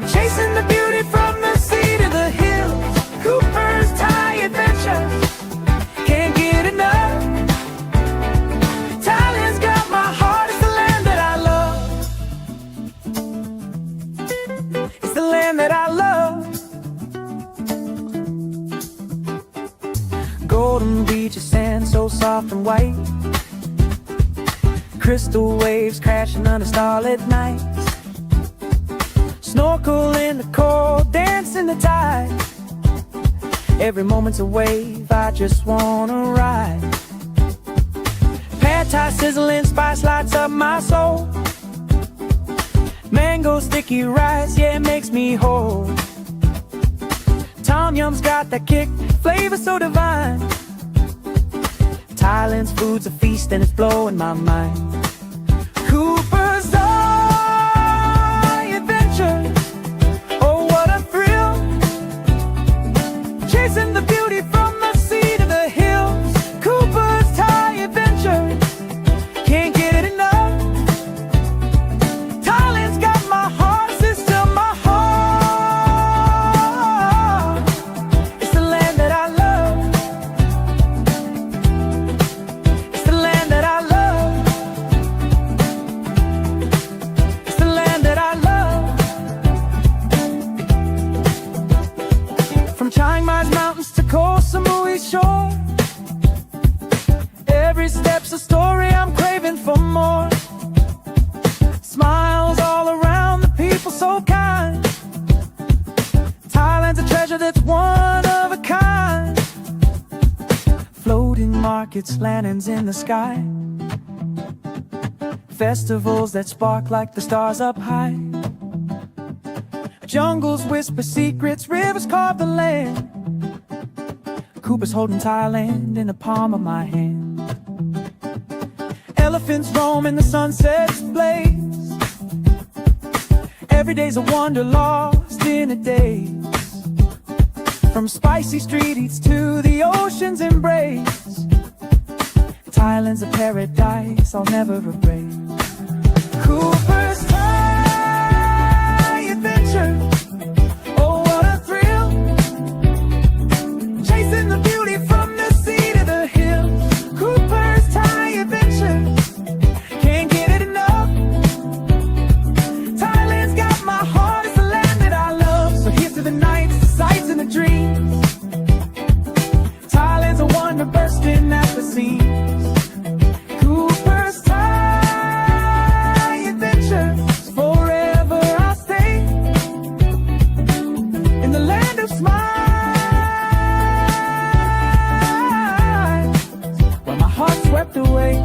Chasing the beauty from the sea to the hills. Cooper's Thaiadventure. Golden beaches, sand so soft and white, crystal waves crashing under starlit nights. Snorkel in the cold, dance in the tide. Every moment's a wave, I just wanna ride. Pad thai sizzling, spice lights up my soul. Mango sticky rice, yeah, it makes me whole. Tom Yum's got that kick, flavor so divine. Thailand's food's a feast and it's blowing my mind. Coopersthaiadventure, oh what a thrill. Chasing the beauty from the sea to the hills. Coopersthaiadventure, can't get enough. Thailand's got my heart, it's still my heart. It's the land that I love. It's the land that I love. It's the land that I love. From Chiang Mai's mountains to Koh Samui's shore, every step's a story, I'm craving for more. Smiles all around, the people so kind. Thailand's a treasure that's one of a kind. Floating markets, lanterns in the sky, festivals that spark like the stars up high. Jungles whisper secrets, rivers carve the land. Cooper's holding Thailand in the palm of my hand. Elephants roam in the sunset's blaze. Every day's a wonder lost in a daze. From spicy street eats to the ocean's embrace, Thailand's a paradise I'll never erase. Cooper's Thai adventure, oh what a thrill. Chasing the beauty from the sea to the hills. Cooper's Thai adventure, can't get it enough. Thailand's got my heart, it's the land that I love. So here's to the nights, the sights and the dreams. Thailand's a wonder bursting at the seams. Cooper's Thai adventure, forever I'll stay in the land of smiles, where my heart swept away.